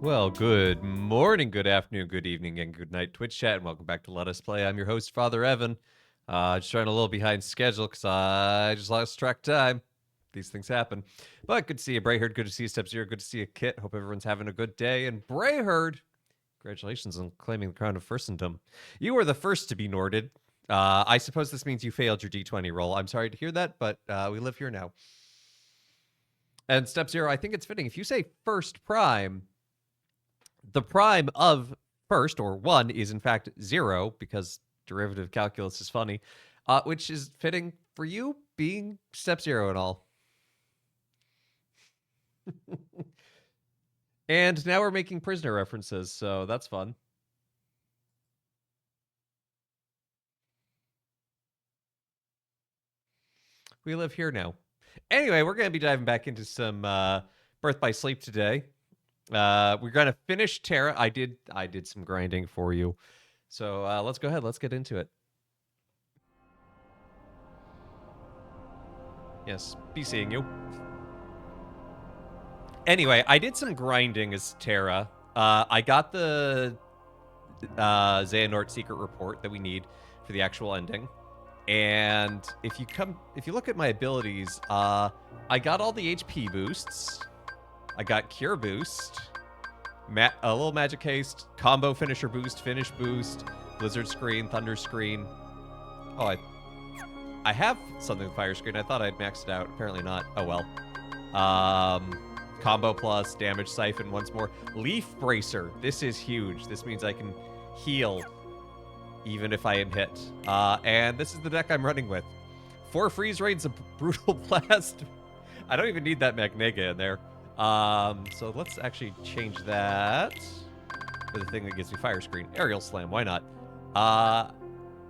Well, good morning, good afternoon, good evening, and good night, Twitch chat, and welcome back to Let Us Play. I'm your host, Father Evan. Just running a little behind schedule because I just lost track of time. These things happen. But good to see you, Brayherd. Good to see you, Step Zero. Good to see you, Kit. Hope everyone's having a good day. And Brayherd, congratulations on claiming the crown of Furstendom. You were the first to be Norded. I suppose this means you failed your D20 roll. I'm sorry to hear that, but we live here now. And Step Zero, I think it's fitting. If you say first prime, the prime of first, or 1, is in fact 0, because derivative calculus is funny, which is fitting for you being Step Zero and all. And now we're making prisoner references, so that's fun. We live here now. Anyway, we're going to be diving back into some Birth by Sleep today. We're going to finish Terra. I did some grinding for you. So let's go ahead. Let's get into it. Yes, be seeing you. Anyway, I did some grinding as Terra. I got the Xehanort secret report that we need for the actual ending. And if you look at my abilities, I got all the HP boosts. I got Cure Boost, a little Magic Haste, Combo Finisher Boost, Finish Boost, Blizzard Screen, Thunder Screen. Oh, I have something with Fire Screen. I thought I'd maxed it out. Apparently not. Oh well. Combo Plus, Damage Siphon once more. Leaf Bracer. This is huge. This means I can heal even if I am hit. And this is the deck I'm running with. 4 Freeze Raids, a Brutal Blast. I don't even need that Magnega in there. So let's actually change that to the thing that gives me Fire Screen. Aerial Slam, why not?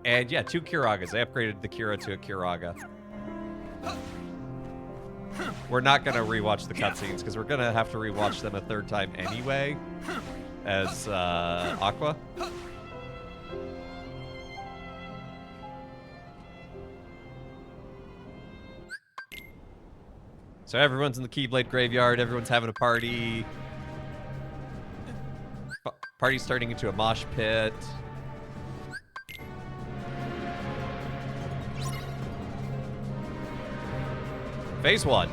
And yeah, 2 Kiragas. I upgraded the Kira to a Kiraga. We're not going to rewatch the cutscenes, because we're going to have to rewatch them a 3rd time anyway, as Aqua. So everyone's in the Keyblade Graveyard, everyone's having a party. Party's starting into a mosh pit. Phase 1.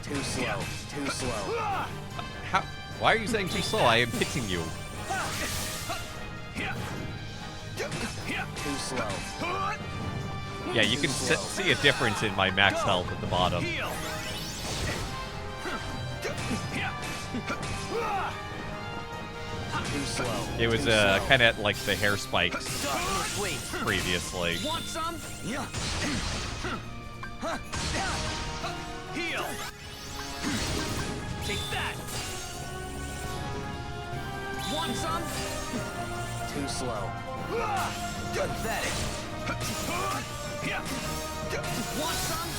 Too slow. Too slow. How? Why are you saying too slow? I am hitting you. Too slow. Yeah, you can see a difference in my max health at the bottom. Too slow. It was kind of like the hair spikes previously. Want some? Heal. Take that. Want some? Too slow. Pathetic. Want some?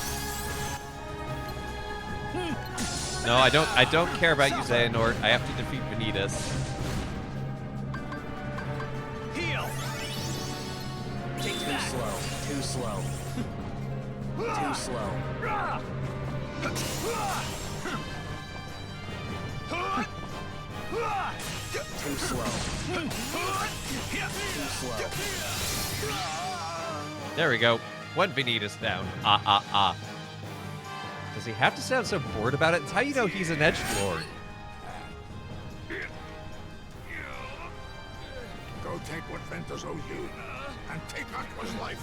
No, I don't care about you, Xehanort. I have to defeat Vanitas. Heal. Take too slow. Too slow. Too slow. Too slow. Too slow. There we go. 1 Vanitas down. Does he have to sound so bored about it? It's how you know he's an edgelord. Go take what Ventus owes you, and take Aqua's life.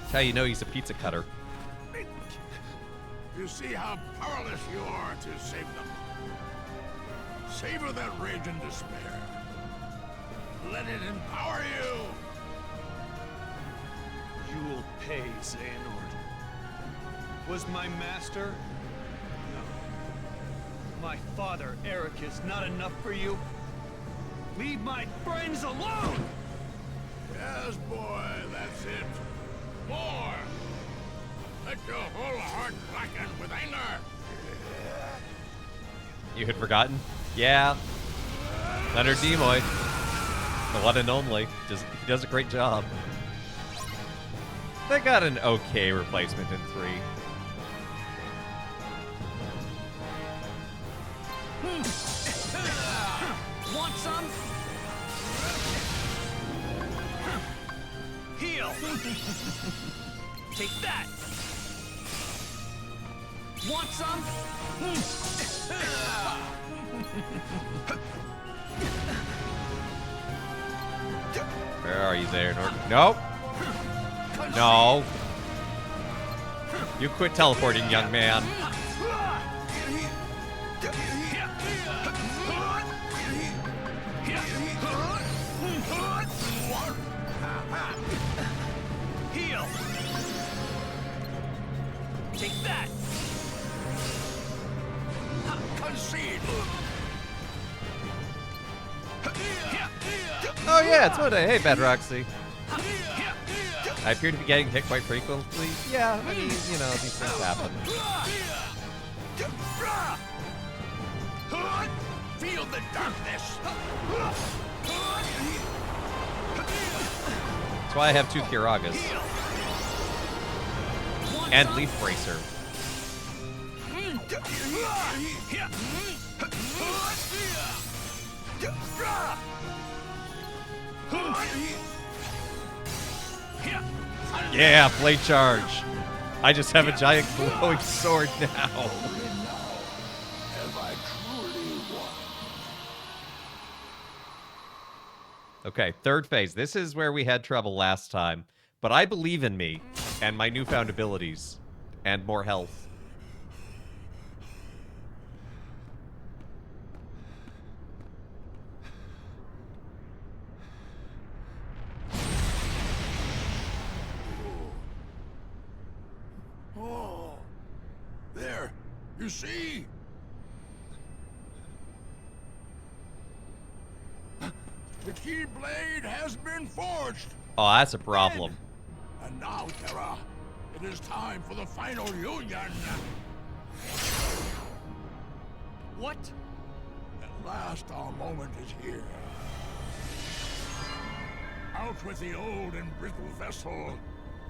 It's how you know he's a pizza cutter. You see how powerless you are to save them. Savor that rage and despair. Let it empower you. You will pay, Xehanort. Was my master? No. My father, Eric, is not enough for you? Leave my friends alone! Yes, boy, that's it. More. Let your whole heart blacken with anger. You had forgotten? Yeah. Leonard Nimoy. The one and only. He does a great job. They got an okay replacement in 3. Want some? Heal! Take that! Want some? Where are you there, Norton? Nope. No. You quit teleporting, young man. Heal! Take that! Concede. Oh yeah, it's Monday. Hey, Bad Roxy. I appear to be getting hit quite frequently. Yeah, I mean, you know, these things happen. Feel the darkness. That's why I have 2 Kiragas. And Leaf Bracer. Yeah, Blade Charge. I just have a giant glowing sword now. Have I truly won? Okay, 3rd phase. This is where we had trouble last time. But I believe in me and my newfound abilities and more health. Oh, there. You see? The Keyblade has been forged. Oh, that's a problem. And now, Terra, it is time for the final union. What? At last, our moment is here. Out with the old and brittle vessel,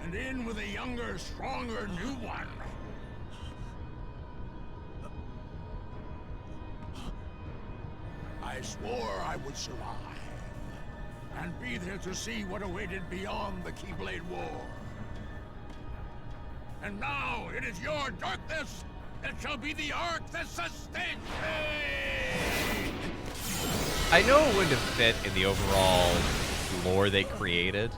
and in with a younger, stronger new one. I swore I would survive, and be there to see what awaited beyond the Keyblade War. And now it is your darkness that shall be the arc that sustains me! I know it wouldn't have fit in the overall lore they created,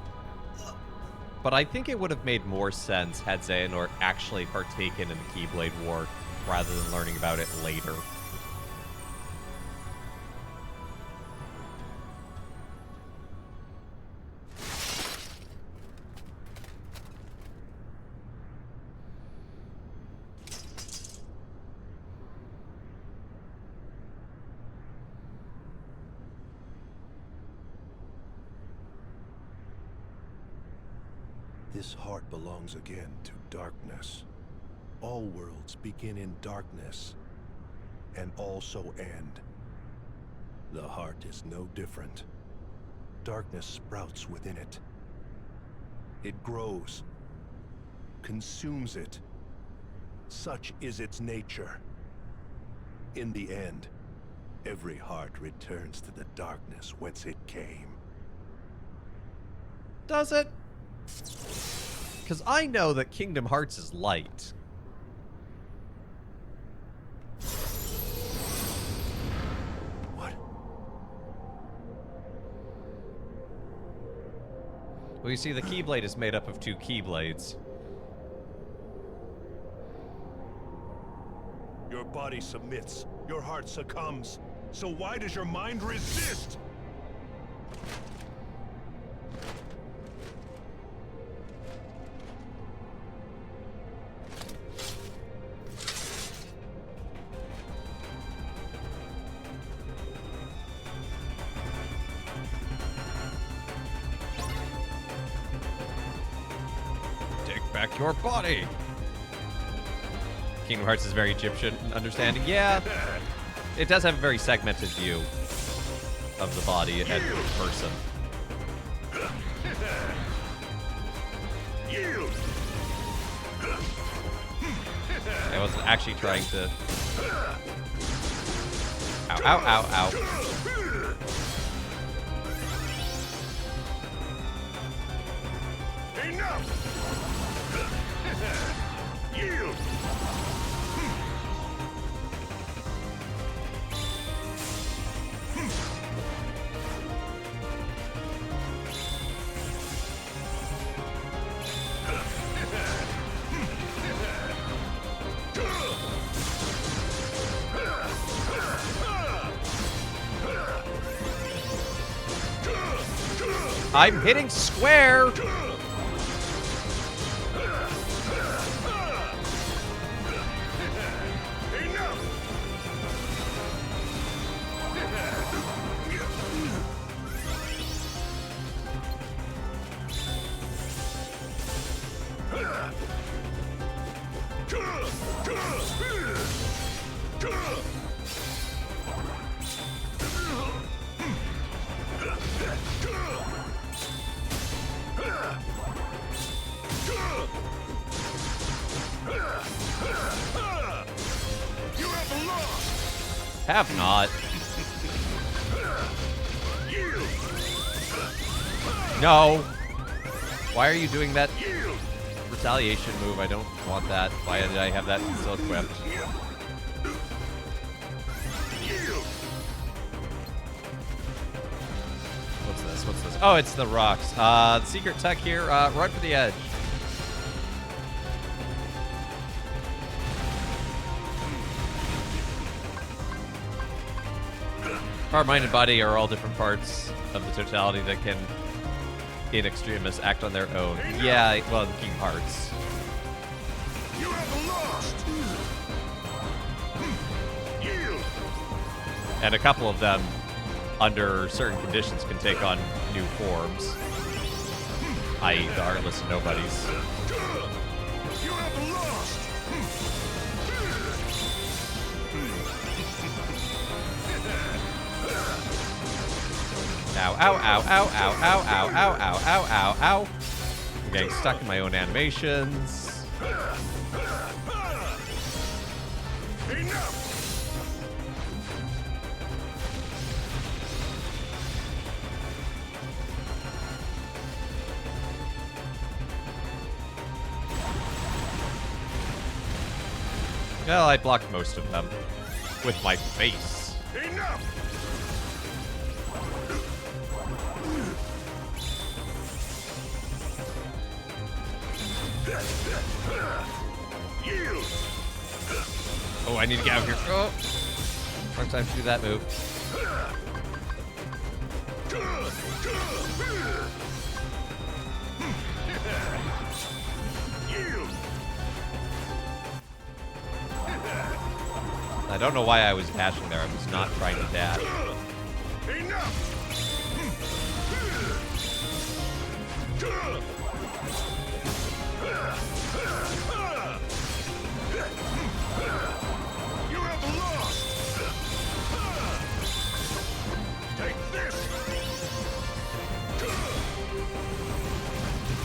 but I think it would have made more sense had Xehanort actually partaken in the Keyblade War rather than learning about it later. This heart belongs again to darkness. All worlds begin in darkness, and also end. The heart is no different. Darkness sprouts within it. It grows, consumes it. Such is its nature. In the end, every heart returns to the darkness whence it came. Does it? Because I know that Kingdom Hearts is light. What? Well, you see, the Keyblade is made up of 2 Keyblades. Your body submits, your heart succumbs. So why does your mind resist? Take back your body! Kingdom Hearts is very Egyptian understanding. Yeah, it does have a very segmented view. of the body and person. I wasn't actually trying to... Ow, ow, ow, ow. Enough! Yield! I'm hitting square! Have not. No. Why are you doing that retaliation move? I don't want that. Why did I have that still equipped? What's this? What's this? Oh, it's the rocks. The secret tech here. Run for the edge. Our mind and body are all different parts of the totality that can, in extremis, act on their own. Yeah, well, in key parts. You have lost. Yield. And a couple of them, under certain conditions, can take on new forms. I.e. the Heartless Nobodies. You have lost. Ow, ow, ow, ow, ow, ow, ow, ow, ow, ow, ow, ow. I'm getting stuck in my own animations. Enough. Well, I blocked most of them with my face. Enough. Yield. Oh, I need to get out of here. Oh, wrong time to do that move. Yield. I don't know why I was dashing there. I was not trying to dash. Enough. You have lost. Take this.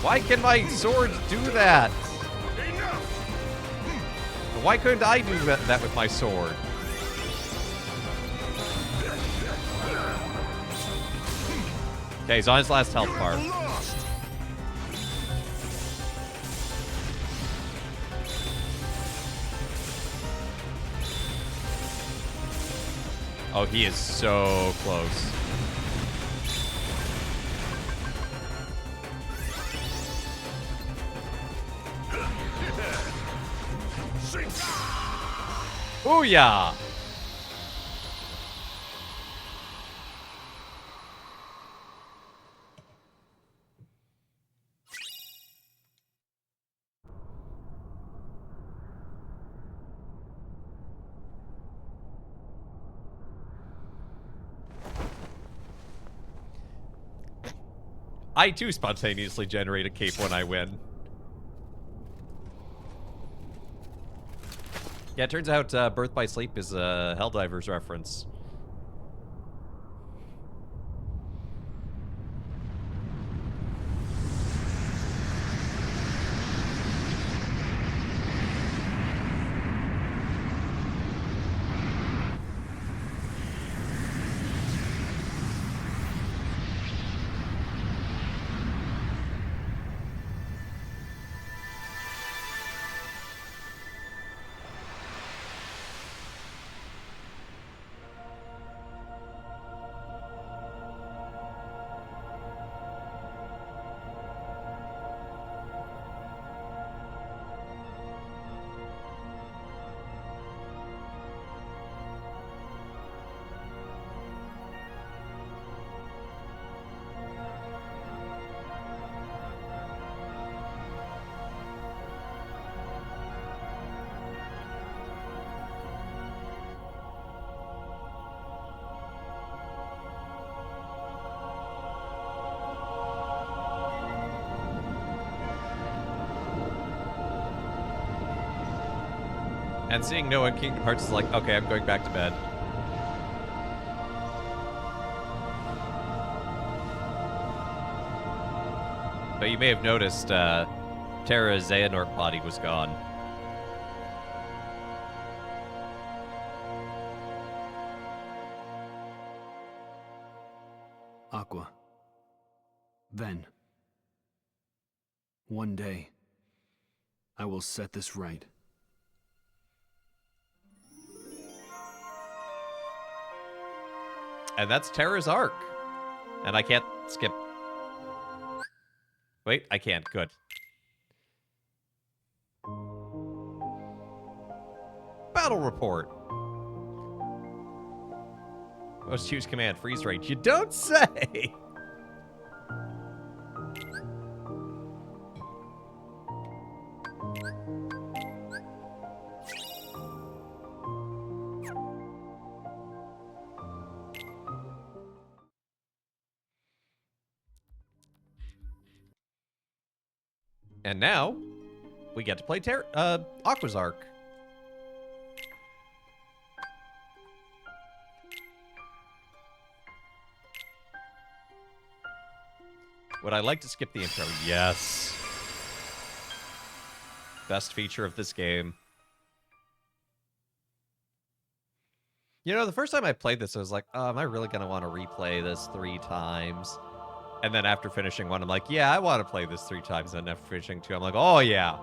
Why can my swords do that? Enough. Why couldn't I do that with my sword? Okay, he's on his last health bar. Lost. Oh, he is so close. Booyah! I too spontaneously generate a cape when I win. Yeah, it turns out Birth by Sleep is a Helldivers reference. And seeing Noah in Kingdom Hearts is like, okay, I'm going back to bed. But you may have noticed Terra's Xehanort body was gone. Aqua. Ven. One day, I will set this right. And that's Terra's arc. And I can't skip. Wait, I can't. Good. Battle report. Most choose command, freeze rate. You don't say! And now, we get to play Aqua's arc. Would I like to skip the intro? Yes. Best feature of this game. You know, the first time I played this, I was like, oh, am I really going to want to replay this 3 times? And then after finishing 1, I'm like, yeah, I want to play this 3 times. And then after finishing 2, I'm like, oh, yeah.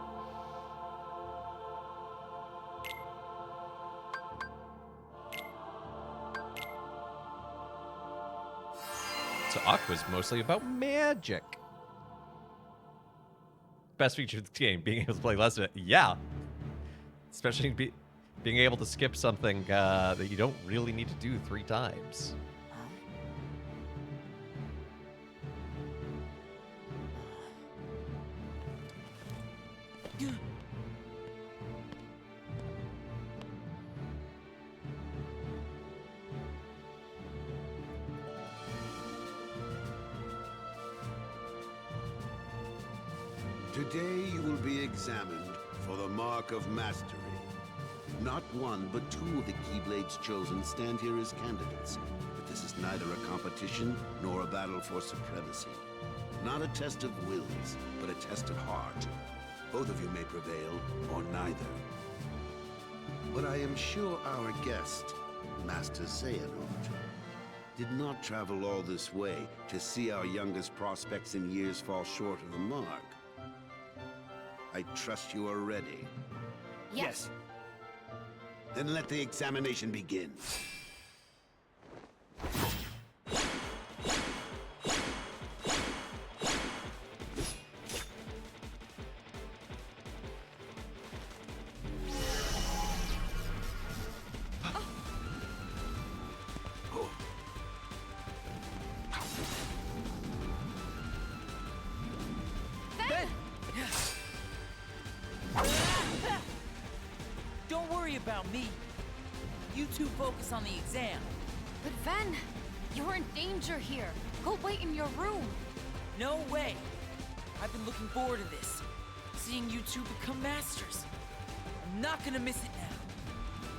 So Aqua's mostly about magic. Best feature of the game, being able to play less of it. Yeah. Especially being able to skip something that you don't really need to do 3 times. Today you will be examined for the Mark of Mastery. Not one, but 2 of the Keyblades chosen stand here as candidates. But this is neither a competition nor a battle for supremacy. Not a test of wills, but a test of heart. Both of you may prevail, or neither. But I am sure our guest, Master Xehanort, did not travel all this way to see our youngest prospects in years fall short of the mark. I trust you are ready. Yes. Then let the examination begin. Don't worry about me. You two focus on the exam. But Ven, you're in danger here. Go wait in your room. No way. I've been looking forward to this. Seeing you two become masters. I'm not gonna miss it now.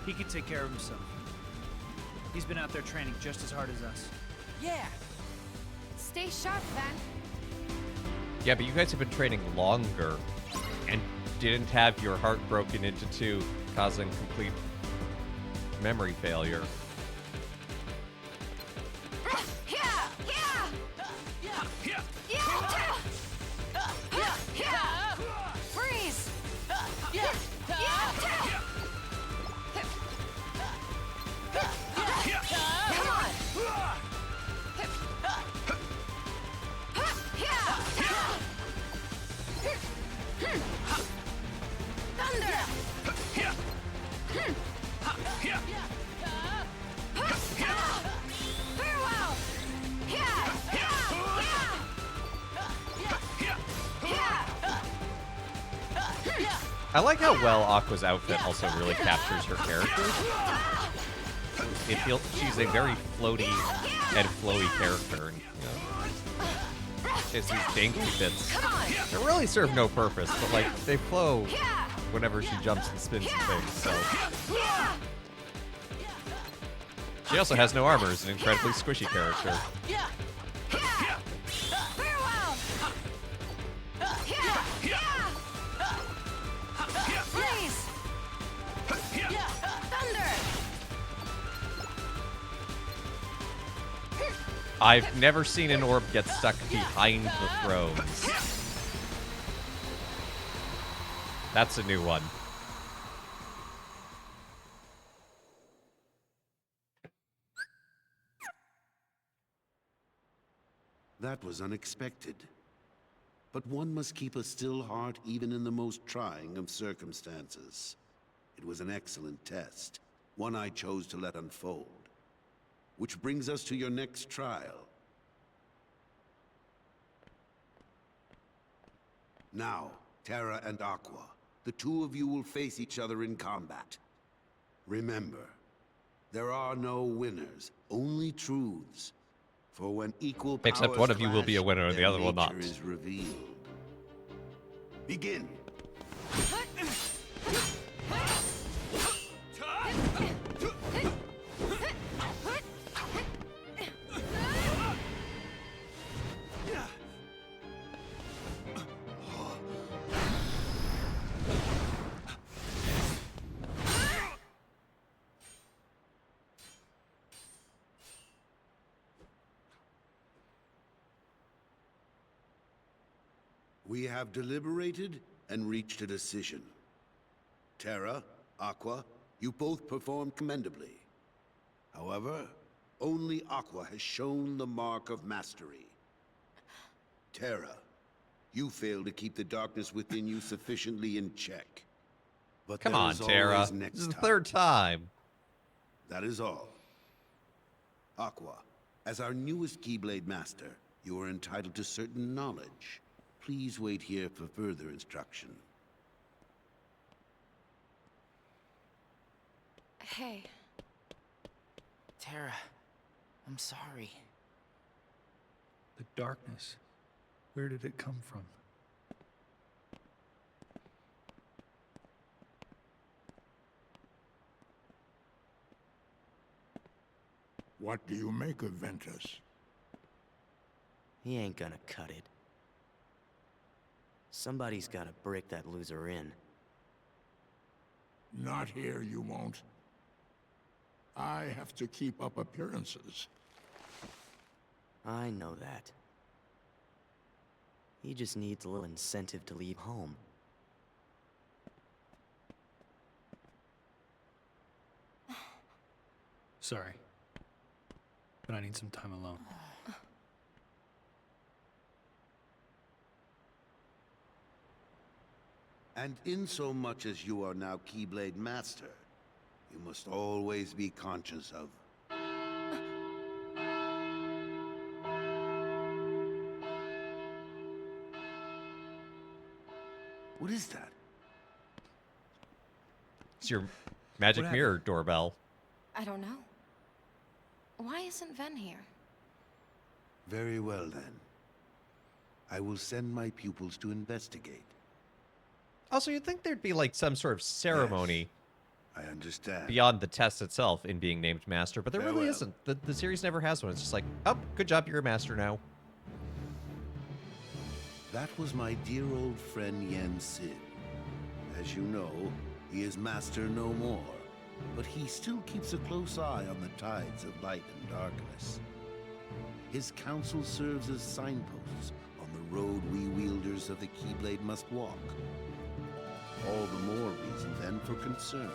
He can take care of himself. He's been out there training just as hard as us. Yeah. Stay sharp, Ven. Yeah, but you guys have been training longer and didn't have your heart broken into 2, causing complete memory failure. Freeze! Come on! Thunder! Farewell! I like how well Aqua's outfit also really captures her character. It feels she's a very floaty and flowy character. And, you know, she has these dangly bits that really serve no purpose, but like they flow whenever she jumps and spins and things, so. She also has no armor, is an incredibly squishy character. Farewell! Freeze! Thunder! I've never seen an orb get stuck behind the thrones. That's a new one. That was unexpected. But one must keep a still heart even in the most trying of circumstances. It was an excellent test, one I chose to let unfold. Which brings us to your next trial. Now, Terra and Aqua, the two of you will face each other in combat. Remember, there are no winners, only truths. For when equal powers Except one of you will be a clash, winner and the their other will not. nature is revealed. Begin. We have deliberated and reached a decision. Terra, Aqua, you both performed commendably. However, only Aqua has shown the mark of mastery. Terra, you failed to keep the darkness within you sufficiently in check. But Come there on, is Terra. always This next is the time. third time. That is all. Aqua, as our newest Keyblade Master, you are entitled to certain knowledge. Please wait here for further instruction. Hey. Terra, I'm sorry. The darkness. Where did it come from? What do you make of Ventus? He ain't gonna cut it. Somebody's gotta break that loser in. Not here, you won't. I have to keep up appearances. I know that. He just needs a little incentive to leave home. Sorry. But I need some time alone. And insomuch as you are now Keyblade Master, you must always be conscious of... What is that? It's your magic What mirror doorbell. I don't know. Why isn't Ven here? Very well, then. I will send my pupils to investigate. Also, you'd think there'd be like some sort of ceremony I understand. beyond the test itself in being named master, but there really Farewell. isn't. The series never has one. It's just like, oh, good job, you're a master now. That was my dear old friend Yen Sid. As you know, he is master no more, but he still keeps a close eye on the tides of light and darkness. His counsel serves as signposts on the road we wielders of the Keyblade must walk. All the more reason then for concern,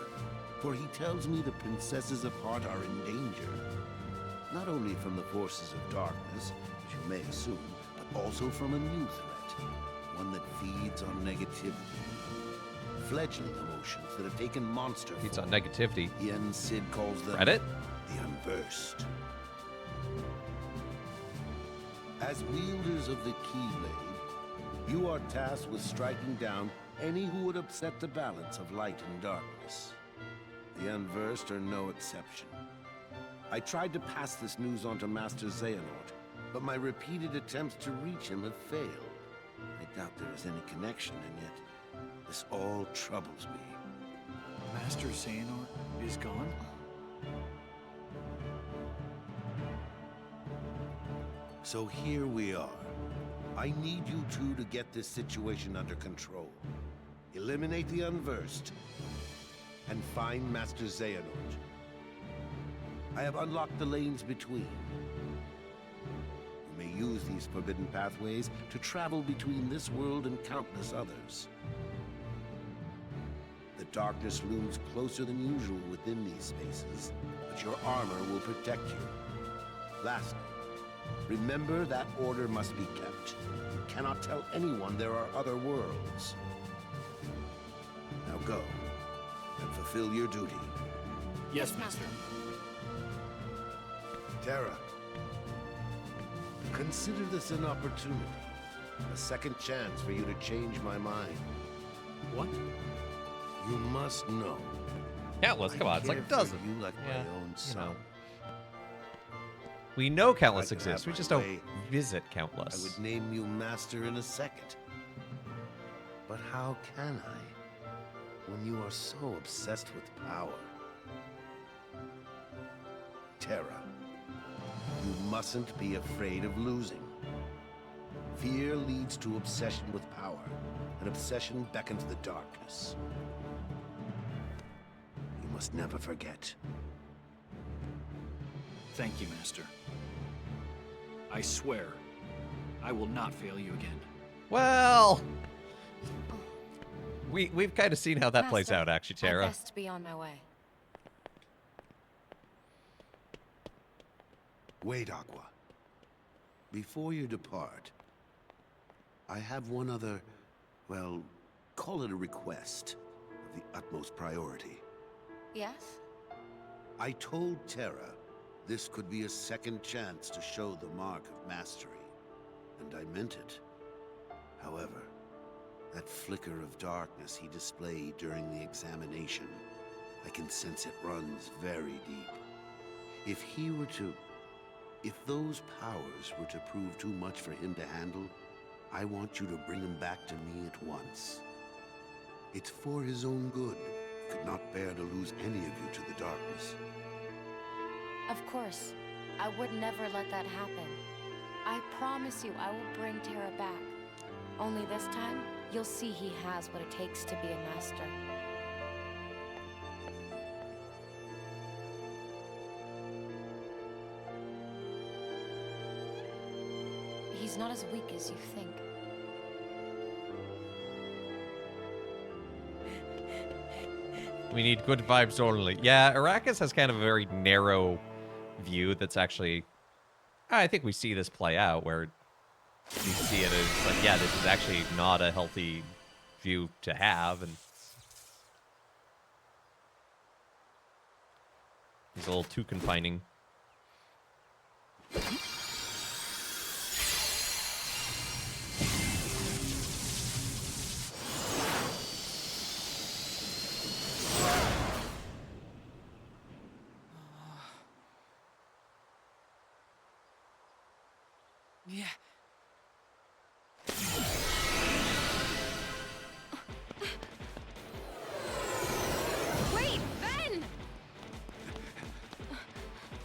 for he tells me the princesses of heart are in danger, not only from the forces of darkness, as you may assume, but also from a new threat, one that feeds on negativity. Fledgling emotions that have taken monster Feeds on form. negativity. Yen Sid calls them Reddit? the Unversed. As wielders of the Keyblade, you are tasked with striking down any who would upset the balance of light and darkness. The Unversed are no exception. I tried to pass this news on to Master Xehanort, but my repeated attempts to reach him have failed. I doubt there is any connection, and yet This all troubles me. Master Xehanort is gone? So here we are. I need you two to get this situation under control. Eliminate the unversed, and find Master Xehanort. I have unlocked the lanes between. You may use these forbidden pathways to travel between this world and countless others. The darkness looms closer than usual within these spaces, but your armor will protect you. Lastly, remember that order must be kept. You cannot tell anyone there are other worlds. Now go, and fulfill your duty. Yes, Master. Terra, consider this an opportunity. A second chance for you to change my mind. What? You must know. Countless, come on, it's like a dozen. You like Yeah, my own you son. know. We know Countless I could exists, have we just my don't way. visit I Countless. would name you Master in a second. But how can I, when you are so obsessed with power? Terra, you mustn't be afraid of losing. Fear leads to obsession with power, and obsession beckons the darkness. You must never forget. Thank you, Master. I swear, I will not fail you again. Well, we've kind of seen how that plays Master, out, actually, I Terra. best be on my way. Wait, Aqua. Before you depart, I have one other, well, call it a request of the utmost priority. Yes? I told Terra this could be a second chance to show the mark of mastery, and I meant it. However, that flicker of darkness he displayed during the examination, I can sense it runs very deep. If those powers were to prove too much for him to handle, I want you to bring him back to me at once. It's for his own good. I could not bear to lose any of you to the darkness. Of course. I would never let that happen. I promise you I will bring Terra back. Only this time, you'll see he has what it takes to be a master. He's not as weak as you think. We need good vibes only. Yeah, Arrakis has kind of a very narrow view that's actually... I think we see this play out, where you see it as, like, yeah, this is actually not a healthy view to have, and... He's a little too confining. Yeah. Wait, Ben!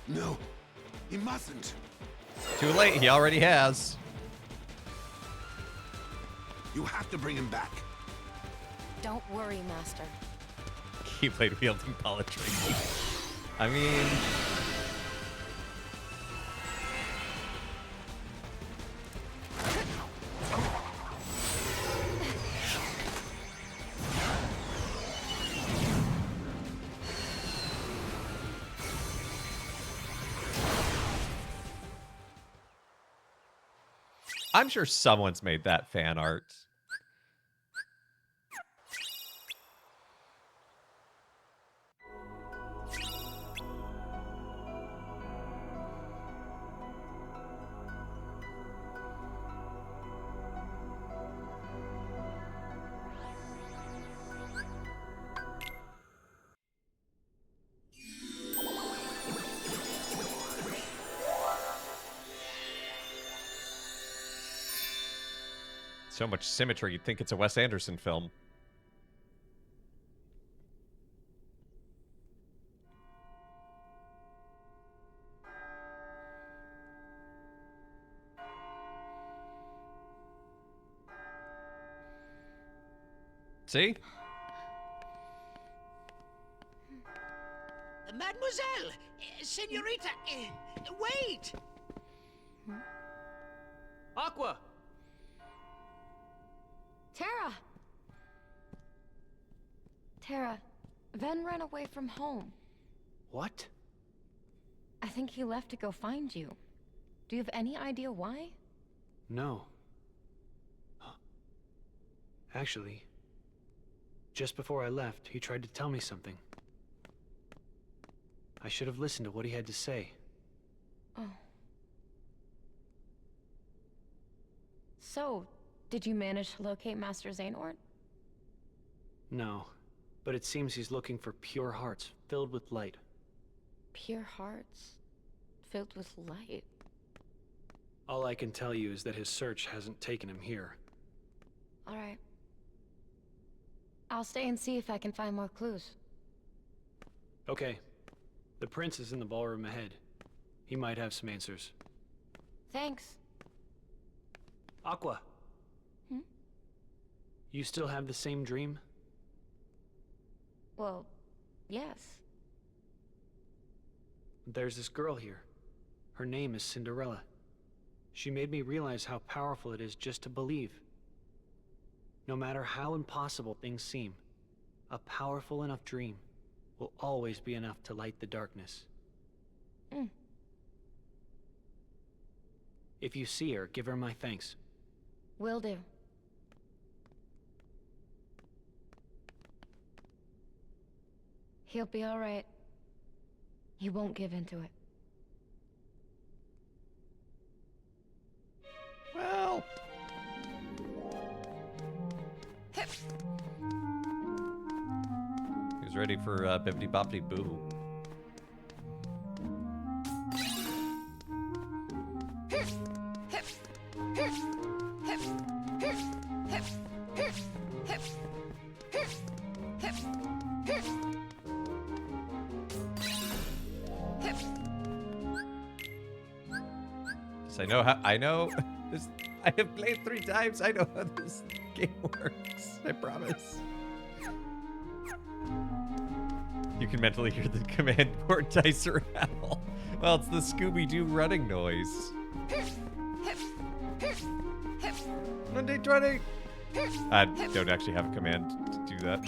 No, he mustn't. Too late, he already has. You have to bring him back. Don't worry, Master. Keyblade wielding poetry. I mean... I'm sure someone's made that fan art. So much symmetry, you'd think it's a Wes Anderson film. See? Mademoiselle! Senorita! Wait! Aqua! Terra! Terra, Ven ran away from home. What? I think he left to go find you. Do you have any idea why? No. Actually, just before I left, he tried to tell me something. I should have listened to what he had to say. Oh. So, did you manage to locate Master Xehanort? No, but it seems he's looking for pure hearts filled with light. Pure hearts, filled with light. All I can tell you is that his search hasn't taken him here. All right. I'll stay and see if I can find more clues. Okay. The prince is in the ballroom ahead. He might have some answers. Thanks. Aqua. Hmm? You still have the same dream? Well, yes. There's this girl here. Her name is Cinderella. She made me realize how powerful it is just to believe. No matter how impossible things seem, a powerful enough dream will always be enough to light the darkness. Mm. If you see her, give her my thanks. Will do. He'll be all right. He won't give in to it. Well. Who's ready for Bibbidi Bobbidi Boo? I know this. I have played 3 times. I know how this game works. I promise. You can mentally hear the command board dice rattle. Well, it's the Scooby-Doo running noise. Monday 20. I don't actually have a command to do that.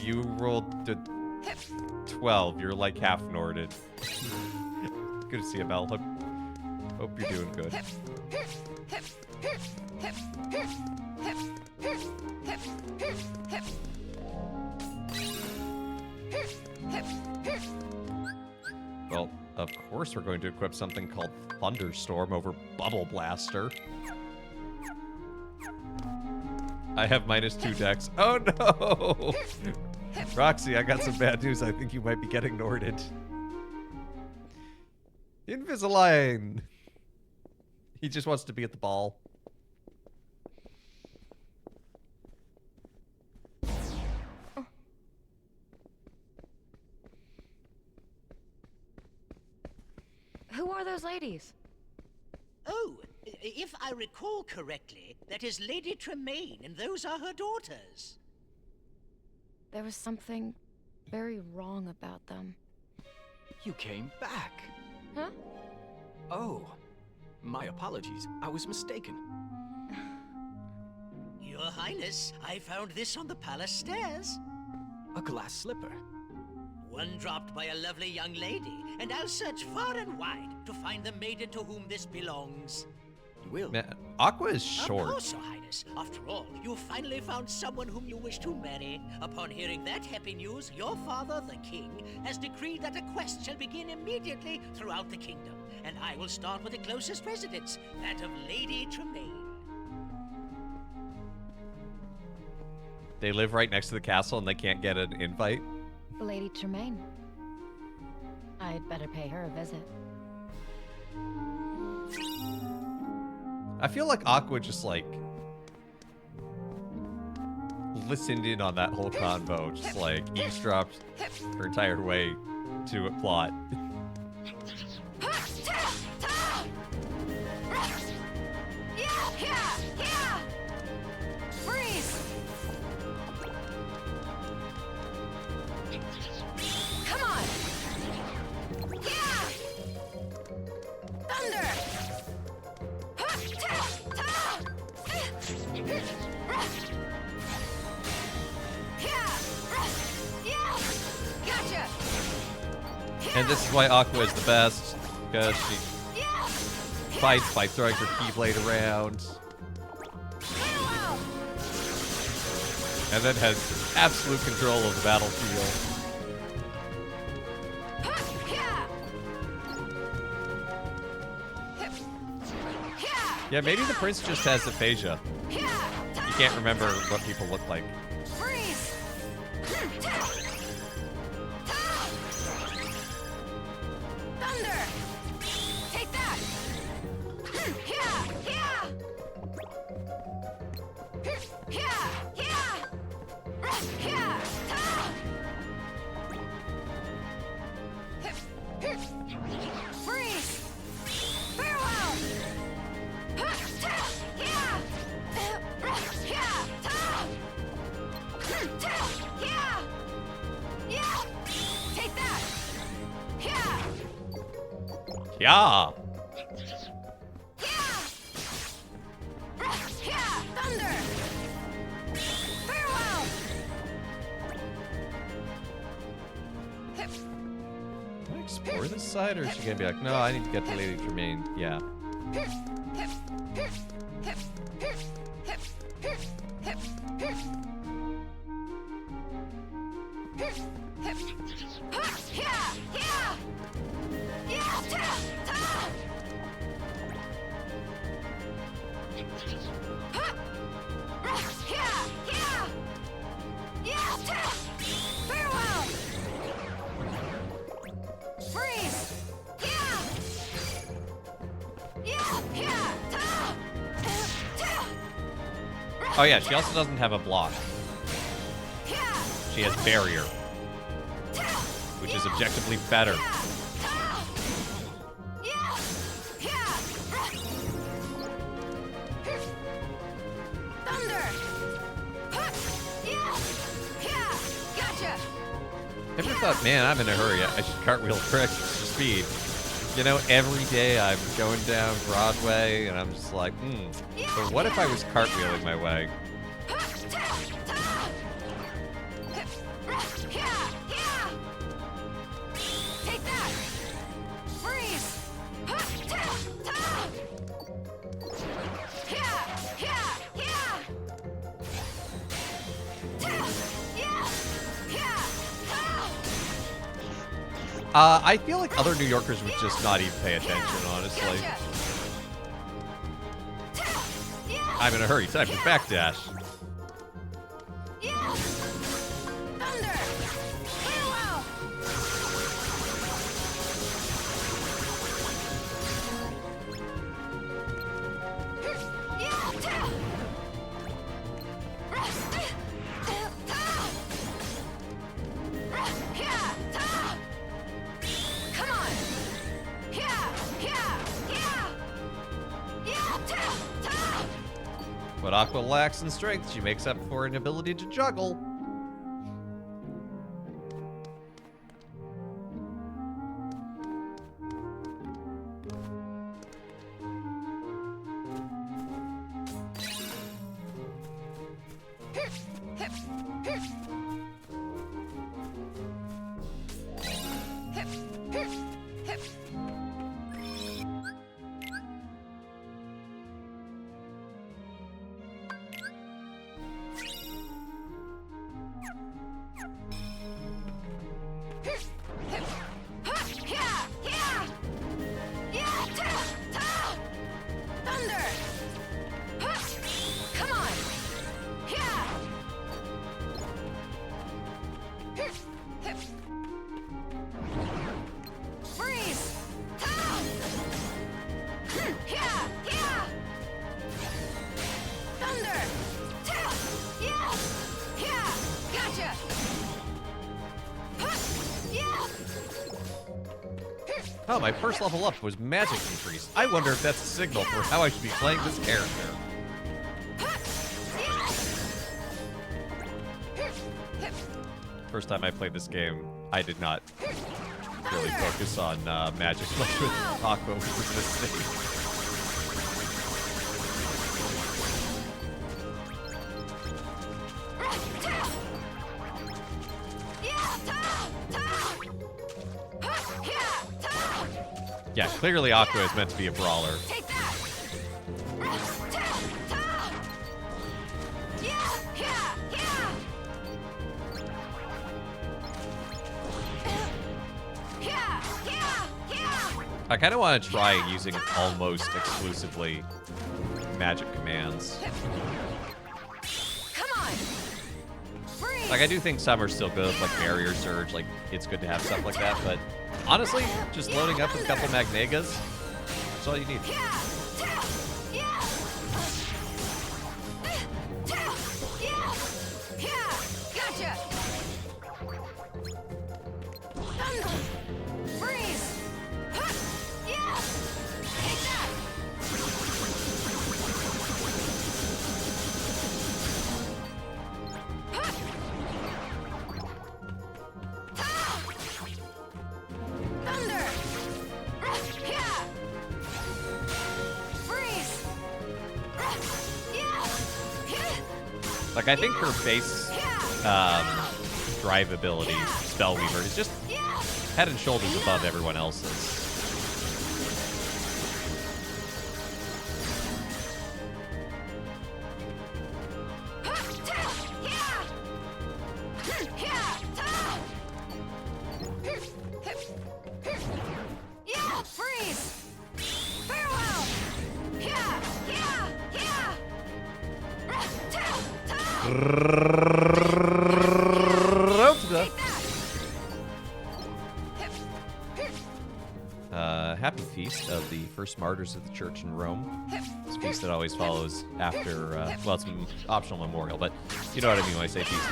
You rolled a 12. You're like half Norded. Good to see you, Mel. Hope you're doing good. Well, of course we're going to equip something called Thunderstorm over Bubble Blaster. I have -2 dex. Oh no! Roxy, I got some bad news. I think you might be getting Norded. Invisalign! He just wants to be at the ball. Who are those ladies? Oh, if I recall correctly, that is Lady Tremaine, and those are her daughters. There was something very wrong about them. You came back. Huh? Oh, my apologies. I was mistaken. Your Highness, I found this on the palace stairs. A glass slipper. One dropped by a lovely young lady, and I'll search far and wide to find the maiden to whom this belongs. You will. Man, Aqua is short. Of course, Your Highness. After all, you finally found someone whom you wish to marry. Upon hearing that happy news, your father, the king, has decreed that a quest shall begin immediately throughout the kingdom. And I will start with the closest residence, that of Lady Tremaine. They live right next to the castle and they can't get an invite. Lady Tremaine. I'd better pay her a visit. I feel like Aqua just like listened in on that whole convo, just like eavesdropped her entire way to a plot. And this is why Aqua is the best, because she fights by throwing her Keyblade around. And then has absolute control of the battlefield. Yeah, maybe the prince just has aphasia. You can't remember what people look like. Freeze! Thunder! Take that! Freeze! Farewell! Take that! Yeah. Thunder! Farewell! Can I explore this side, or is she gonna be like, no, I need to get to Lady Tremaine? Yeah. Farewell! Freeze! Oh yeah, she also doesn't have a block. She has barrier, which is objectively better. Thunder! Gotcha! Have you ever thought, man, I'm in a hurry, I should cartwheel for extra speed? You know, every day I'm going down Broadway, and I'm just like, but what if I was cartwheeling my way? Take that! Freeze! I feel like other New Yorkers would just not even pay attention, honestly. I'm in a hurry, time to backdash. Thunder! Farewell! Come on! What Aqua lacks in strength, she makes up for an ability to juggle. Thunder! Come on! Freeze! Thunder! Gotcha! Oh, my first level up was magic increase. I wonder if that's a signal for how I should be playing this character. First time I played this game, I did not really focus on magic much with Aqua, which was a mistake. Yeah, clearly Aqua is meant to be a brawler. Take that! Yeah, yeah, yeah! Yeah, yeah, yeah! I kind of want to try using almost exclusively magic commands. Come on! Freeze! Like, I do think some are still good, like Barrier Surge, like, it's good to have stuff like that, but honestly, just loading up with a couple Magnegas, that's all you need. Gotcha! Thunder! Freeze! Huh! Yeah! Take that! Huh! Ah! Thunder! Yeah! Freeze! Yeah! Like, I think her base drive ability, Spellweaver, is just head and shoulders above everyone else's. Yeah, freeze! Farewell! Yeah, yeah, yeah! Happy feast of the first martyrs of the church in Rome. It's a feast that always follows after, well, it's an optional memorial, but you know what I mean when I say feast.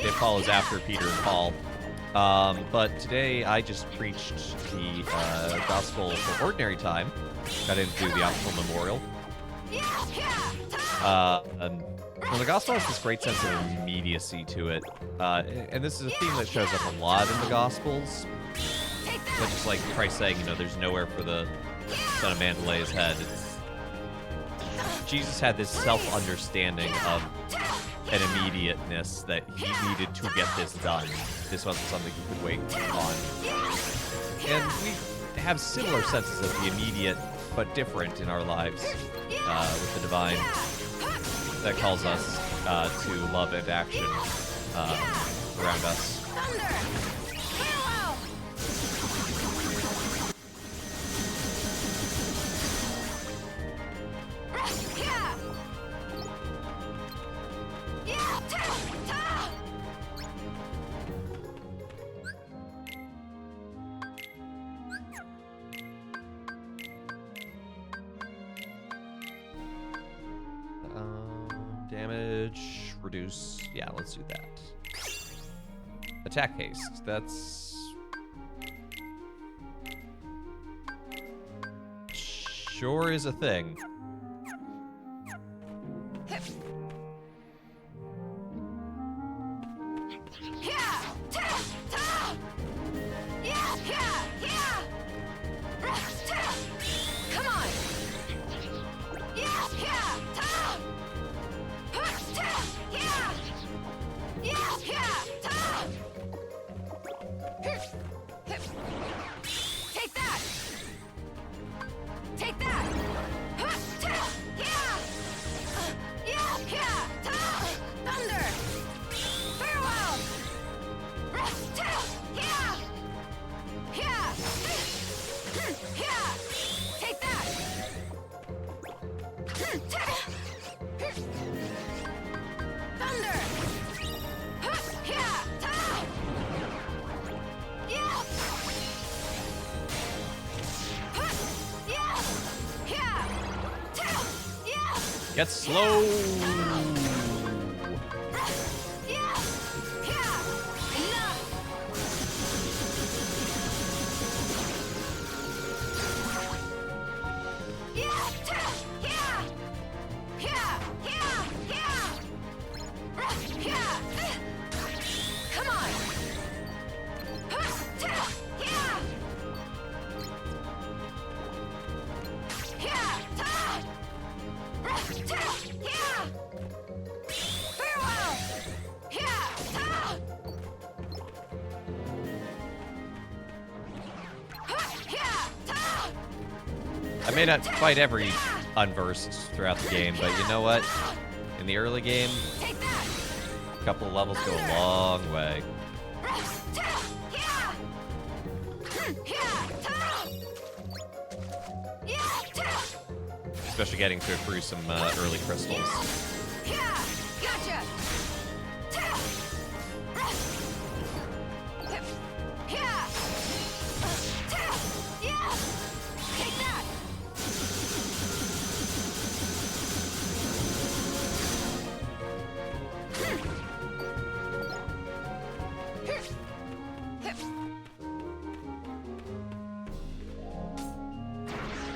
It follows after Peter and Paul. But today I just preached the gospel for ordinary time. I didn't do the optional memorial. And well, the gospel has this great sense of immediacy to it. And this is a theme that shows up a lot in the gospels. But just like Christ saying, you know, there's nowhere for the Son of Man to lay his head. Jesus had this self-understanding of an immediateness that he needed to get this done. This wasn't something he could wait on. And we have similar senses of the immediate, but different in our lives with the divine that calls us to love and action around us. Damage, reduce. Yeah, let's do that. Attack haste. That's sure is a thing. Come on! Take that! Take that! Thunder! Farewell! Take that! Thunder! Get slow. Come on! I may not fight every unversed throughout the game, but you know what? In the early game, a couple of levels go a long way. Especially getting through some early crystals.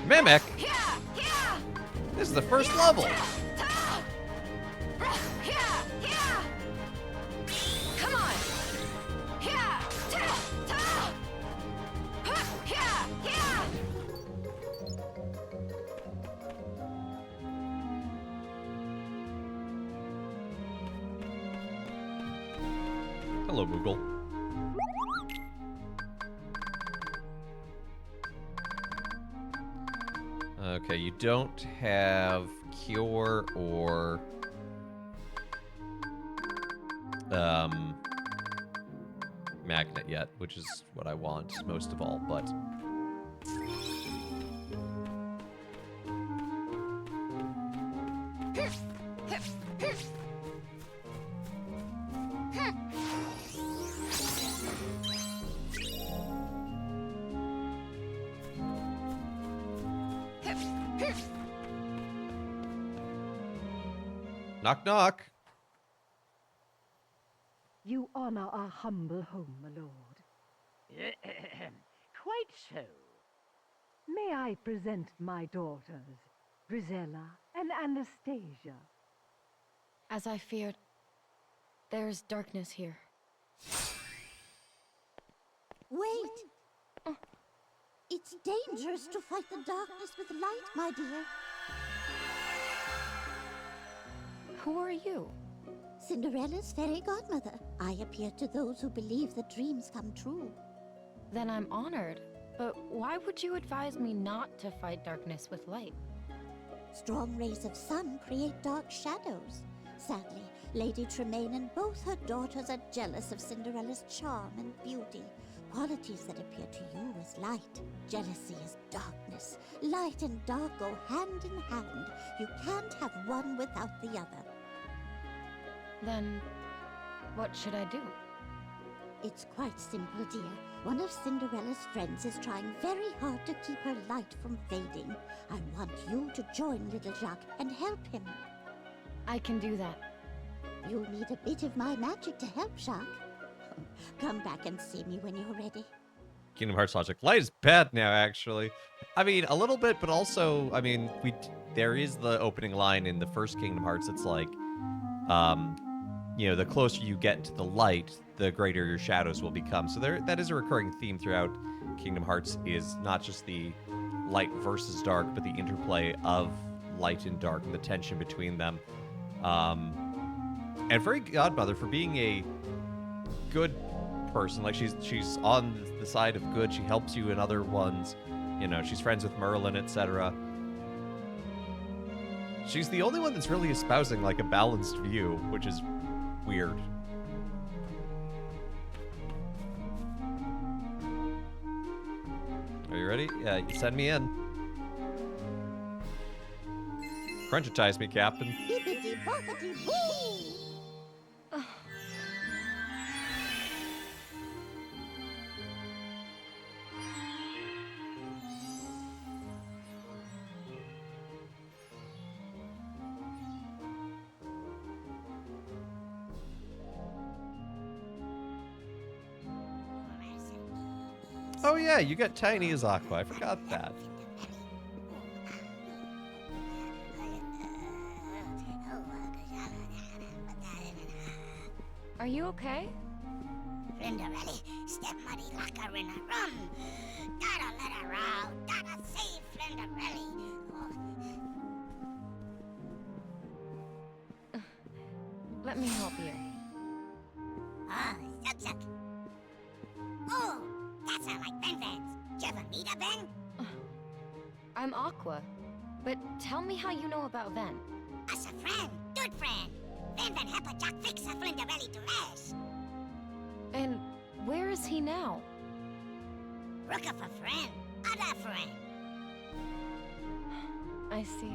Mimic? This is the first level. Come on. Hello, Moogle. Okay, you don't have Cure or Magnet yet, which is what I want most of all, but knock knock. You honor our humble home, my lord. Quite so. May I present my daughters, Grisella and Anastasia? As I feared, there's darkness here. Wait! It's dangerous to fight the darkness with light, my dear. Who are you? Cinderella's fairy godmother. I appear to those who believe that dreams come true. Then I'm honored. But why would you advise me not to fight darkness with light? Strong rays of sun create dark shadows. Sadly, Lady Tremaine and both her daughters are jealous of Cinderella's charm and beauty, qualities that appear to you as light. Jealousy is darkness. Light and dark go hand in hand. You can't have one without the other. Then, what should I do? It's quite simple, dear. One of Cinderella's friends is trying very hard to keep her light from fading. I want you to join little Jacques and help him. I can do that. You'll need a bit of my magic to help, Jacques. Come back and see me when you're ready. Kingdom Hearts logic. Light is bad now, actually. I mean, a little bit, but also, I mean, there is the opening line in the first Kingdom Hearts. It's like, you know, the closer you get to the light, the greater your shadows will become. So that is a recurring theme throughout Kingdom Hearts, is not just the light versus dark, but the interplay of light and dark and the tension between them. And Fairy Godmother, for being a good person, like she's on the side of good, she helps you in other ones, you know, she's friends with Merlin, etc. She's the only one that's really espousing like a balanced view, which is weird. Are you ready? Yeah, you send me in. Crunchitize me, Captain. Hippity boppity boo! Oh yeah, you got tiny as Aqua. I forgot that. Are you okay? Flinderelli, step muddy locker in a run. Gotta let her out. Gotta save Flinderelli. Let me help you. Ah, yuck. Oh, that sounds like Ben Vans. Did you ever meet a Ben? I'm Aqua. But tell me how you know about Ven. Us a friend, good friend. Ven help a Jack fix a Flinderelli to rest. And where is he now? Look up a friend, other friend. I see.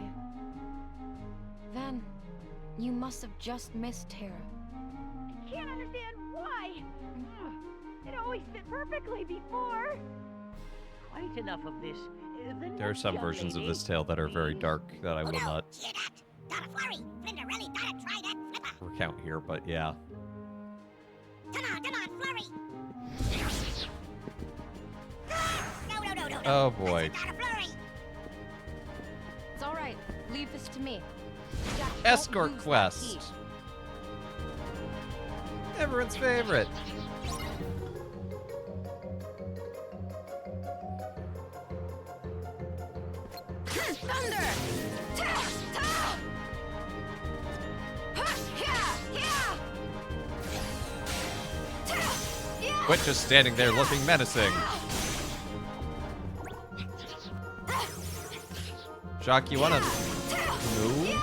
Ven, you must have just missed Terra. I can't understand why. It always fit perfectly before. Quite enough of this. There are some versions of this tale that are very dark that I will not Hear that? Gotta flurry. Flinderelli gotta try that flipper. recount here, but yeah. Come on, flurry. No. Oh boy. Gotta flurry. It's alright. Leave this to me. Jack, don't Escort lose that quest. key. Everyone's favorite. Thunder! Quit just standing there looking menacing. Jock, you wanna move?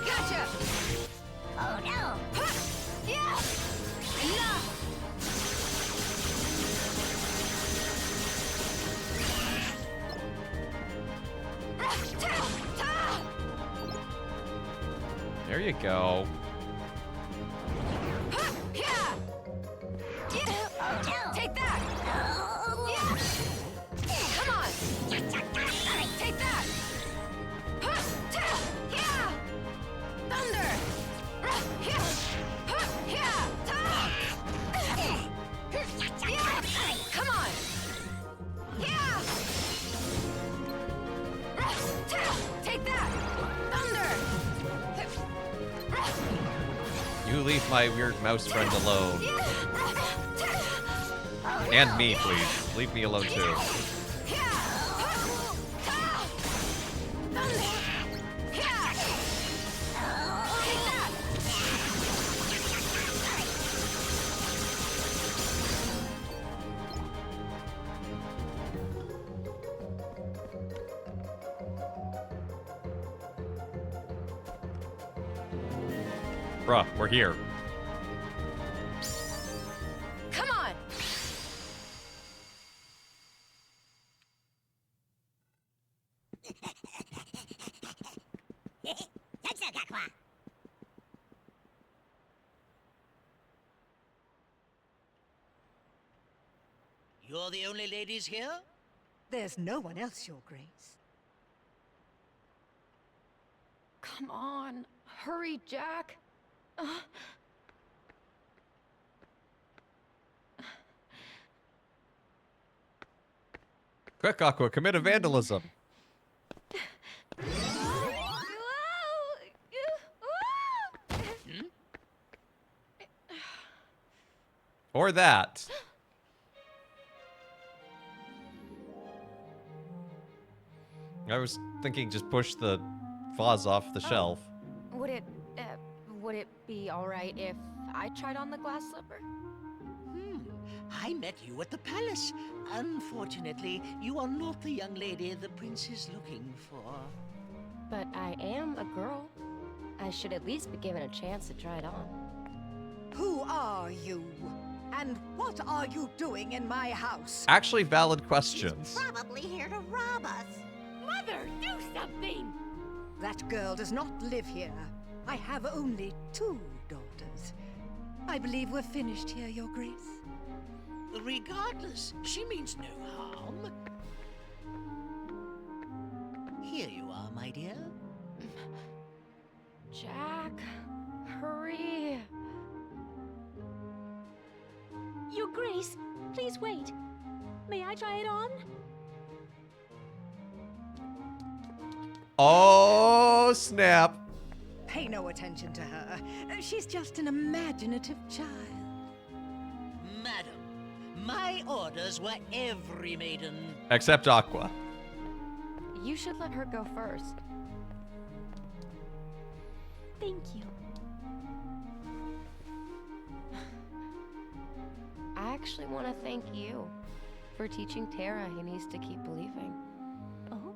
Gotcha! Oh no. There you go. Take that! Come on! Take that! Thunder! Come on! Take that! Thunder! You leave my weird mouse friend alone. And me, please. Leave me alone too. Bruh, we're here. Come on! You're the only ladies here? There's no one else, Your Grace. Come on. Hurry, Jack. Quick, Aqua, commit a vandalism. Or that. I was thinking just push the vase off the shelf. Would it be alright if I tried on the glass slipper? I met you at the palace. Unfortunately, you are not the young lady the prince is looking for. But I am a girl. I should at least be given a chance to try it on. Who are you? And what are you doing in my house? Actually, valid questions. Probably here to rob us. Mother, do something! That girl does not live here. I have only 2 daughters. I believe we're finished here, Your Grace. Regardless, she means no harm. Here you are, my dear. Jack, hurry. Your Grace, please wait. May I try it on? Oh, snap. Pay no attention to her. She's just an imaginative child. Madam, my orders were every maiden. Except Aqua. You should let her go first. Thank you. actually want to thank you for teaching Tara he needs to keep believing. Oh?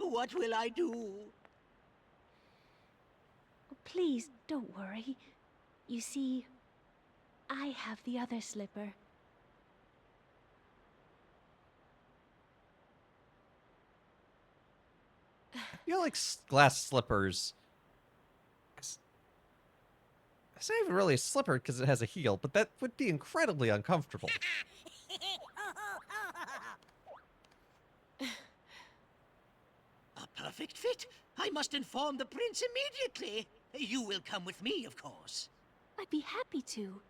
What will I do? Please, don't worry. You see, I have the other slipper. I feel like glass slippers. It's not even really a slipper because it has a heel, but that would be incredibly uncomfortable. A perfect fit. I must inform the prince immediately. You will come with me, of course. I'd be happy to.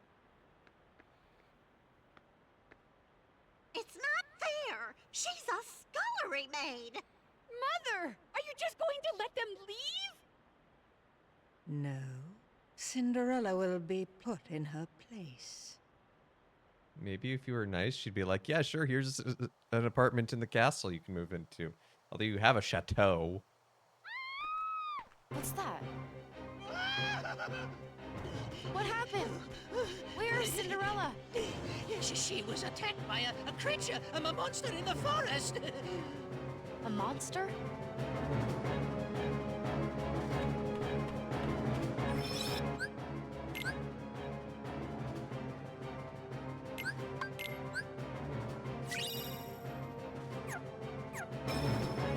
It's not fair. She's a scullery maid. Mother, are you just going to let them leave? No. Cinderella will be put in her place. Maybe if you were nice, she'd be like, yeah, sure, here's an apartment in the castle you can move into. Although you have a chateau. What's that? What happened? Where is Cinderella? She was attacked by a creature, a monster in the forest. A monster?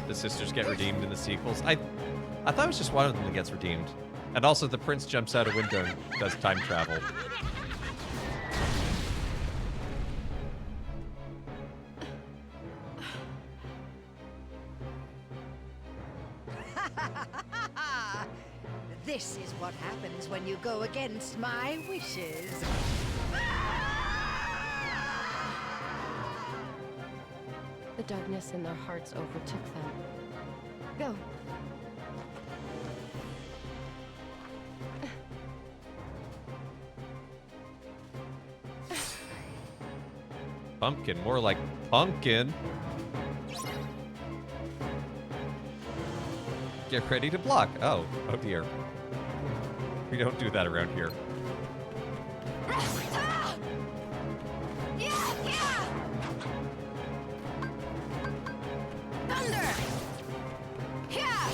The sisters get redeemed in the sequels. I thought it was just one of them that gets redeemed. And also the prince jumps out a window and does time travel. This is what happens when you go against my wishes. The darkness in their hearts overtook them. Go. Pumpkin, more like pumpkin. Get ready to block. Oh dear. We don't do that around here. Thunder! Yeah!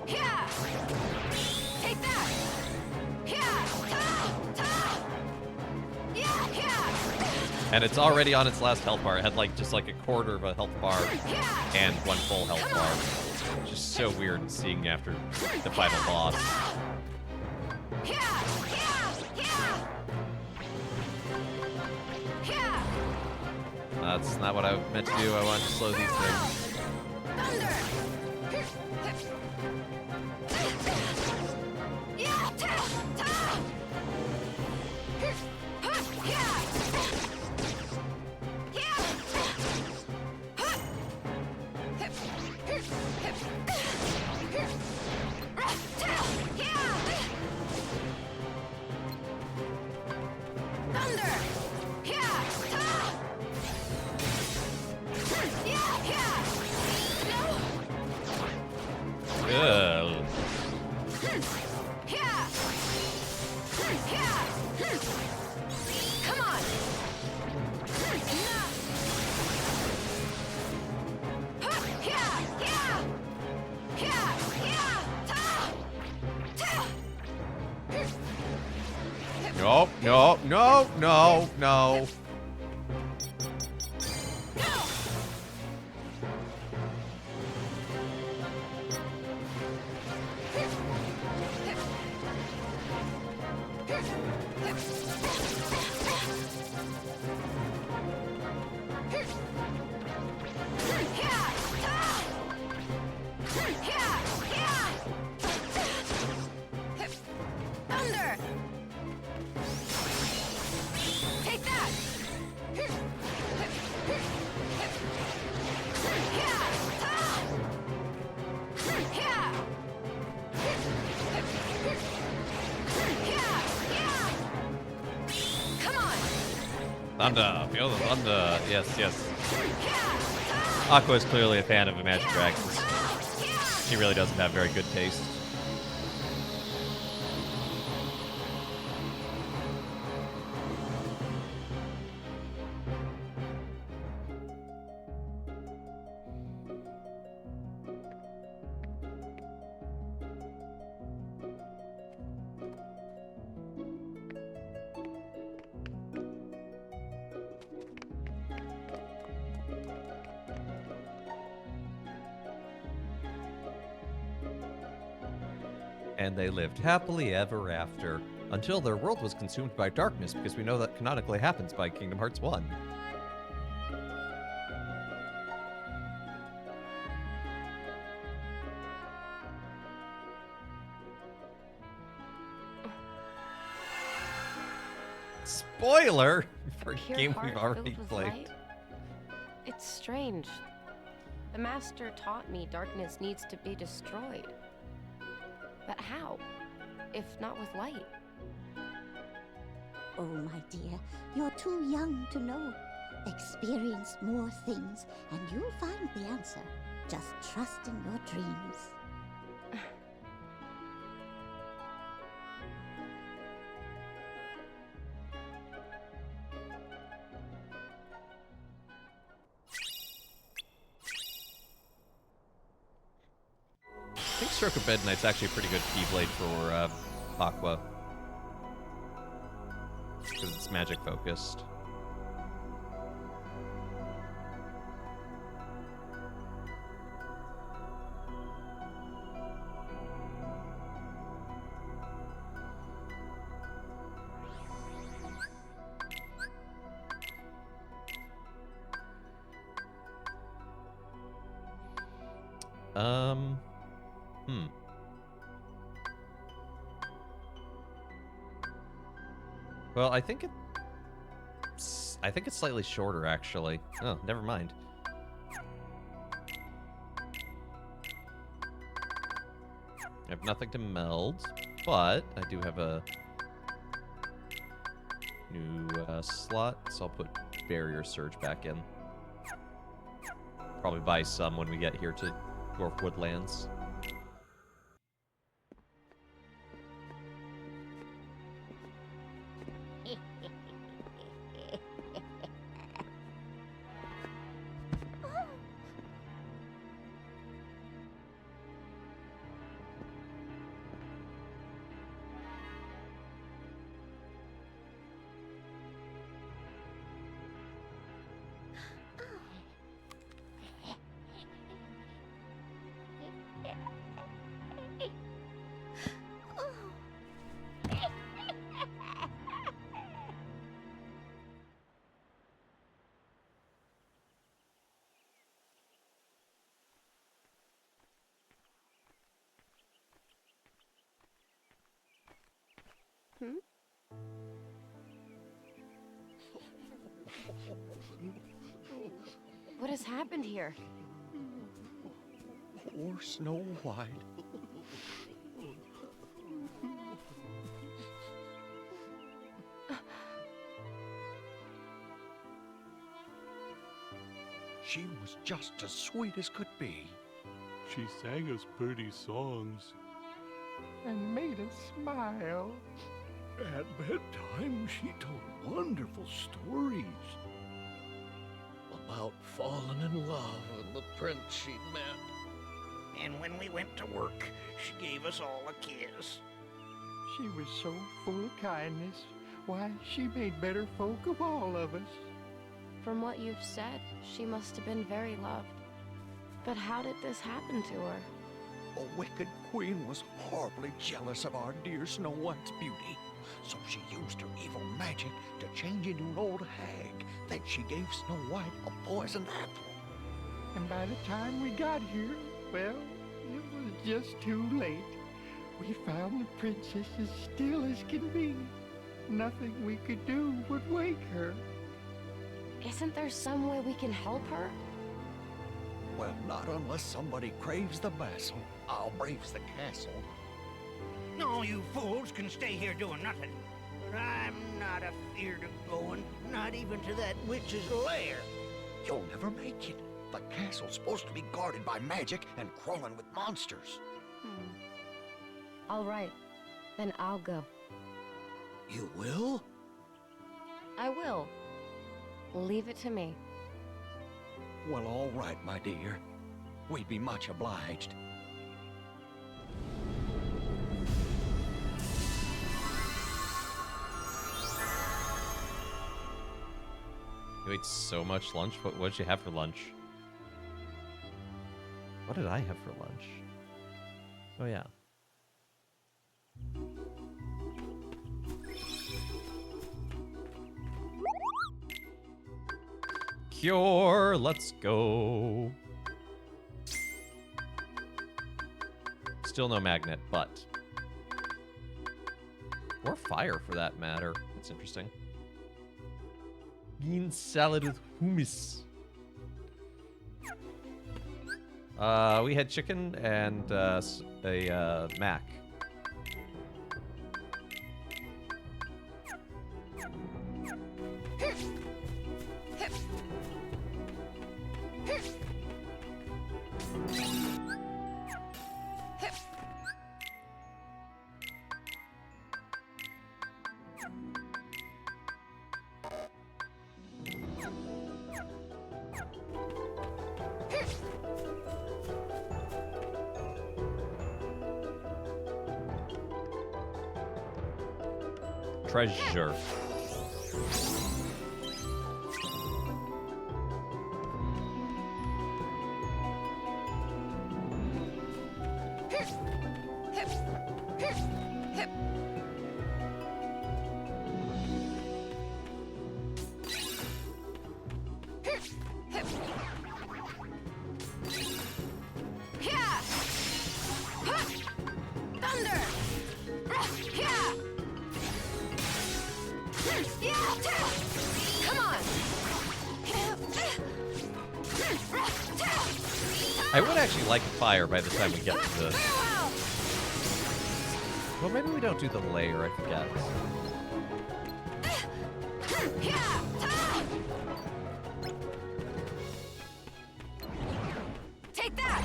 Yeah! Take that! Yeah! And it's already on its last health bar. It had like just like a quarter of a health bar and one full health bar. It's just so weird seeing after the final boss. That's not what I meant to do. I wanted to slow these things. Ugh. Come on! No, no, no, no, no. Thunder! Take that! Thunder, feel the thunder. Yes, yes. Aqua is clearly a fan of Imagine Dragons. She really doesn't have very good taste. And they lived happily ever after, until their world was consumed by darkness, because we know that canonically happens by Kingdom Hearts 1. Spoiler for a Pure game heart we've already filled with played. light? It's strange. The Master taught me darkness needs to be destroyed. But how? If not with light? Oh, my dear, you're too young to know. Experience more things, and you'll find the answer. Just trust in your dreams. I think Stroke of Midnight's actually a pretty good Keyblade for Aqua. Because it's magic focused. Well, I think it's slightly shorter, actually. Oh, never mind. I have nothing to meld, but I do have a new slot, so I'll put Barrier Surge back in. Probably buy some when we get here to Dwarf Woodlands. What has happened here? Poor Snow White. She was just as sweet as could be. She sang us pretty songs. And made us smile. At bedtime, she told wonderful stories. About falling in love with the prince she'd met. And when we went to work, she gave us all a kiss. She was so full of kindness. Why, she made better folk of all of us. From what you've said, she must have been very loved. But how did this happen to her? A wicked queen was horribly jealous of our dear Snow White's beauty. So she used her evil magic to change into an old hag. Then she gave Snow White a poisoned apple. And by the time we got here, well, it was just too late. We found the princess as still as can be. Nothing we could do would wake her. Isn't there some way we can help her? Well, not unless somebody craves the vassal. I'll braves the castle. No, you fools can stay here doing nothing. I'm not afeard of going, not even to that witch's lair. You'll never make it. The castle's supposed to be guarded by magic and crawling with monsters. All right, then I'll go. You will? I will. Leave it to me. Well, all right, my dear. We'd be much obliged. You ate so much lunch. What did you have for lunch? What did I have for lunch? Oh, yeah. Cure, let's go. Still no magnet, but... Or fire, for that matter. That's interesting. Bean salad with hummus. We had chicken and a mac. Treasure. I would actually like fire by the time we get to this. Well, maybe we don't do the layer, I forget. Take that!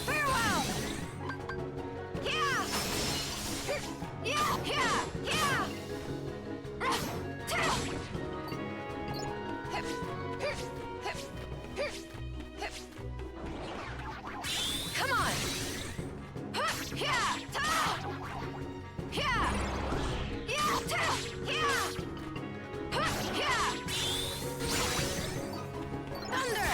Farewell! Come on! Thunder!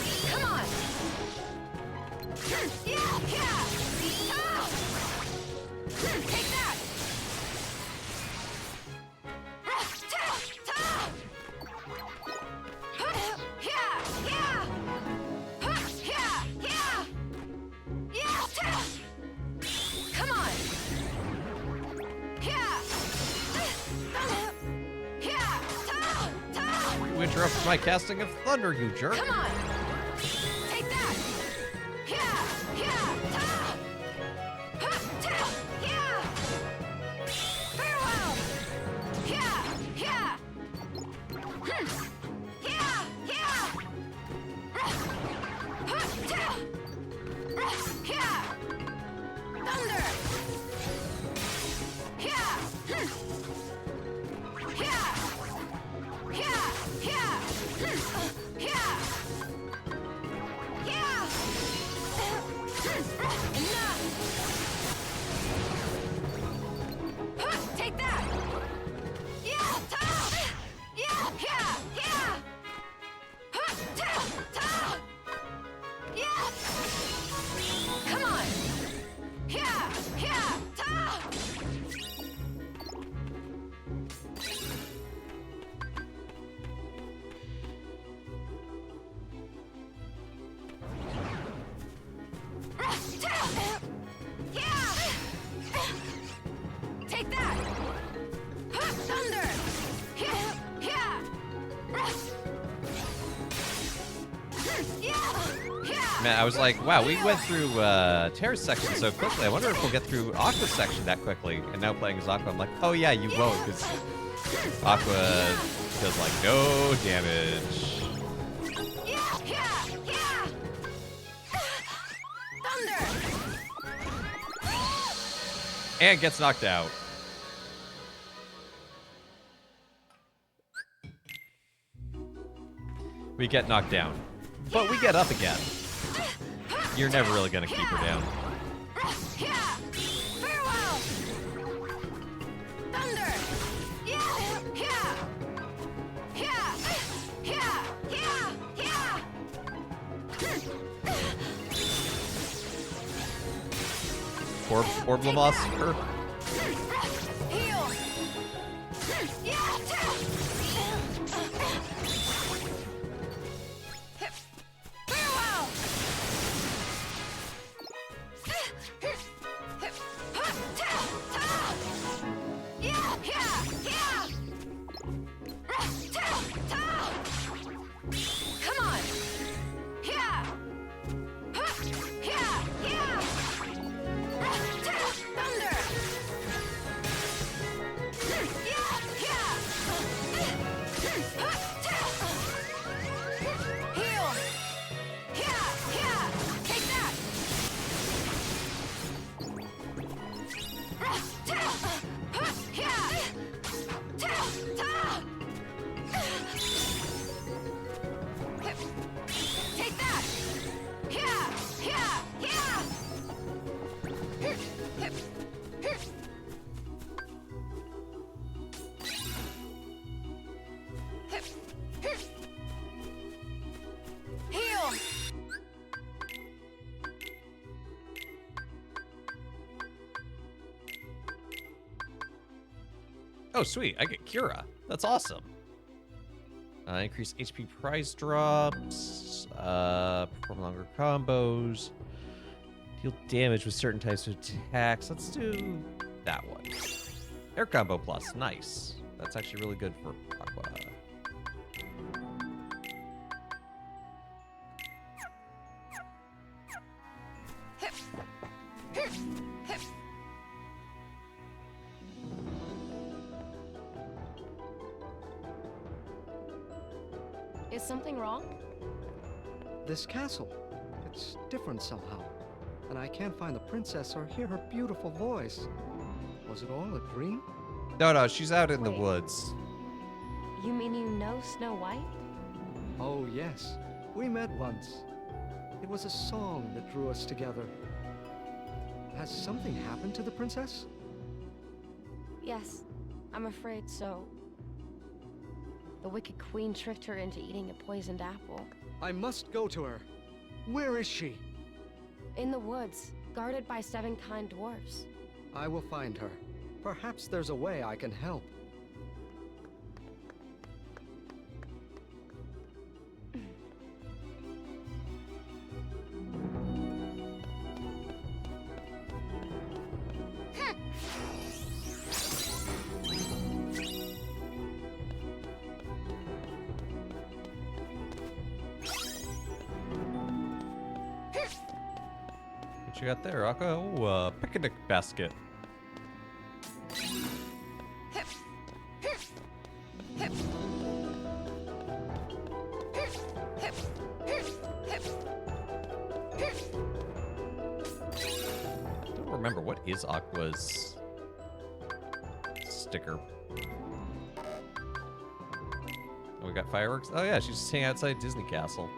Come on! Take that! Come on! You interrupted my casting of thunder, you jerk. Come on! Take that! Farewell! Thunder! Man, I was like, wow, we went through Terra's section so quickly. I wonder if we'll get through Aqua's section that quickly. And now playing as Aqua, I'm like, oh yeah, you won't, because Aqua does like no damage. And gets knocked out. We get knocked down. But we get up again. You're never really gonna keep her down. Orblamos, her. Oh, sweet. I get Cura. That's awesome. Increase HP prize drops. Perform longer combos. Deal damage with certain types of attacks. Let's do that one. Air combo plus. Nice. That's actually really good for Aqua. Is something wrong? This castle. It's different somehow. And I can't find the princess or hear her beautiful voice. Was it all a dream? No, she's out in the woods. You mean you know Snow White? Oh, yes. We met once. It was a song that drew us together. Has something happened to the princess? Yes, I'm afraid so. The Wicked Queen tricked her into eating a poisoned apple. I must go to her. Where is she? In the woods, guarded by 7 kind dwarfs. I will find her. Perhaps there's a way I can help. What you got there, Aqua? Oh, picnic basket. Don't remember what is Aqua's sticker. Oh, we got fireworks. Oh yeah, she's just hanging outside Disney Castle.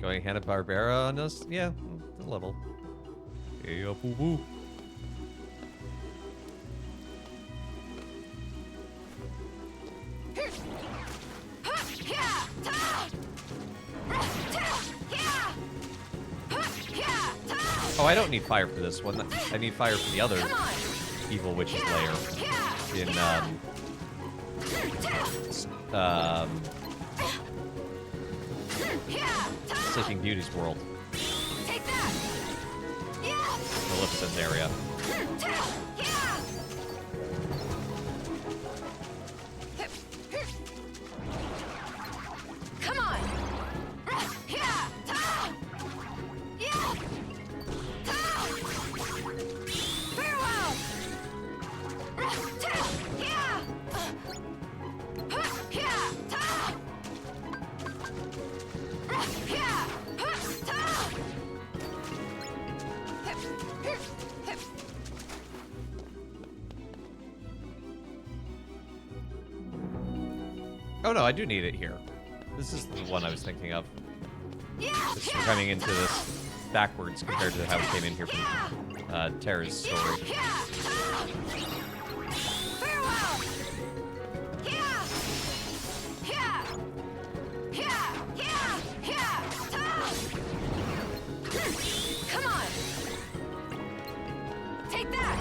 Going Hanna-Barbera on us? Yeah, the level. Hey, up, woo, woo. Oh, I don't need fire for this one. I need fire for the other evil witch's lair in Sleeping Beauty's world. Take that. Maleficent area. Come on! Farewell! Oh no, I do need it here. This is the one I was thinking of. Just coming into this backwards compared to how we came in here from Terra's story. Come on! Take that!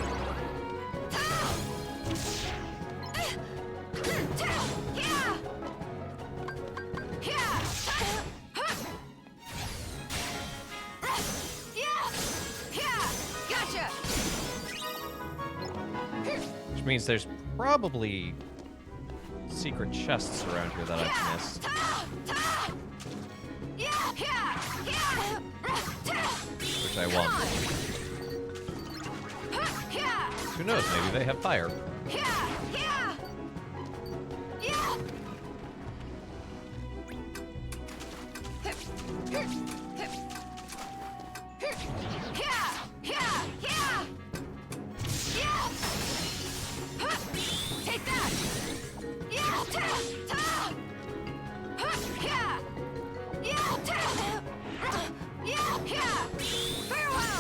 Gotcha! Which means there's probably secret chests around here that I've missed. Which I want. Who knows, maybe they have fire. Take that! Farewell!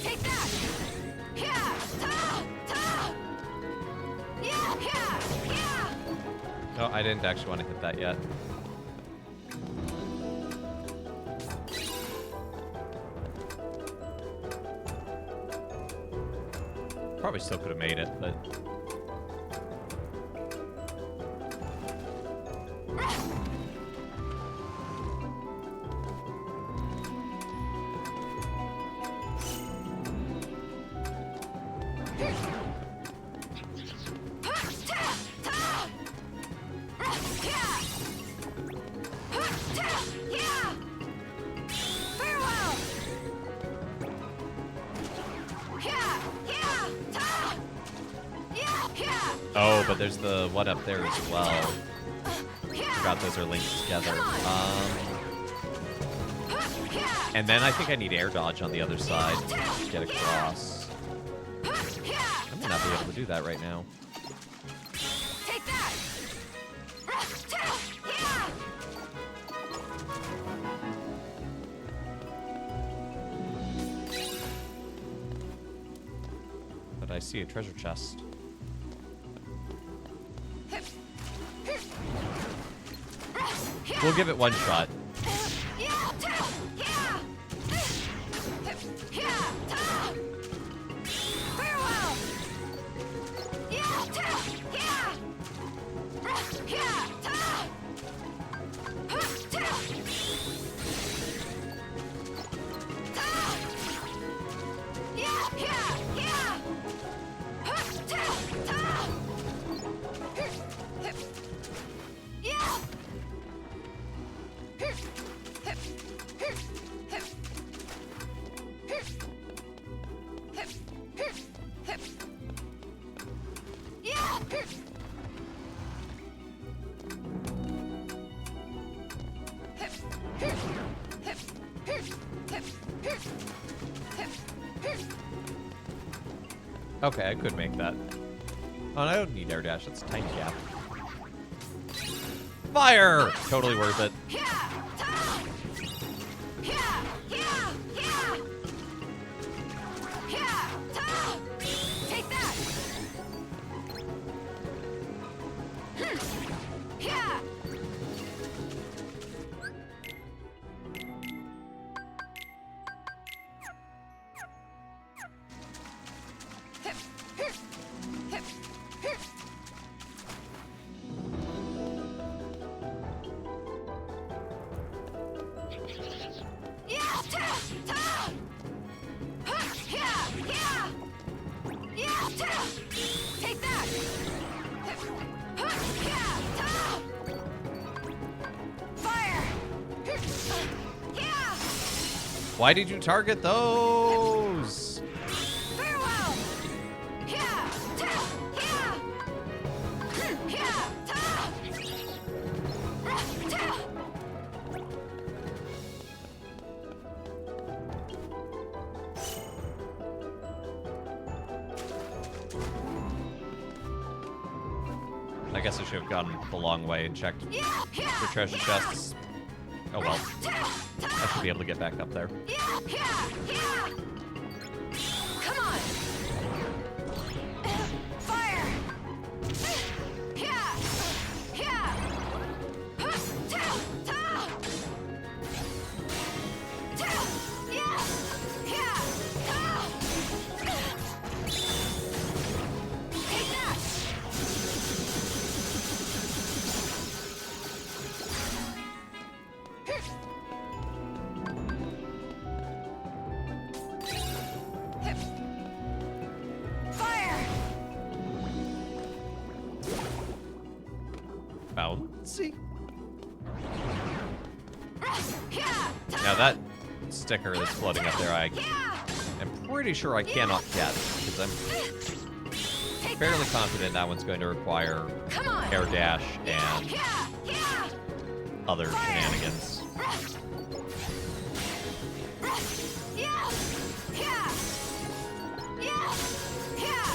Take that! No, I didn't actually want to hit that yet. Probably still could have made it, but... Oh, but there's the one up there as well. Forgot those are linked together. And then I think I need air dodge on the other side to get across. I may not be able to do that right now. Take that! But I see a treasure chest. We'll give it one shot. Okay, I could make that. Oh, and I don't need air dash. That's a tiny gap. Fire! Totally worth it. Take that! Why did you target those? Farewell! Yeah! Ta! Yeah! Yeah! Ta! Ta! I guess I should have gone the long way and checked for treasure chests. Oh well. I should be able to get back up there. Come on! Fire! Yeah! Yeah! Ta! Ta! Ta! Yeah! Yeah! Ta! Take that! Fire! Bouncy. Now that sticker that's floating up there, I am pretty sure I cannot get, because I'm fairly confident that one's going to require air dash and other shenanigans. Yeah! Yeah! Yeah! Yeah!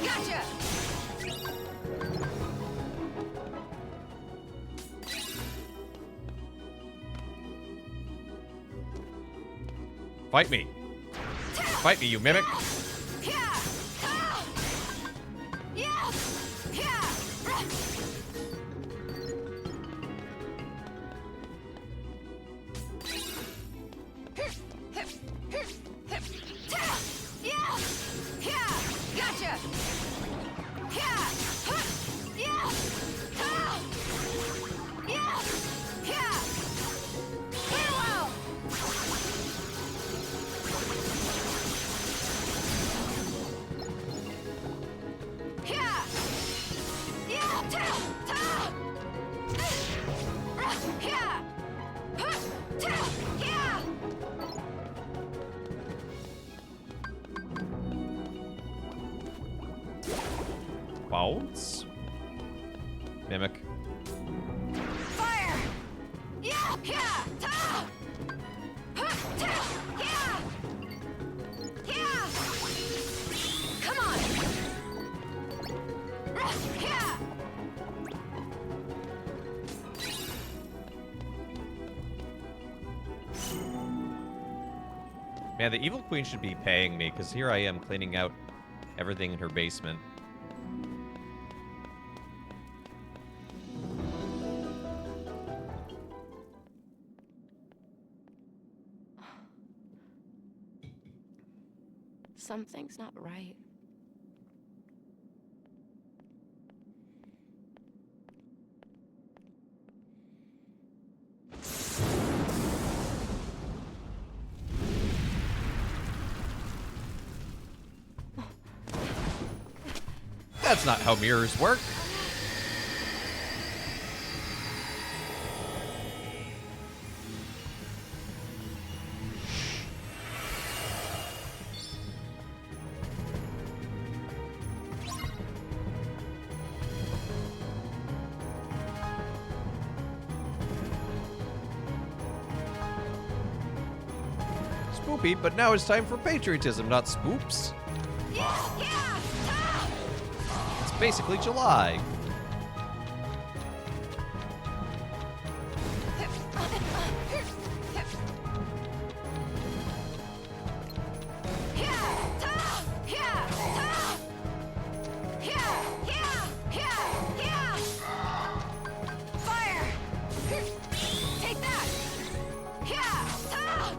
Gotcha! Fight me! Fight me, you mimic! Yeah! Yeah! Yeah! Yeah! Yeah! Gotcha! Yeah! Yeah! Yeah! Yeah! Farewell! Yeah! Yeah! Ta! Ta! Yeah! Ta! Yeah! Bounce? Mimic. Fire! Yeah! Yeah! Ta! Ta! Yeah! Yeah! Come on! Yeah! Man, the Evil Queen should be paying me, because here I am cleaning out everything in her basement. Something's not right. That's not how mirrors work. Spoopy, but now it's time for patriotism, not spoops. It's basically July. Fire! Take that! Yeah! Ta!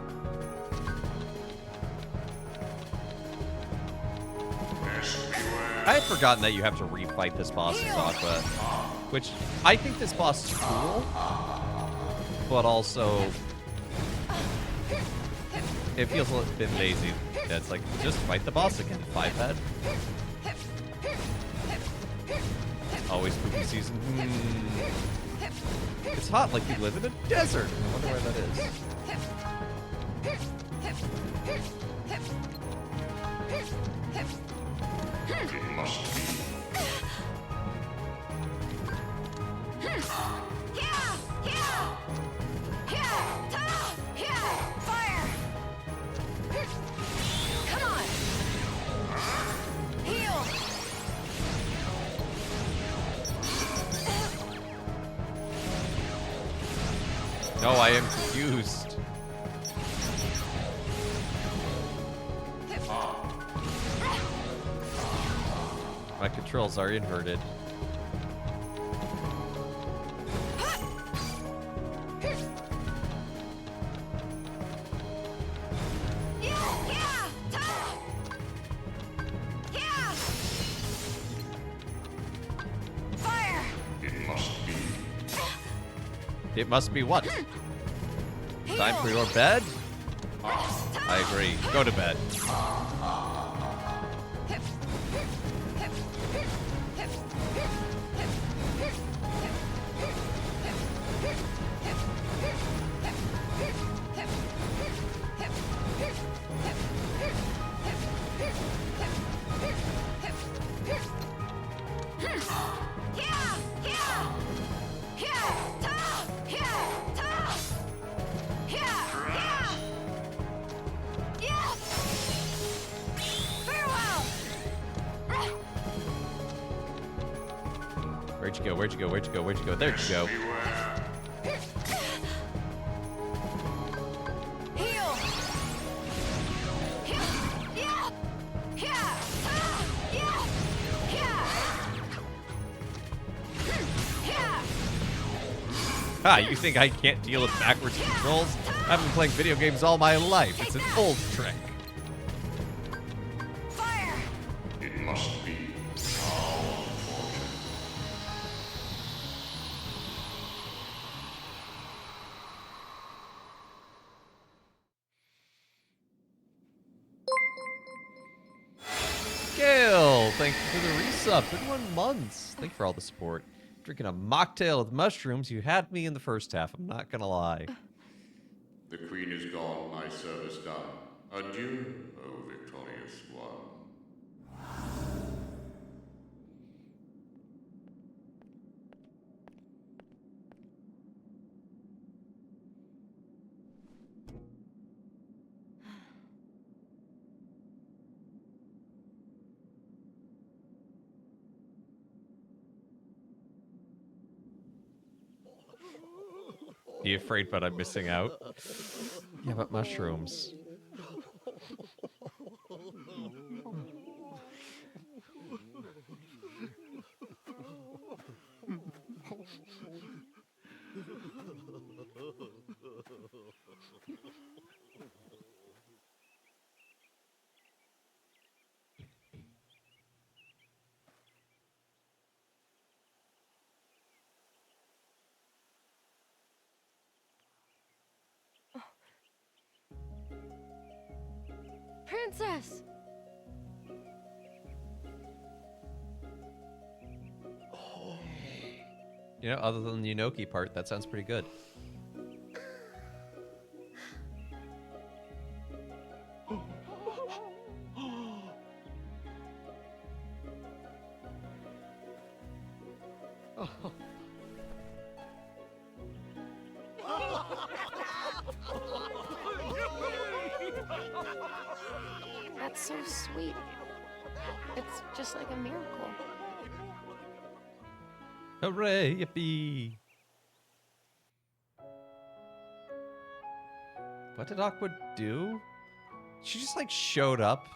I had forgotten that you have to refight this boss in Aqua, which I think this boss is cool, but also it feels a bit lazy. It's like, just fight the boss again, 5-head. Always spooky season. It's hot like you live in a desert. I wonder where that is. It must be. Fire! Come on! Heal! No, I am confused. My controls are inverted. Fire! It must be. It must be what? Time for your bed? I agree. Go to bed. Where'd you go? Where'd you go? Where'd you go? Where'd you go? There'd you go. Ah, you think I can't deal with backwards controls? I've been playing video games all my life. It's an old trick. It must be. How unfortunate. Gale, thank you for the resub. 21 months. Thank you for all the support. Drinking a mocktail with mushrooms. You had me in the first half. I'm not gonna lie. The queen is gone, my service done. Adieu, O victorious one. You afraid but I'm missing out? Yeah, but mushrooms. Princess! You know, other than the Yunoki part, that sounds pretty good. That's so sweet. It's just like a miracle. Hooray, yippee! What did Aqua do? She just like showed up.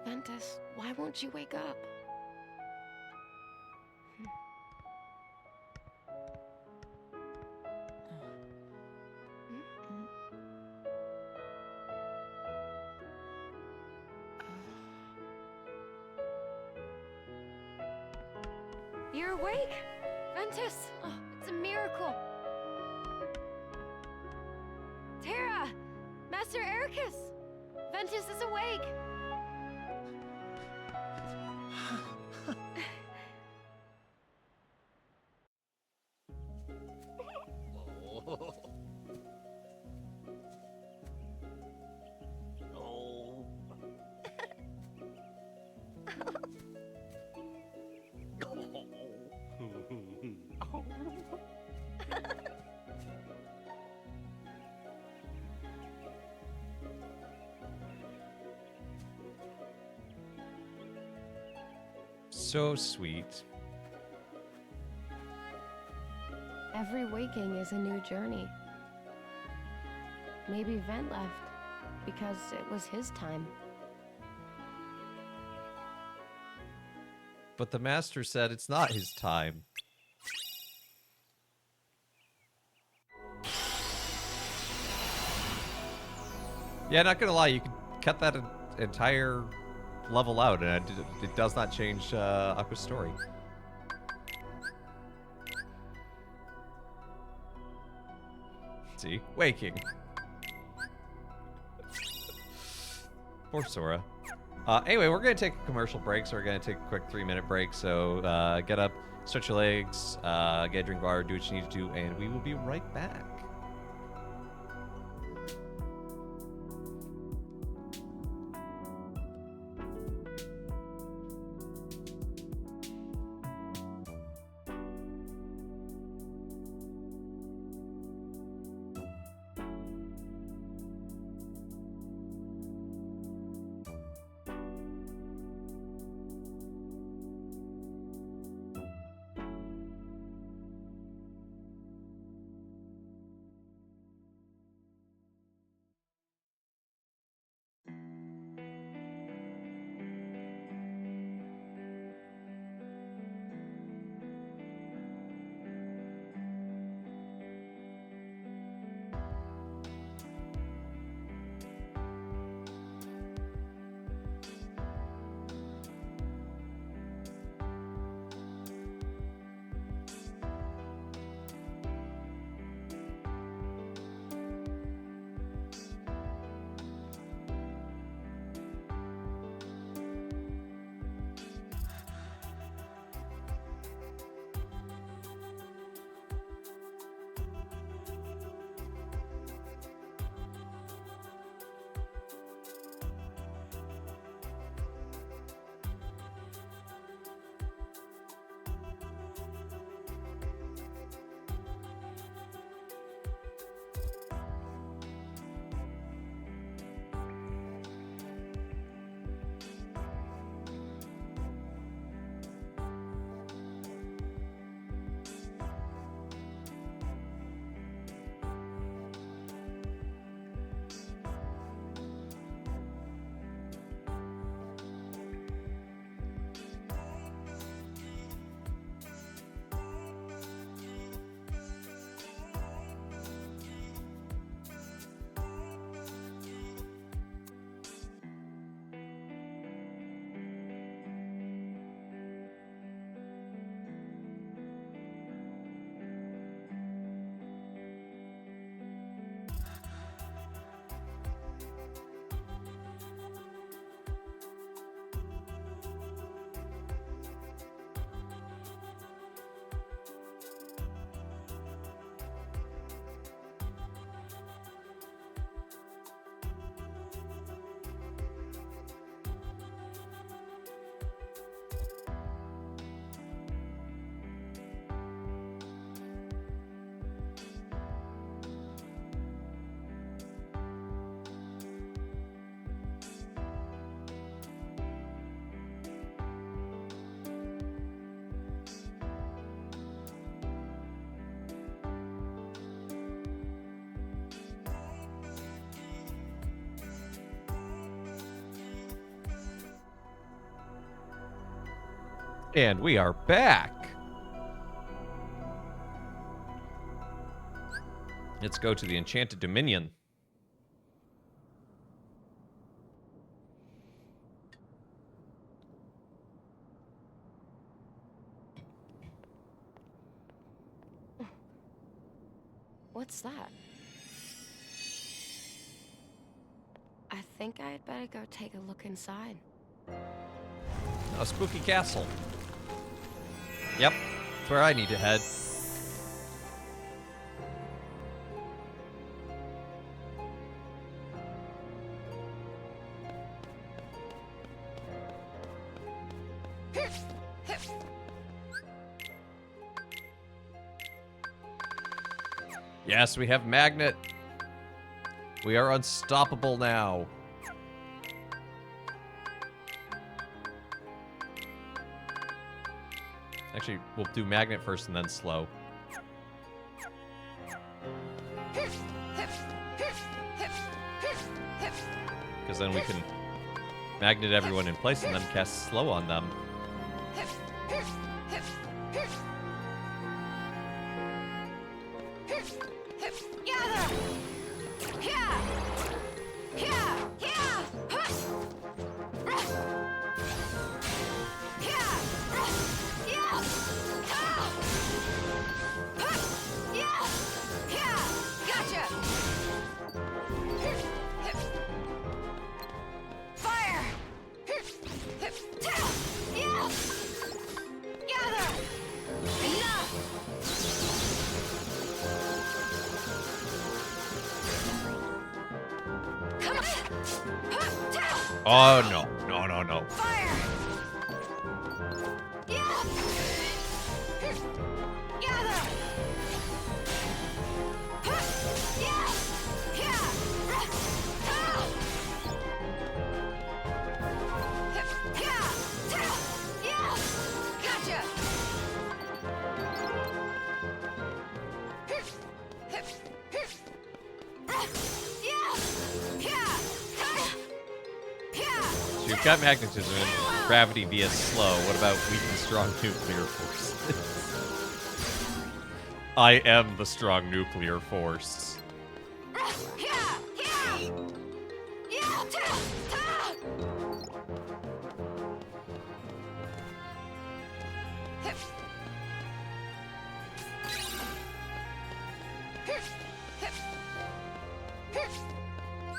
Ventus, why won't you wake up? You're awake? Ventus! Oh, it's a miracle! Terra! Master Ericus! Ventus is awake! So sweet. Every waking is a new journey. Maybe Vent left because it was his time. But the master said it's not his time. Yeah, not gonna lie, you could cut that entire level out and it does not change Aqua's story. See? Waking. Poor Sora. Anyway, we're going to take a commercial break, so we're going to take a quick 3-minute break. So get up, stretch your legs, get a drink of water, do what you need to do, and we will be right back. And we are back. Let's go to the Enchanted Dominion. What's that? I think I'd better go take a look inside. A spooky castle. Yep, that's where I need to head. Yes, we have Magnet. We are unstoppable now. Actually, we'll do magnet first and then slow. Because then we can magnet everyone in place and then cast slow on them. Oh, no. No, no, no. So you've got magnetism and gravity via slow. What about weak and strong nuclear force? I am the strong nuclear force.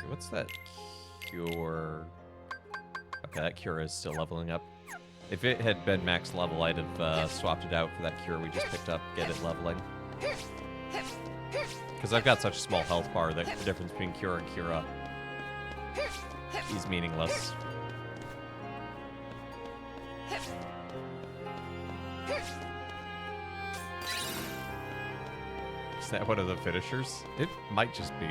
What's that cure? Okay, that cure is still leveling up. If it had been max level, I'd have swapped it out for that cure we just picked up, get it leveling. Because I've got such a small health bar that the difference between cure and cura is meaningless. Is that one of the finishers? It might just be.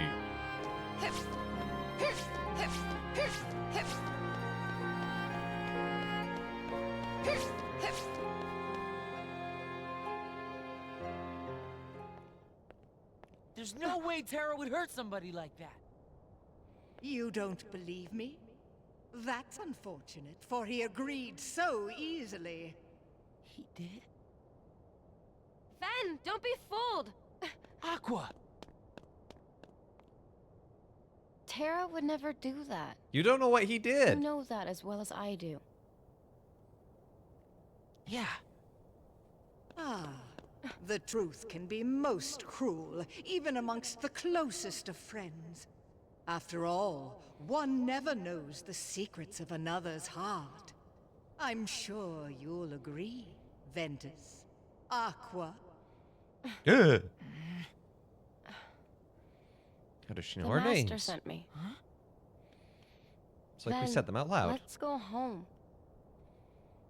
There's no way Terra would hurt somebody like that. You don't believe me? That's unfortunate, for he agreed so easily. He did? Fen, don't be fooled! Aqua! Terra would never do that. You don't know what he did. You know that as well as I do. Yeah. Ah, the truth can be most cruel, even amongst the closest of friends. After all, one never knows the secrets of another's heart. I'm sure you'll agree, Ventus. Aqua. Yeah. How does she know The our master names? sent me. Huh? It's like we Ven, said them out loud. Let's go home.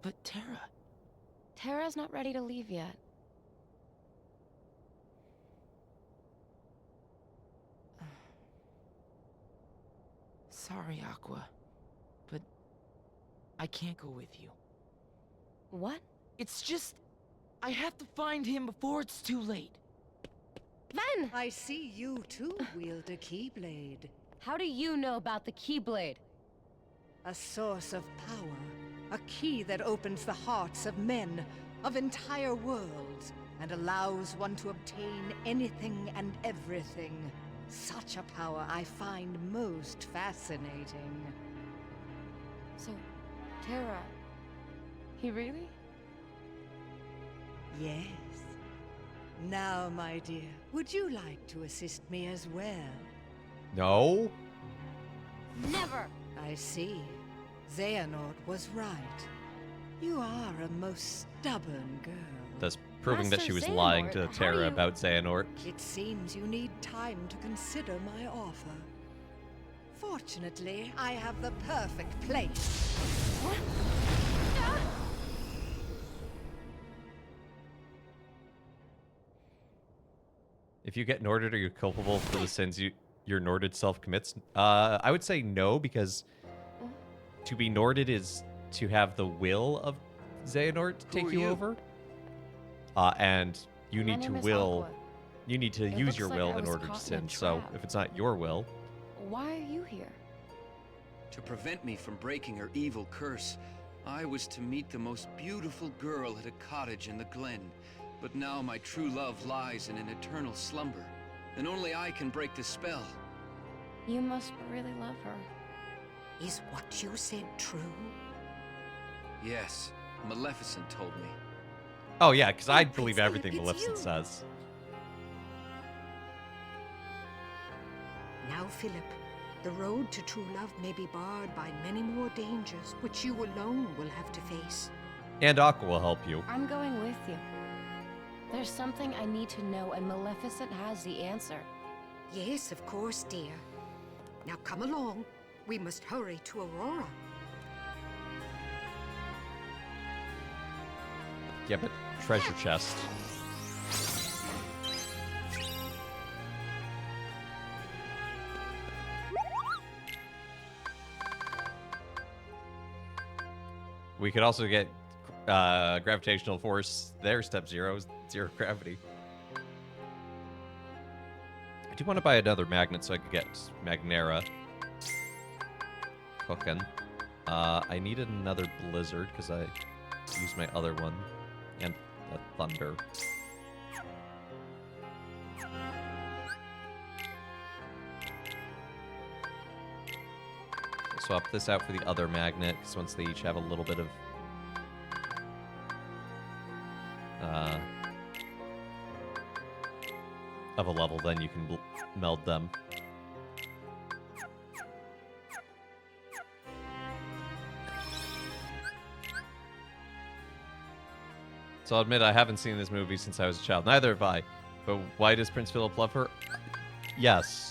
But Terra... Terra's not ready to leave yet. Sorry, Aqua. But... I can't go with you. What? It's just... I have to find him before it's too late. Ven! I see you too wield a Keyblade. How do you know about the Keyblade? A source of power. A key that opens the hearts of men, of entire worlds, and allows one to obtain anything and everything. Such a power I find most fascinating. So, Terra... He really? Yes. Now, my dear, would you like to assist me as well? No. Never! I see. Xehanort was right. You are a most stubborn girl. Thus proving that she was Master lying Xehanort, to how do Terra you- about Xehanort. It seems you need time to consider my offer. Fortunately, I have the perfect place. What? If you get Norded, are you culpable for the sins your Norded self commits? I would say no, because to be Norded is to have the will of Xehanort take you over. and you My need to name is will. Aqua. You need to It use looks your like will I in was order to caught in a sin. So trap. if it's not your will, Why are you here? To prevent me from breaking her evil curse, I was to meet the most beautiful girl at a cottage in the glen. But now my true love lies in an eternal slumber, and only I can break the spell. You must really love her. Is what you said true? Yes, Maleficent told me. oh yeah, because I Prince believe Philip, everything it's Maleficent you. says. Now, Philip, the road to true love may be barred by many more dangers, which you alone will have to face. And Aqua will help you. I'm going with you. There's something I need to know, and Maleficent has the answer. Yes, of course, dear. Now come along. We must hurry to Aurora. Yeah, but treasure chest. We could also get gravitational force there, step 0, 0 gravity. I do want to buy another magnet so I could get Magnera. Cooking. I needed another blizzard because I used my other one. And the thunder. Swap this out for the other magnet, because once they each have a little bit of a level, then you can meld them. So I'll admit I haven't seen this movie since I was a child. Neither have I. But why does Prince Philip love her? Yes.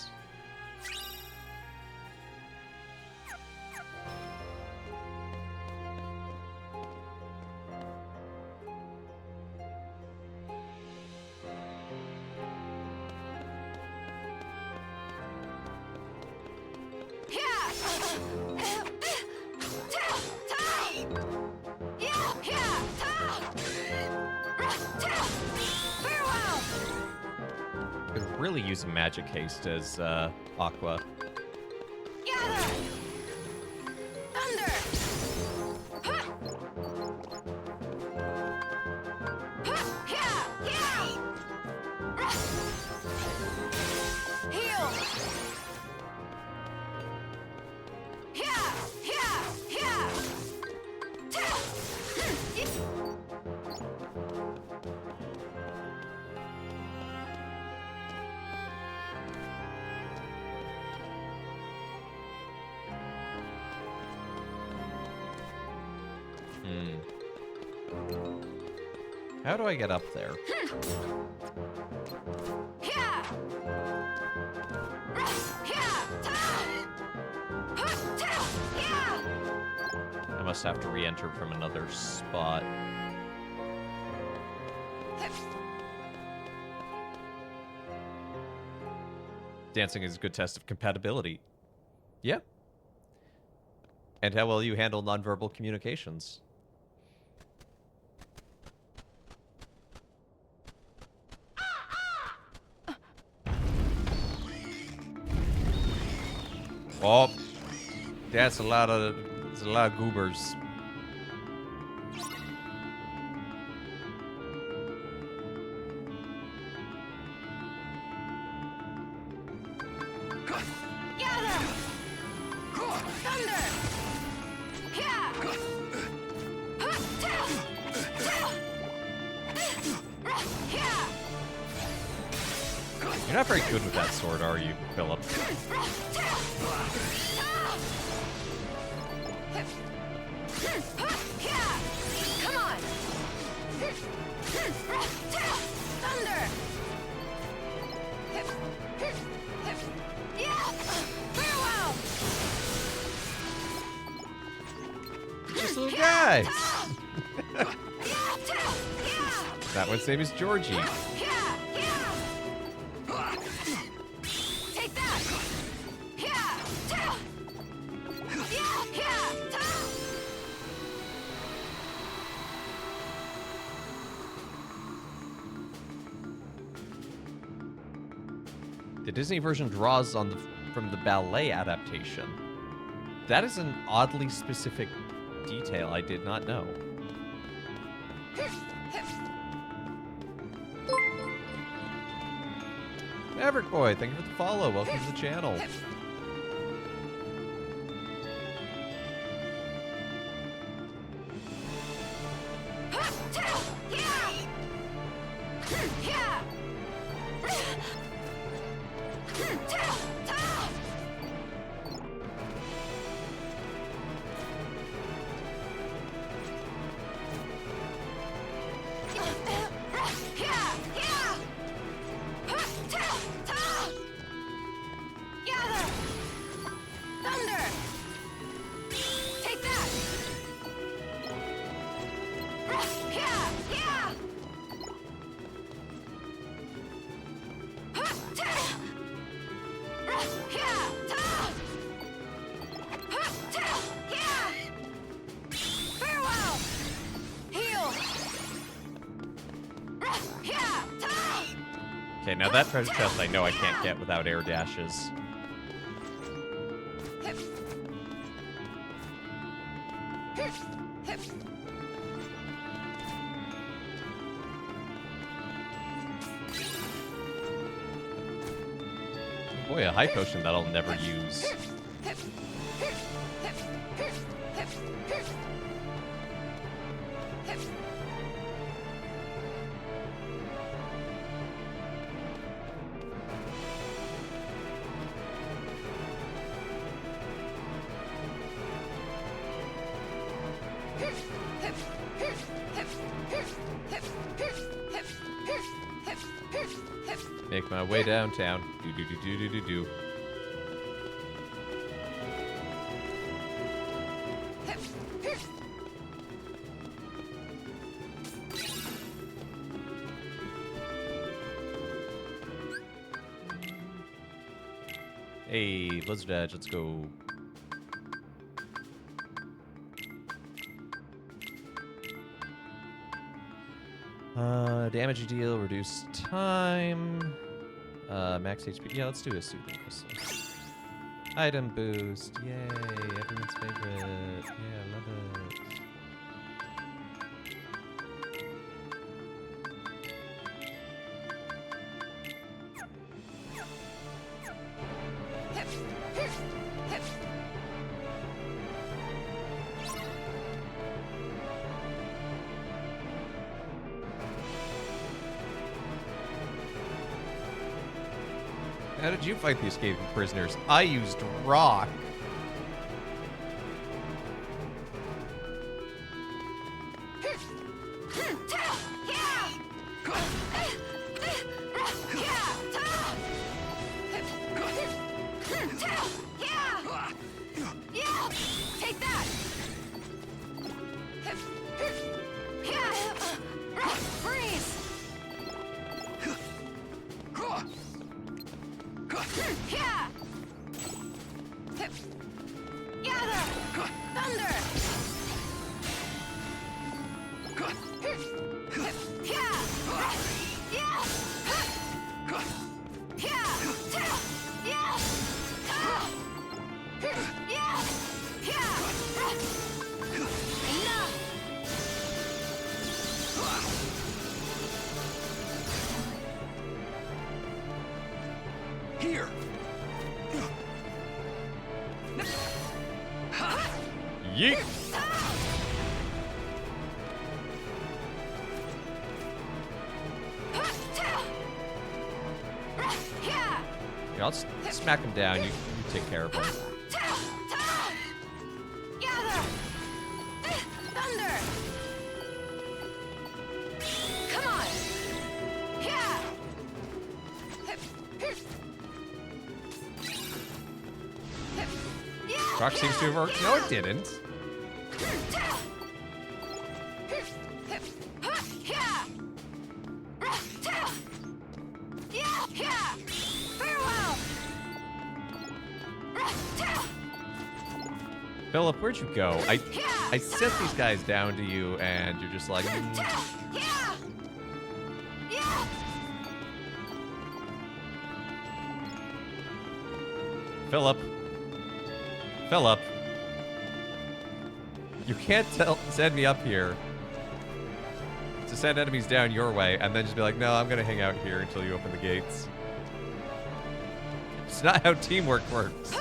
Could really use a magic haste as Aqua. How do I get up there? I must have to re-enter from another spot. Dancing is a good test of compatibility. Yeah. And how well you handle nonverbal communications. Oh, that's a lot of goobers. You're not very good with that sword, are you, Philip? Come on! Thunder! Farewell! Just little guys. That one's name is Georgie. Take that! Disney version draws on from the ballet adaptation. That is an oddly specific detail I did not know. Maverick Boy, thank you for the follow. Welcome to the channel. Okay, now that treasure chest I know I can't get without air dashes. Boy, a high potion that I'll never use. Make my way downtown. Do. Hey, Blizzard Edge, let's go. Damage you deal, reduced time. Max HP. Yeah, let's do a soothing crystal. Item boost. Yay, everyone's favorite. Yeah, I love it. How did you fight the escaping prisoners? I used rock. Take that! Freeze! Thunder! Here. Yeet. Yeah, I'll smack him down. You take care of him. Thunder! Come on! Rock seems to have worked. No, it didn't. Philip, where'd you go? I sent these guys down to you, and you're just like. Philip. Philip. You can't send me up here to send enemies down your way and then just be like, no, I'm gonna hang out here until you open the gates. It's not how teamwork works.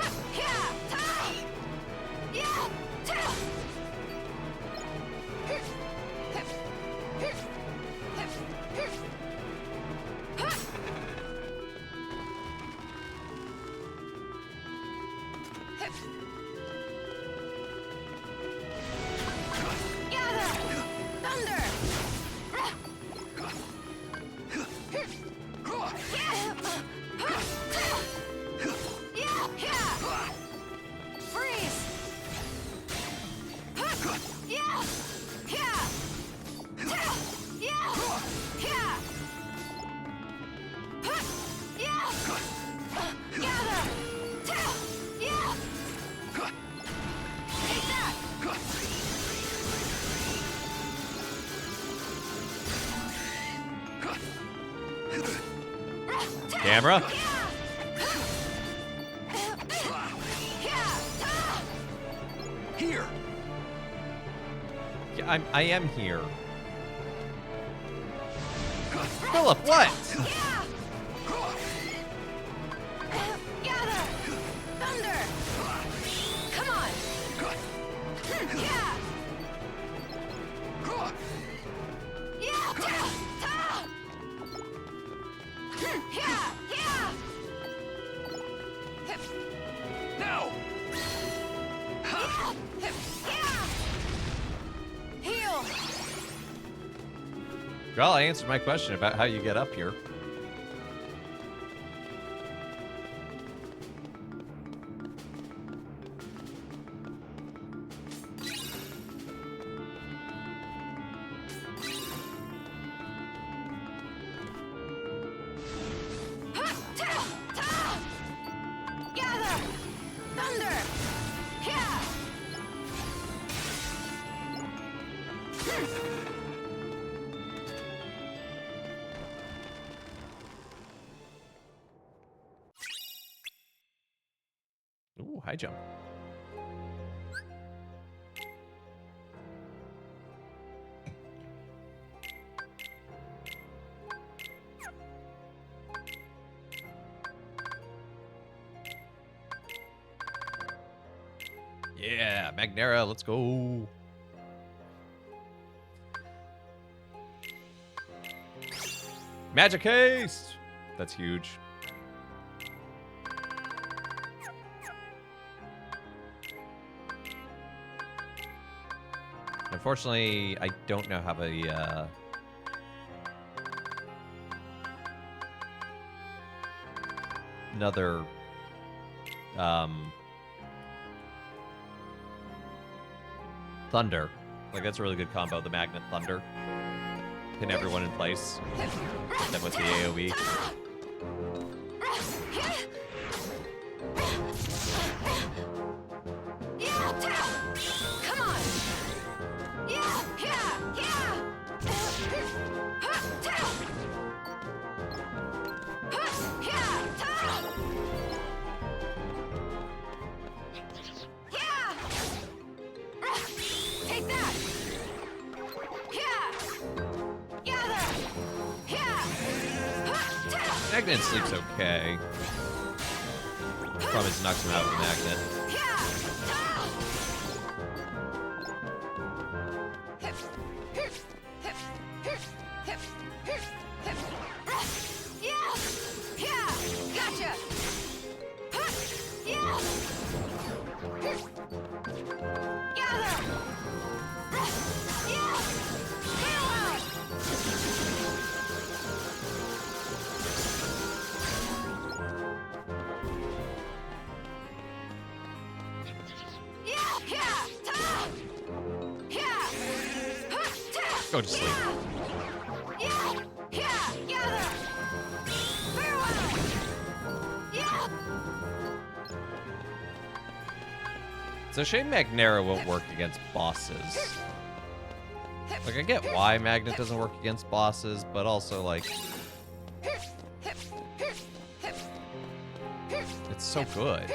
Camera. Here. Yeah, I am here. Philip, what? Gather! Thunder! Come on! Yeah! Yeah! Now. Heal! Well, I answered my question about how you get up here. Gather! Thunder! Yeah! Ooh, high jump. Yeah, Magnera, let's go. Magic haste! That's huge. Unfortunately, I don't know how a another Thunder. Like, that's a really good combo, the Magnet Thunder. Pin everyone in place. Then with the AoE. Come on! Yeah! Yeah! Yeah! Take that! Magnet sleeps okay. Probably just knocks him out with Magnet. Gotcha! Gather! Go to sleep. It's a shame Magnera won't work against bosses. Like, I get why Magnet doesn't work against bosses, but also, like... It's so good.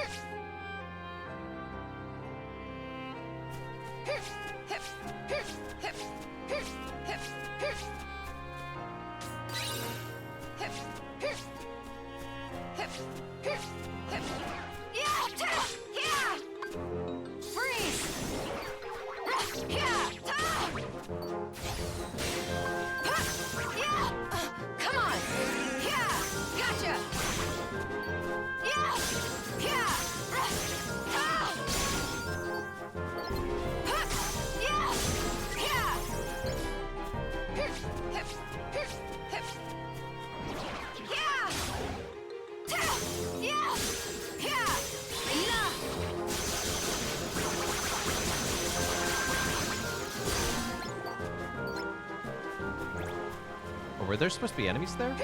Were there supposed to be enemies there?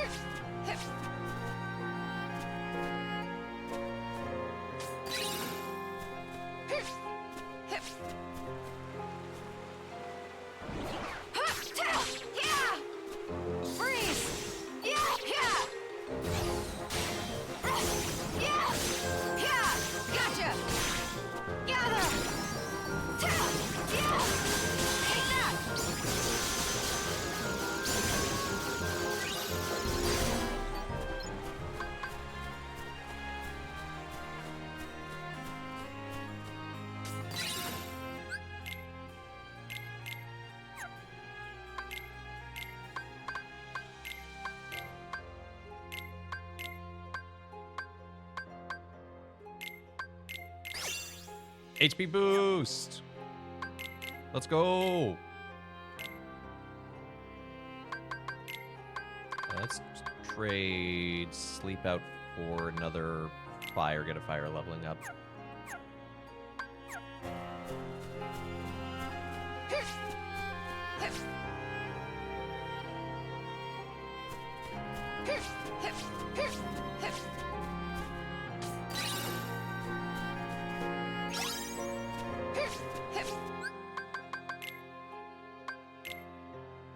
HP boost. Let's go. Let's trade sleep out for another fire. Get a fire leveling up.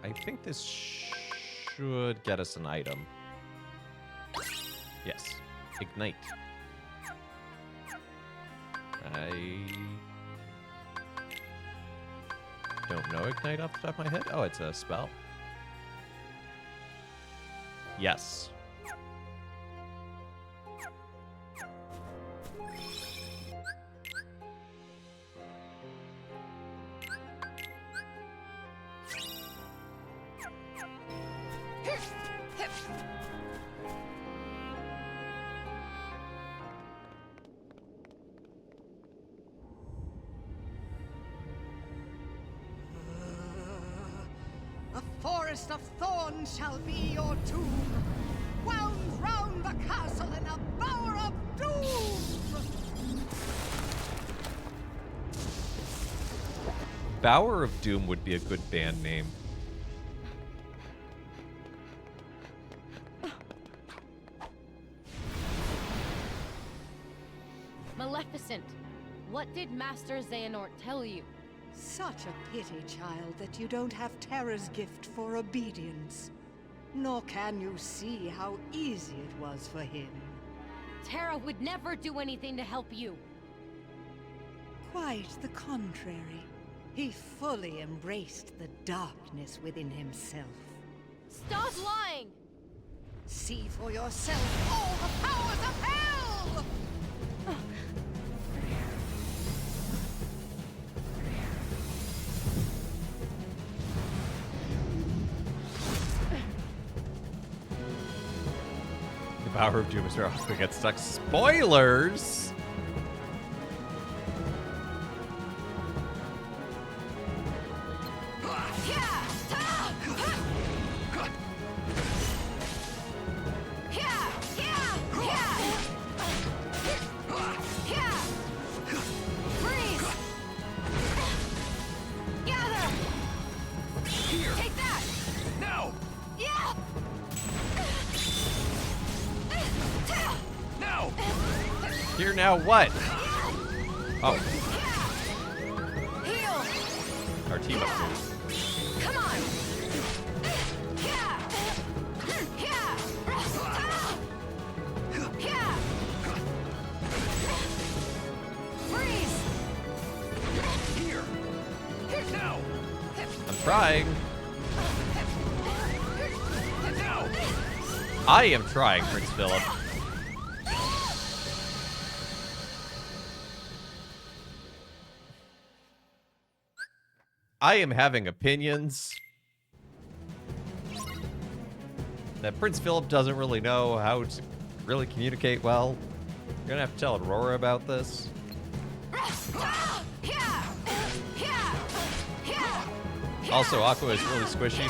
I think this should get us an item. Yes. Ignite. I don't know Ignite off the top of my head. Oh, it's a spell. Yes. A forest of thorns shall be your tomb, wound round the castle in a bower of doom! Bower of Doom would be a good band name. Maleficent, what did Master Xehanort tell you? Such a pity, child, that you don't have Terra's gift for obedience. Nor can you see how easy it was for him. Terra would never do anything to help you. Quite the contrary. He fully embraced the darkness within himself. Stop lying! See for yourself all the powers of hell! The Bower of Doom is where we get stuck. Spoilers! Here now what? Oh. Our team up here. Come on! Freeze! Here! I'm trying. I am trying, Prince Philip. I am having opinions that Prince Philip doesn't really know how to really communicate well. You're gonna have to tell Aurora about this. Also, Aqua is really squishy.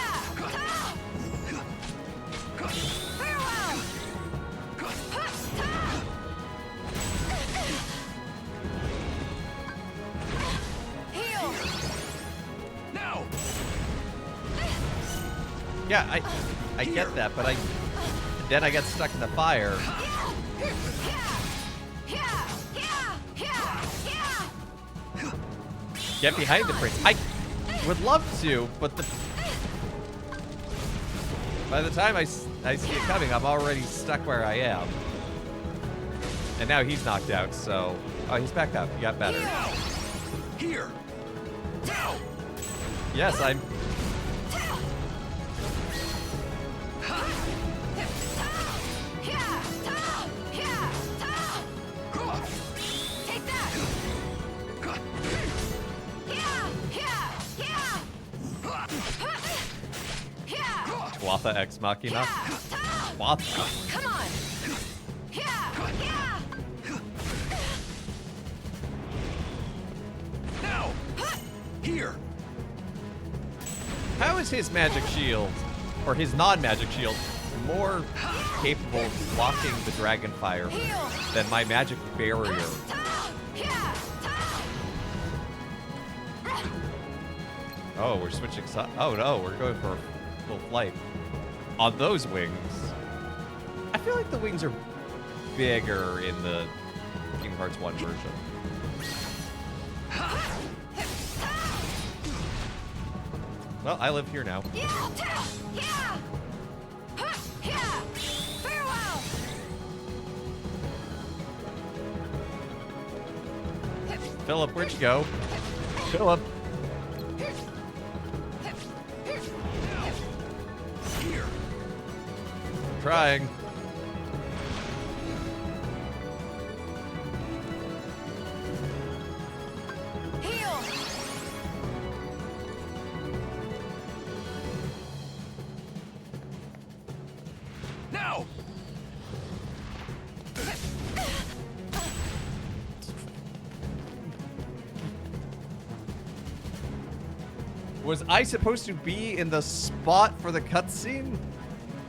Yeah, I get that, but then I get stuck in the fire. Get behind the prince. I would love to, but by the time I see it coming, I'm already stuck where I am. And now he's knocked out, so... Oh, he's back up. He got better. Here. Now. Yes, I'm... Tuatha Ex Machina. Tuatha. Come on. Now. Here. How is his magic shield, or his non-magic shield, more capable of blocking the dragon fire than my magic barrier? Oh, we're switching sides. Oh no, we're going for full flight. On those wings, I feel like the wings are bigger in the Kingdom Hearts 1 version. Well, I live here now. Philip, where'd you go? Philip. Trying. Now. Was I supposed to be in the spot for the cutscene?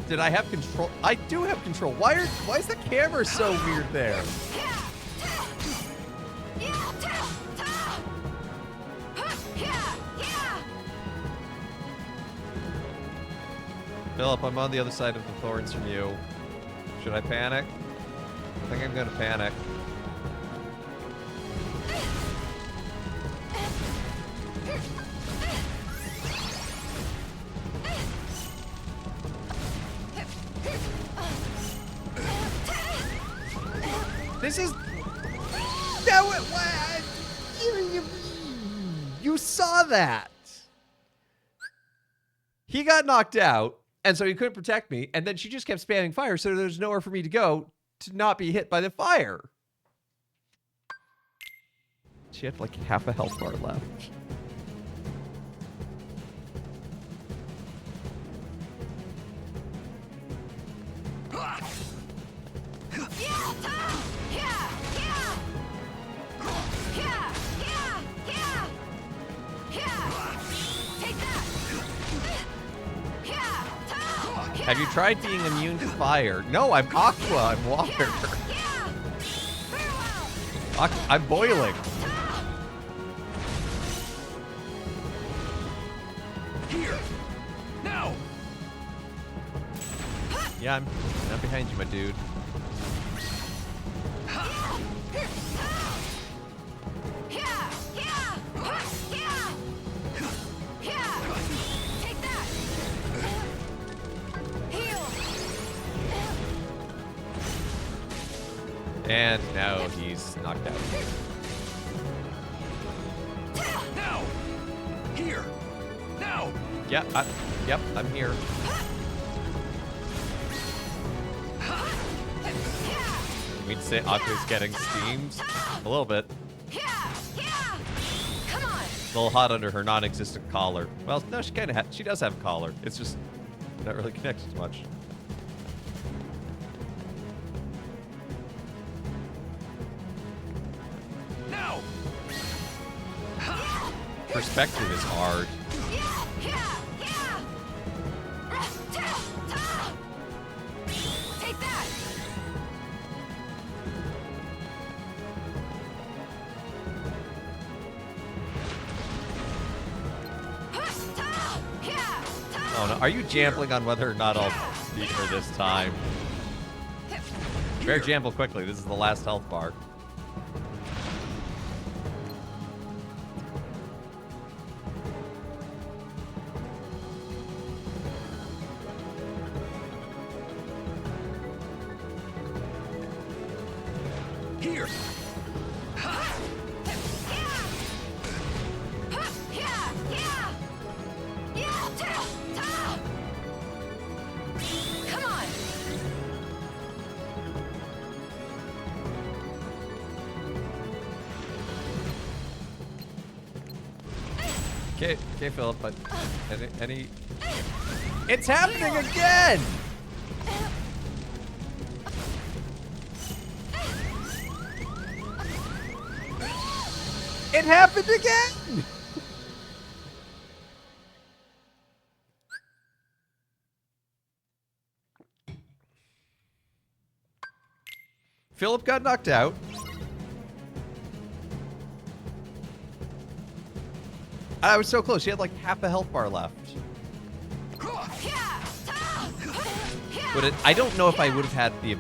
Did I have control? I do have control. Why is the camera so weird there? Philip, I'm on the other side of the thorns from you. Should I panic? I think I'm gonna panic. This is... No, what? You saw that. He got knocked out, and so he couldn't protect me, and then she just kept spamming fire, so there's nowhere for me to go to not be hit by the fire. She had like half a health bar left. Have you tried being immune to fire? No, I'm Aqua. I'm water. I'm boiling. Here. Now. Yeah, I'm behind you, my dude. And now he's knocked out. Now! Here! Now! Yeah, yep, I'm here. You mean to say Aku's getting steamed? A little bit. Come on. A little hot under her non-existent collar. Well, no, she kind of she does have a collar. It's just not really connected much. No. Perspective is hard. Take that. Oh no, are you jambling on whether or not I'll beat her this time? Bear jamble quickly. This is the last health bar. Here. Come on. Okay, Philip, but any... It's happening again! It happened again! Philip got knocked out. I was so close. She had like half a health bar left. But I don't know if I would have had the...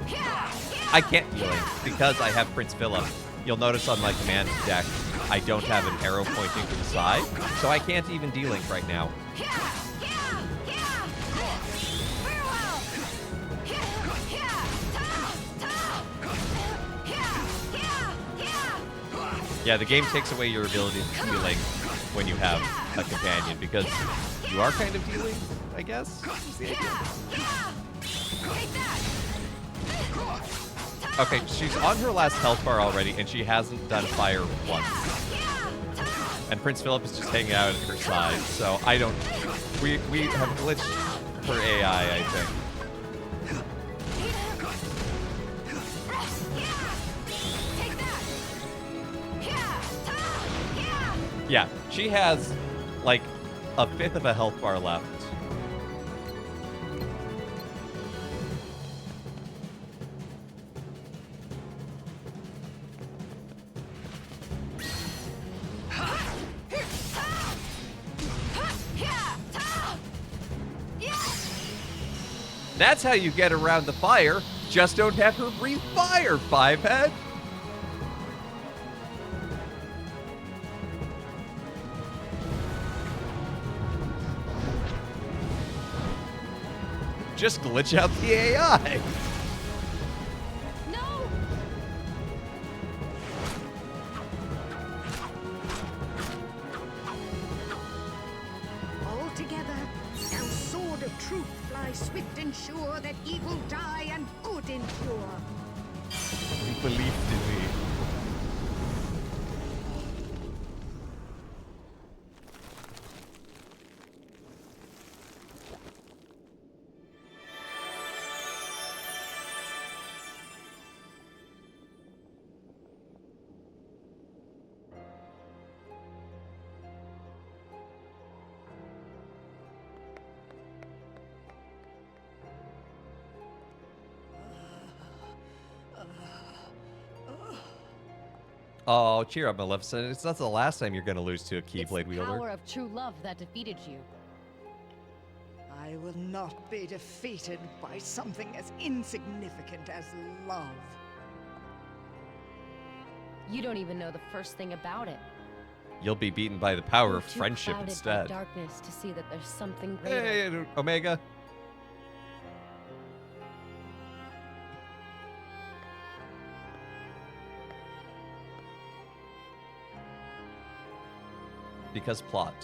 I can't healing because I have Prince Philip. You'll notice on my command deck, I don't have an arrow pointing to the side, so I can't even D-Link right now. Yeah, the game takes away your ability to D-Link when you have a companion because you are kind of D-Link, I guess. Is the idea. Okay, she's on her last health bar already, and she hasn't done fire once. And Prince Philip is just hanging out at her side, so I don't... We have glitched her AI, I think. Yeah, she has, like, a fifth of a health bar left. That's how you get around the fire. Just don't have her breathe fire, Fivehead. Just glitch out the AI. No. All together, now sword of truth fly swift and sure, that evil die and good endure. You believed in me. Oh, cheer up, Maleficent. It's not the last time you're going to lose to a Keyblade It's the wielder. power of true love that defeated you. I will not be defeated by something as insignificant as love. You don't even know the first thing about it. You'll be beaten by the power You're of too friendship clouded by instead. darkness to see that there's something greater. Hey, Omega. Because plot.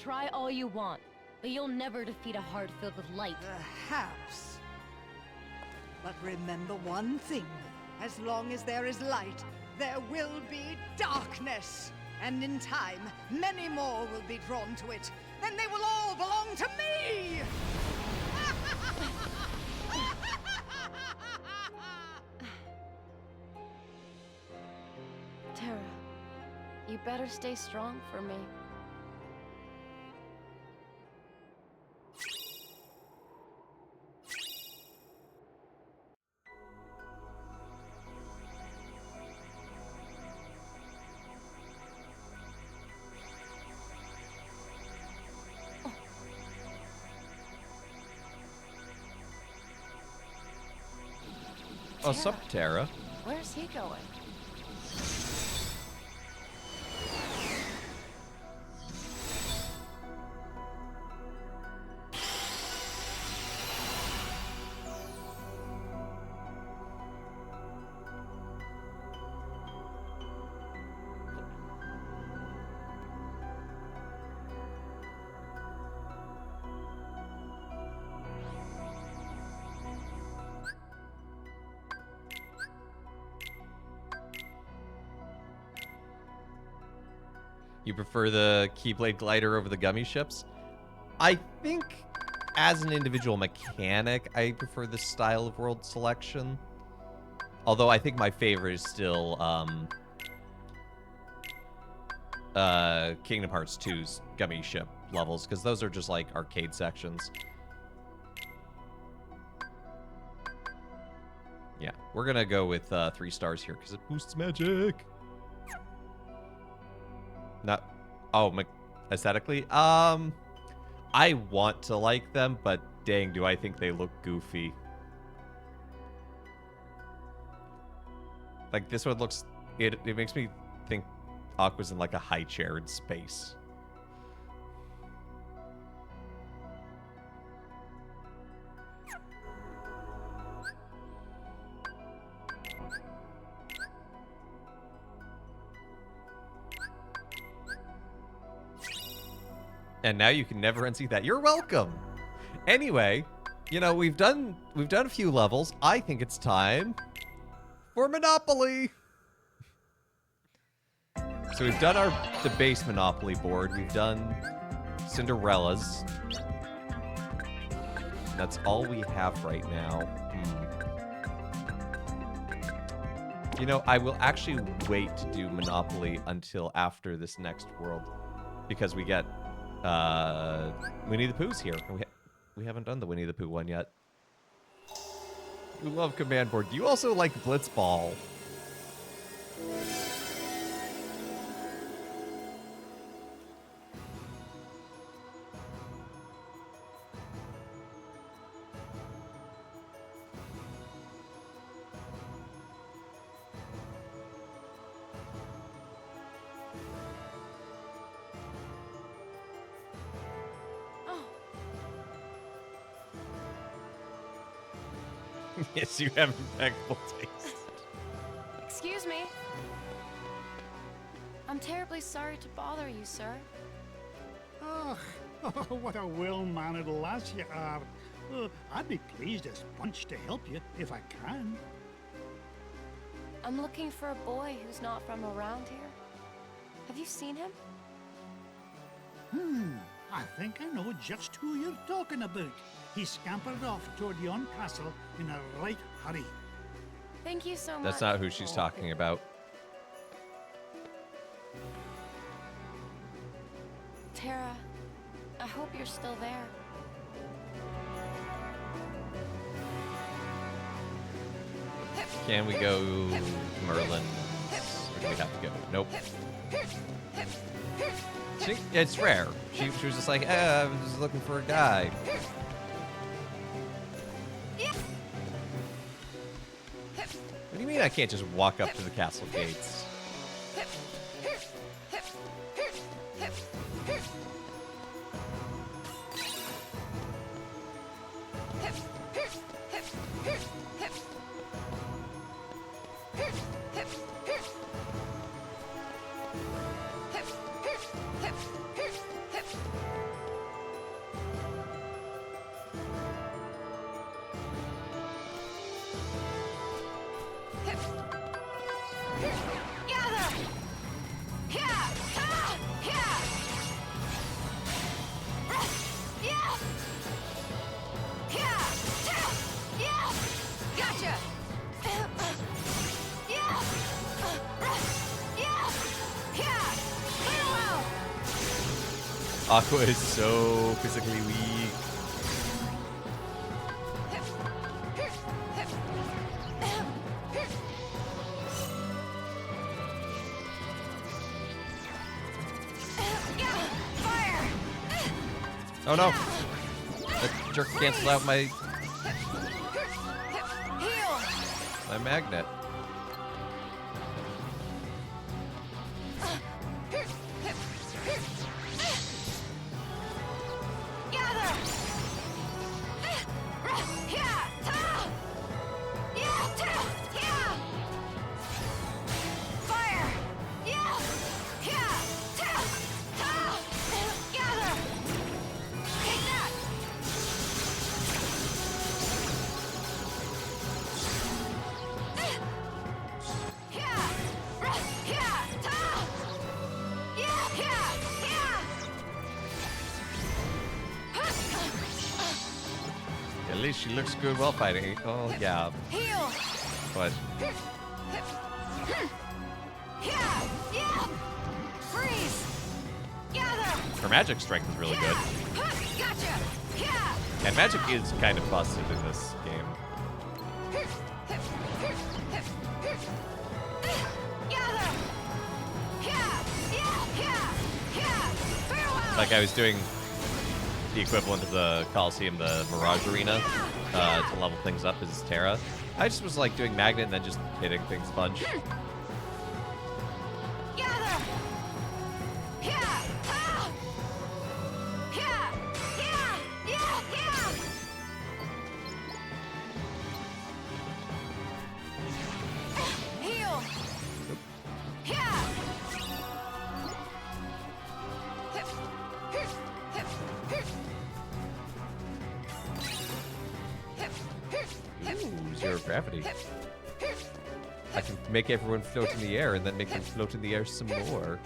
Try all you want, but you'll never defeat a heart filled with light. Perhaps. But remember one thing. As long as there is light, there will be darkness. And in time, many more will be drawn to it. Then they will all belong to me! Terra, you better stay strong for me. Oh, sup, Terra? Where's he going? You prefer the Keyblade glider over the gummy ships? I think, as an individual mechanic, I prefer this style of world selection. Although I think my favorite is still Kingdom Hearts 2's gummy ship levels, because those are just like arcade sections. Yeah, we're gonna go with 3 stars here because it boosts magic. Not, aesthetically, I want to like them, but dang, do I think they look goofy. Like, this one looks, it makes me think Aqua's in like a high chair in space. And now you can never unsee that. You're welcome. Anyway, you know, we've done a few levels. I think it's time for Monopoly. So we've done the base Monopoly board. We've done Cinderella's. That's all we have right now. You know, I will actually wait to do Monopoly until after this next world, because we get Winnie the Pooh's here. We haven't done the Winnie the Pooh one yet. You love Command Board. You also like Blitzball. Yes, you have impeccable taste. Excuse me. I'm terribly sorry to bother you, sir. Oh, what a well-mannered lass you are. I'd be pleased as punch to help you if I can. I'm looking for a boy who's not from around here. Have you seen him? I think I know just who you're talking about. He scampered off toward yon castle in a right hurry. Thank you so much. That's not who she's talking about. Terra, I hope you're still there. Can we go Merlin? Or do we have to go? Nope. It's rare. She was just like, I was just looking for a guy. What do you mean I can't just walk up to the castle gates? Aqua is so physically weak. Oh no! That jerk canceled out my magnet. At least she looks good while fighting. Oh, yeah. But... her magic strength is really good. And magic is kind of busted in this game. Like I was doing the equivalent of the Coliseum, the Mirage Arena, to level things up as Terra. I just was like doing Magnet and then just hitting things a bunch. Zero gravity. I can make everyone float in the air and then make them float in the air some more.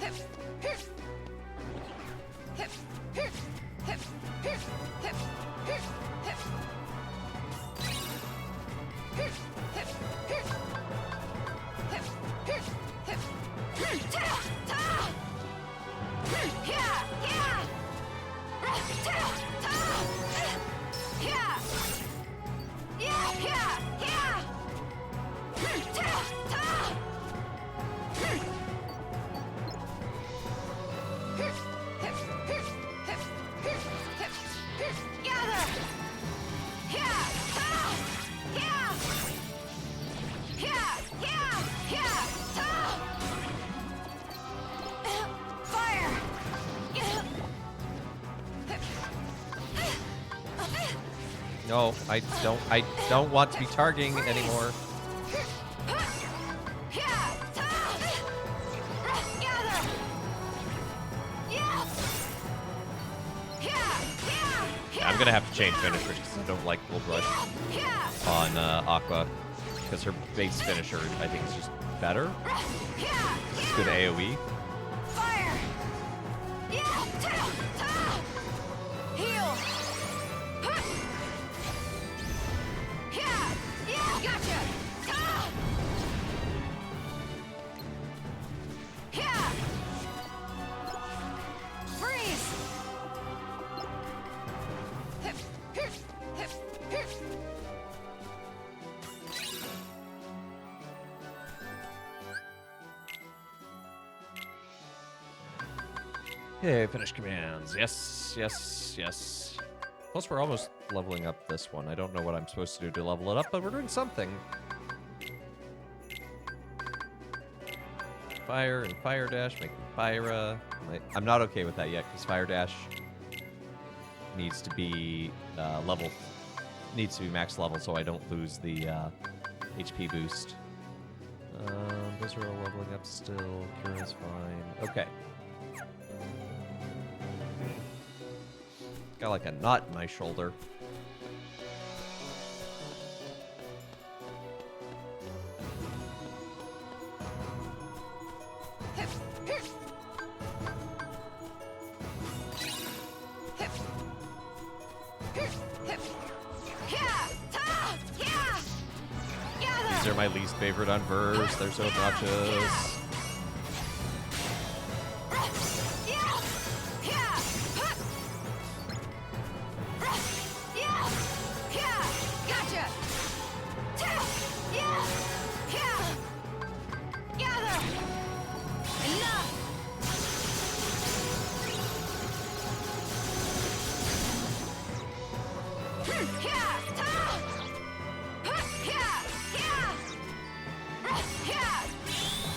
No, I don't want to be targeting anymore. Yeah, I'm gonna have to change finishers because I don't like Gold Rush on Aqua, because her base finisher I think is just better. It's good AoE. Okay, finish commands. Yes, yes, yes. Plus, we're almost leveling up this one. I don't know what I'm supposed to do to level it up, but we're doing something. Fire and Fire Dash, making Fyra. I'm not okay with that yet, because Fire Dash needs to be max level, so I don't lose the HP boost. Those are all leveling up still. Kira's fine. Okay. Got like a knot in my shoulder. These are my least favorite on Verse. They're so obnoxious.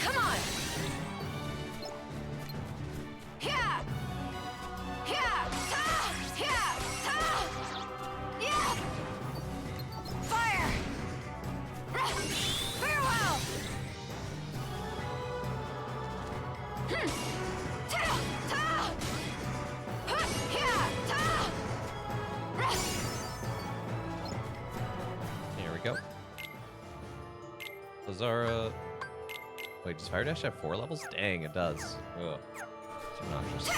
Come on! Fire! Farewell! Here we go. Lazara. Wait, does Fire Dash have 4 levels? Dang, it does. Ugh. It's obnoxious.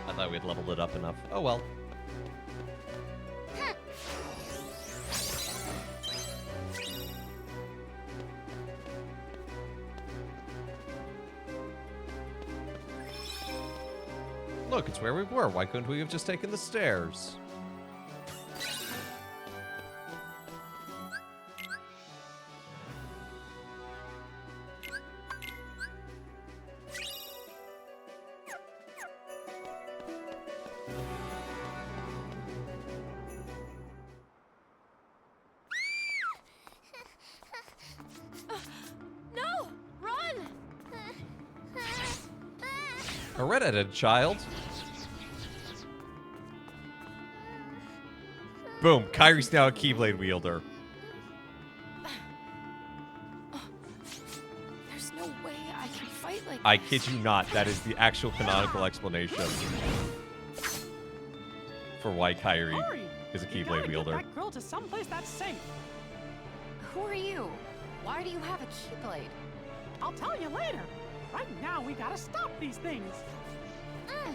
I thought we'd leveled it up enough. Oh well. Look, it's where we were. Why couldn't we have just taken the stairs? No! Run! A red-headed child. Boom. Kyrie's now a Keyblade wielder. There's no way I can fight like I this. kid you not. That is the actual canonical explanation for why Kyrie Hurry! is a You gotta Keyblade get wielder. that girl to someplace that's safe. Who are you? Why do you have a Keyblade? I'll tell you later. Right now, we gotta stop these things. Oh.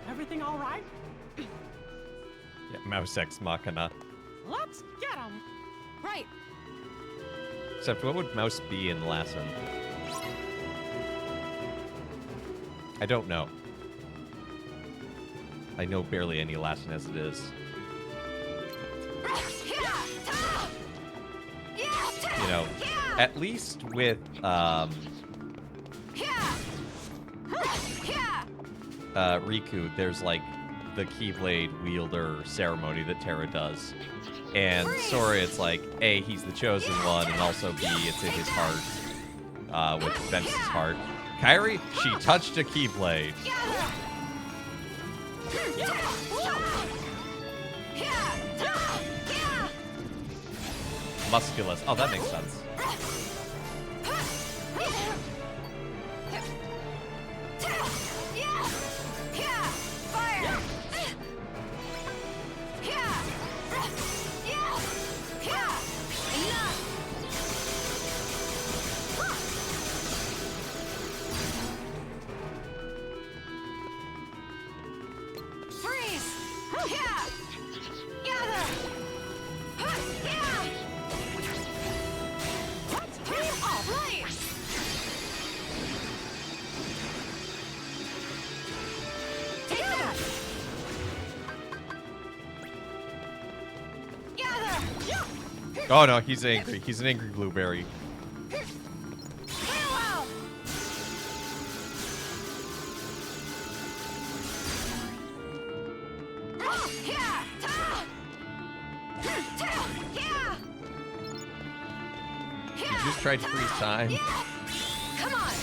Everything all right? Yeah, Mouse Ex Machina. Let's get him. Right. Except what would Mouse be in Lassen? I don't know. I know barely any Lassen as it is. You know, at least with Riku, there's like the Keyblade wielder ceremony that Terra does. And Sora, it's like, A, he's the chosen one, and also B, it's in his heart, with Ventus's heart. Kairi, she touched a Keyblade. Musculus. Oh, that makes sense. Freeze! Gather! Right! Take that! Gather! Oh no, he's angry. He's an angry blueberry. Farewell! You just tried to freeze time. Come on!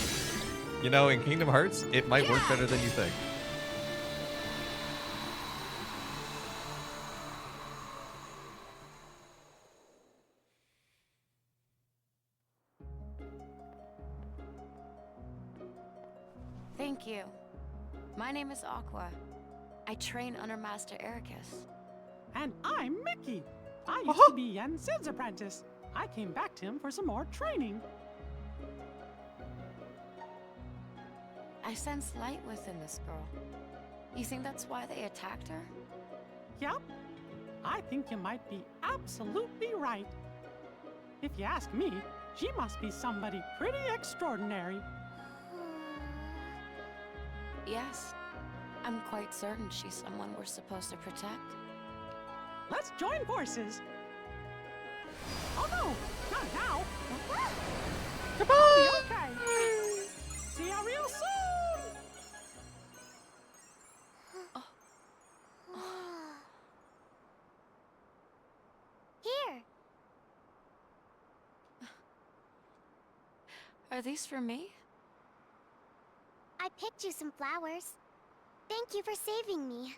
You know, in Kingdom Hearts, it might work better than you think. Thank you. My name is Aqua. I train under Master Ericus. And I'm Mickey. I used to be Yen Sid's apprentice. I came back to him for some more training. I sense light within this girl. You think that's why they attacked her? Yep. I think you might be absolutely right. If you ask me, she must be somebody pretty extraordinary. Yes. I'm quite certain she's someone we're supposed to protect. let's join forces. Oh no, not now. Goodbye. Okay. See you real soon. Here. Are these for me? I picked you some flowers. Thank you for saving me.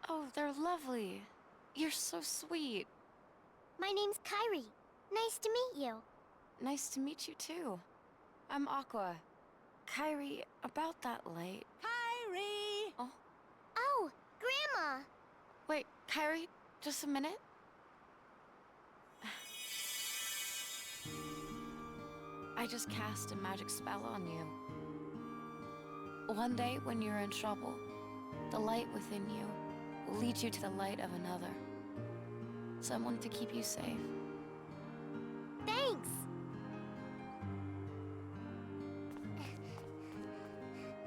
Oh, they're lovely. You're so sweet. My name's Kairi. Nice to meet you. Nice to meet you too. I'm Aqua. Kairi, about that light. Kairi! Oh, Grandma! Wait, Kairi, just a minute. I just cast a magic spell on you. One day, when you're in trouble, the light within you will lead you to the light of another. Someone to keep you safe. Thanks!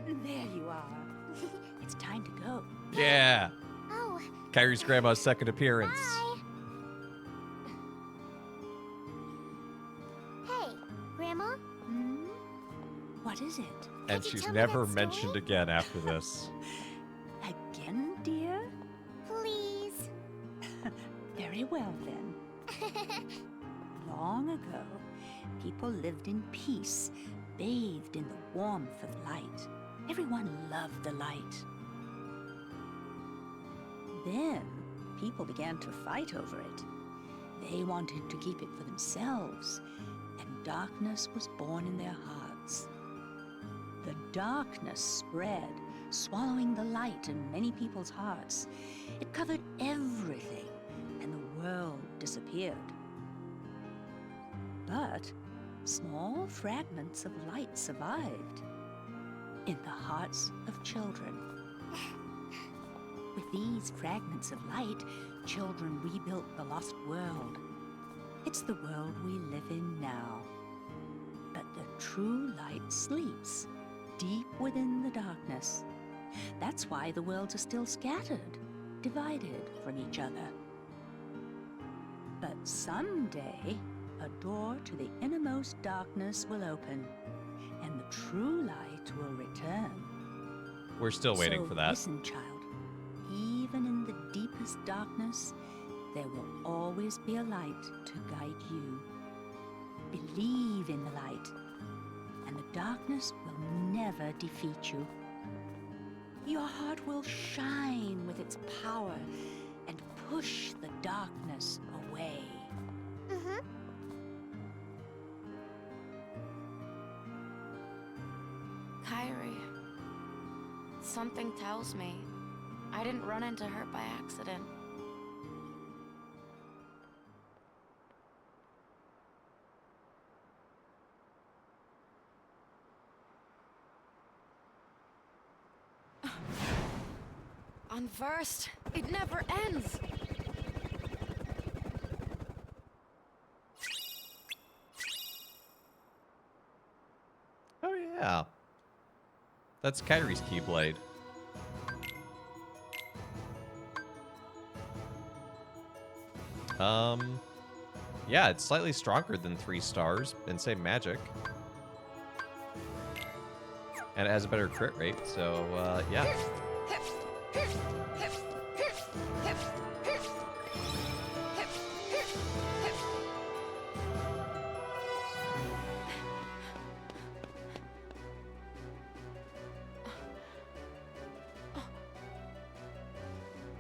There you are. It's time to go. Yeah. Oh. Kairi's grandma's second appearance. Bye. Hey, Grandma? What is it? And Could you she's tell me never that story? mentioned again after this. Again, dear? Please. Very well, then. Long ago, people lived in peace, bathed in the warmth of light. Everyone loved the light. Then, people began to fight over it. They wanted to keep it for themselves, and darkness was born in their hearts. The darkness spread, swallowing the light in many people's hearts. It covered everything, and the world disappeared. But small fragments of light survived in the hearts of children. With these fragments of light, children rebuilt the lost world. It's the world we live in now. But the true light sleeps deep within the darkness. That's why the worlds are still scattered, divided from each other. But someday, a door to the innermost darkness will open, and the true light will return. We're still waiting So for that. Listen, child. Even in the deepest darkness, there will always be a light to guide you. Believe in the light, and the darkness will never defeat you. Your heart will shine with its power and push the darkness away. Kairi, something tells me I didn't run into her by accident. Unversed, it never ends. Oh yeah. That's Kairi's Keyblade. Yeah, it's slightly stronger than 3 stars and same magic. And it has a better crit rate, so yeah.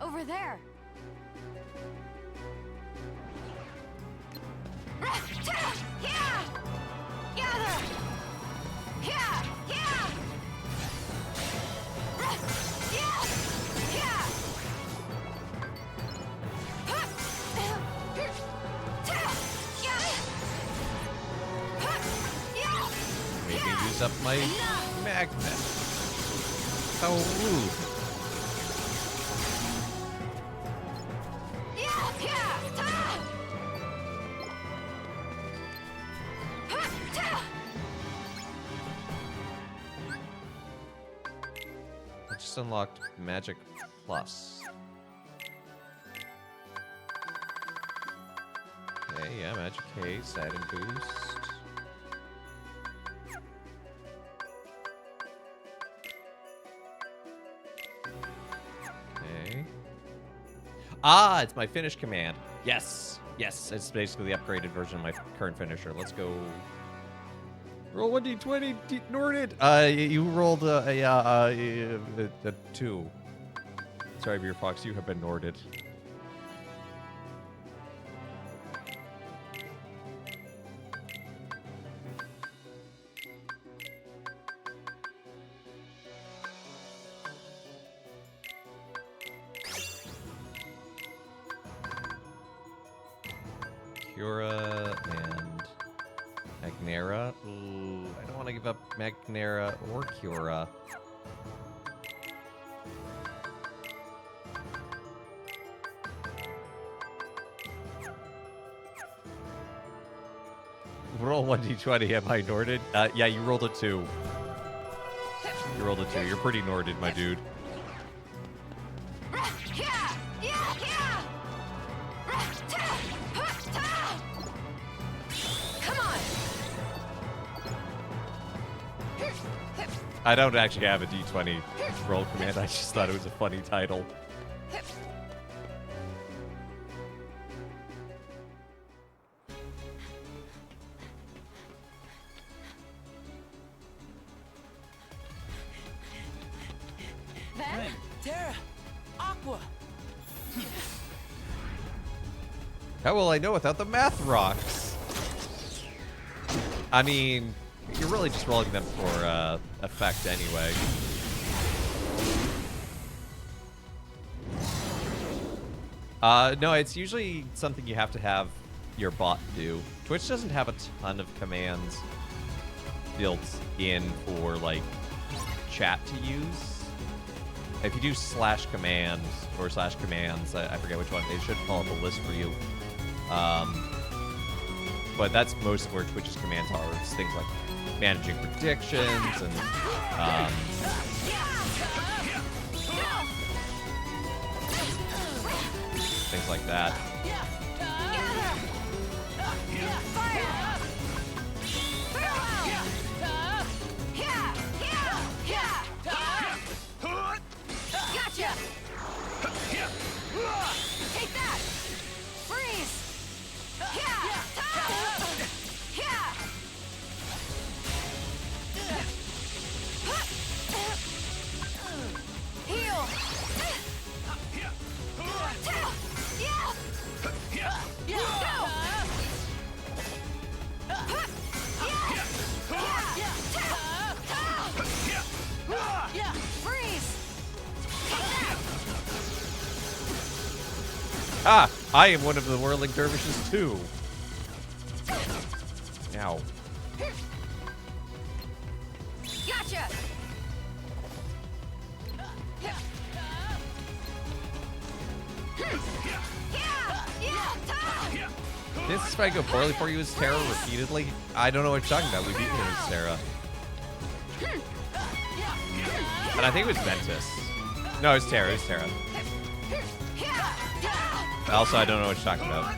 Over there. Maybe use up my magnet. How rude. I just unlocked Magic Plus. Okay, yeah, magic haste, adding boost. Okay. Ah, it's my finish command. Yes, yes, it's basically the upgraded version of my current finisher. Let's go. Roll 1d20, Norded. You rolled a 2. Sorry, Beer Fox, you have been Norded. Cura and Magnera. Ooh, I don't want to give up Magnera or Cura. Roll 1d20. Am I Norded? Yeah, you rolled a 2. You rolled a 2. You're pretty Norded, my dude. I don't actually have a D20 roll command. I just thought it was a funny title. Ven, Terra, Aqua. How will I know without the math rocks? I mean, you're really just rolling them for effect anyway. No, it's usually something you have to have your bot do. Twitch doesn't have a ton of commands built in for, like, chat to use. If you do /command or /commands, I forget which one, it should pull up a list for you. But that's most of where Twitch's commands are. It's things like managing predictions and things like that. Gotcha! Take that! Freeze! Heal! Ah! I am one of the whirling dervishes too. Ow. Gotcha! Did this fight go poorly for you as Terra repeatedly? I don't know what you're talking about. We beat her as Terra. And I think it was Ventus. No, it's Terra. It's Terra. Also, I don't know what you're talking about.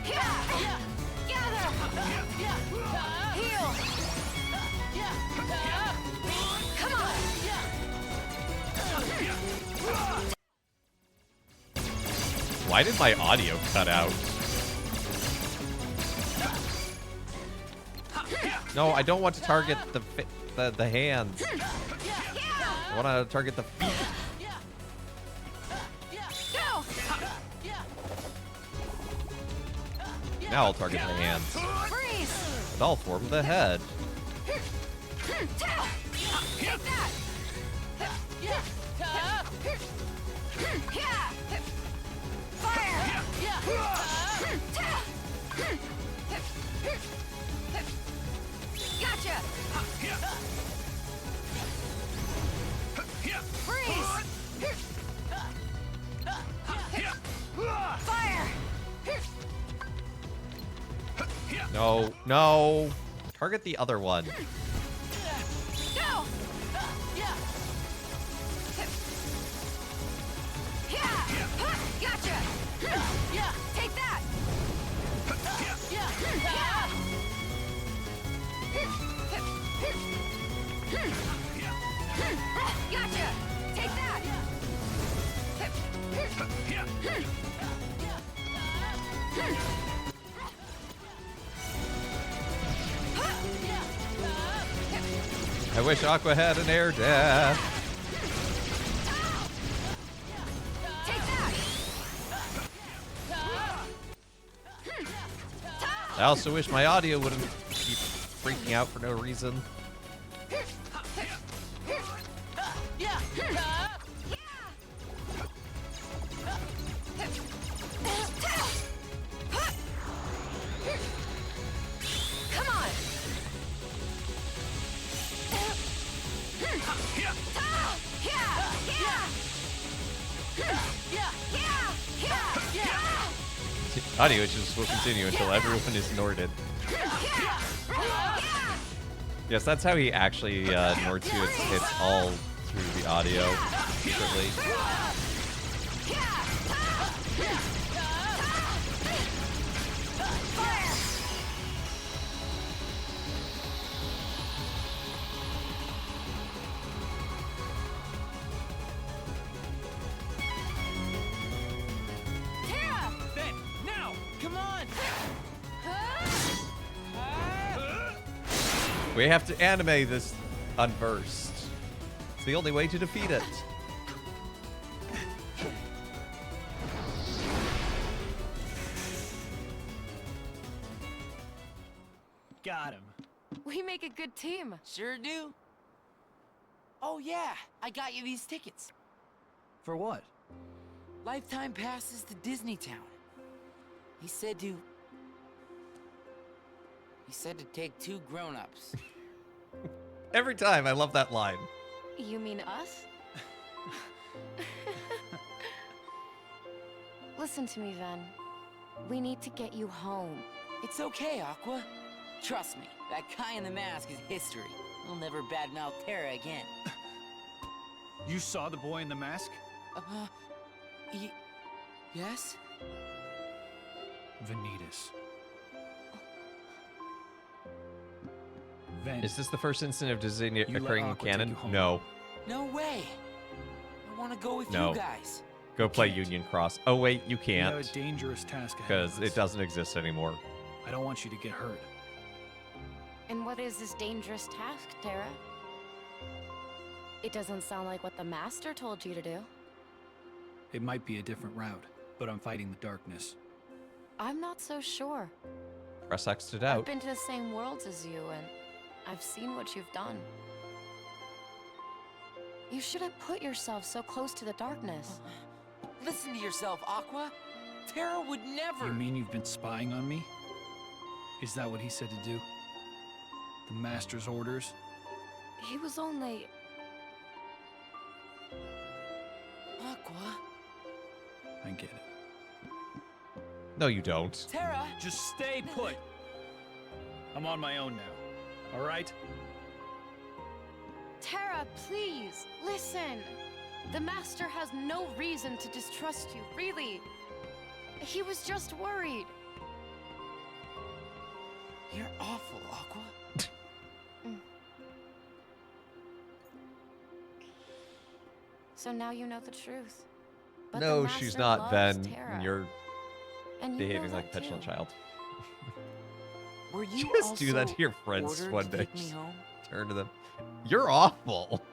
Why did my audio cut out? No, I don't want to target the hands. I want to target the feet. Now I'll target the hands. And I'll form the head. Take that! Fire! Gotcha! Freeze! Fire! No, no. Target the other one. Go! Gotcha! Take that! I wish Aqua had an air dash. I also wish my audio wouldn't keep freaking out for no reason. Come on. Audio issues will continue until everyone is Norded. Yes, that's how he actually Nords you. It's all through the audio secretly. Ben, now! Come on! We have to animate this unversed. It's the only way to defeat it. Got him. We make a good team. Sure do. Oh yeah, I got you these tickets. For what? Lifetime passes to Disney Town. He said to take 2 grown-ups. Every time, I love that line. You mean us? Listen to me, Ven. We need to get you home. It's okay, Aqua. Trust me, that guy in the mask is history. He'll never badmouth Terra again. You saw the boy in the mask? Yes? Vanitas. Ven, Is this the first incident of Disney You let occurring in Aqua take canon? you home. No. No way. I want to go with No. you guys. Go play Union Cross. Oh wait, you you have a can't. dangerous task ahead of Because us. it doesn't exist anymore. I don't want you to get hurt. And what is this dangerous task, Terra? It doesn't sound like what the Master told you to do. It might be a different route, but I'm fighting the darkness. I'm not so sure. Press X to I've doubt. been to the same worlds as you, and I've seen what you've done. You shouldn't put yourself so close to the darkness. Listen to yourself, Aqua. Terra would never. You mean you've been spying on me? Is that what he said to do? The Master's orders? He was only... Aqua. I get it. No, you don't. Terra. Just stay put. I'm on my own now. All right? Terra, please, listen. The Master has no reason to distrust you, really. He was just worried. You're awful, Aqua. So now you know the truth. But the No, she's Master not, loves Ven. Terra. You're And you know behaving like a that petulant too. child. Were you Just do that also to your friends ordered one to day. take me Just home? turn to them. You're awful.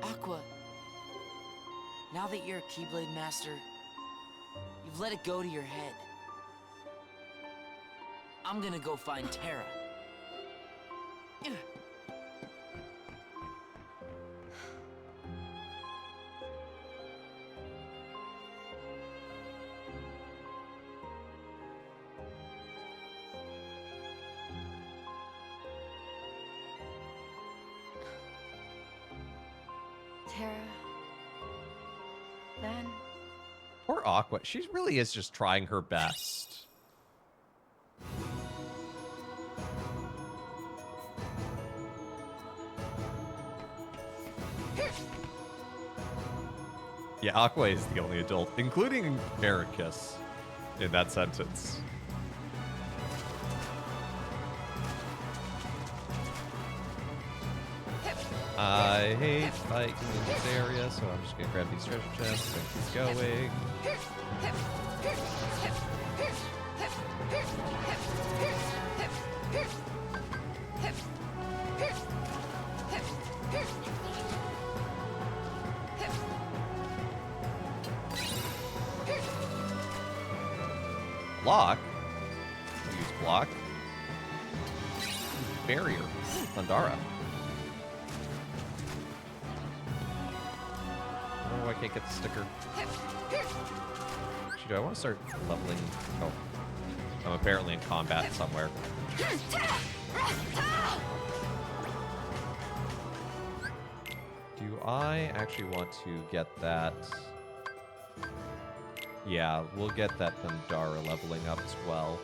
Aqua. Now that you're a Keyblade Master, you've let it go to your head. I'm gonna go find Terra. Terra. Ven. Poor Aqua. She really is just trying her best. Yeah, Aqua is the only adult, including Ericus, in that sentence. I hate fighting in this area, so I'm just gonna grab these treasure chests and keep going. Block? Use block. Barrier. Thundara. Oh, I can't get the sticker. Shoot, I want to start leveling. Oh. I'm apparently in combat somewhere. Do I actually want to get that? Yeah, we'll get that Thundara leveling up as well.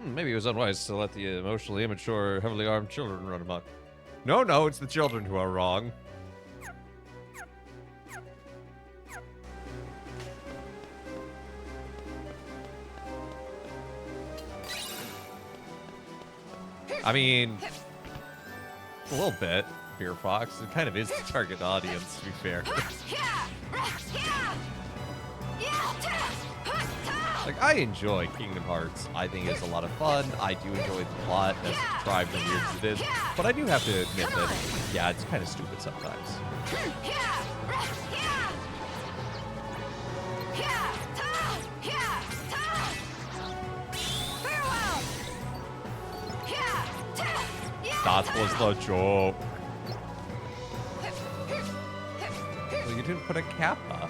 Maybe it was unwise to let the emotionally immature, heavily armed children run amok. No, no, it's the children who are wrong. I mean, a little bit, Beer Fox. It kind of is the target audience, to be fair. Like, I enjoy Kingdom Hearts. I think it's a lot of fun. I do enjoy the plot, as contrived and weird as it is. But I do have to admit that, yeah, it's kind of stupid sometimes. That was the joke. Well, you didn't put a kappa.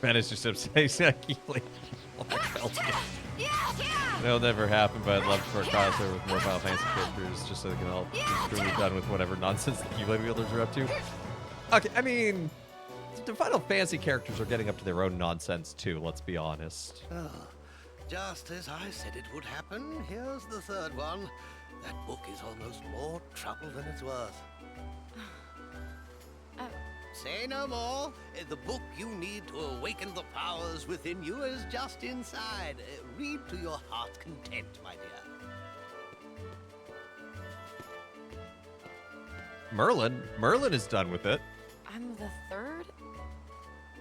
Ben is just upset. It'll never happen, but I'd love for a crossover with more Final Fantasy characters just so they can all be truly done with whatever nonsense the Keyblade wielders are up to. Okay, I mean, the Final Fantasy characters are getting up to their own nonsense too, let's be honest. Oh, just as I said it would happen, here's the third one. That book is almost more trouble than it's worth. Say no more. The book you need to awaken the powers within you is just inside. Read to your heart's content, my dear. Merlin is done with it. I'm the third?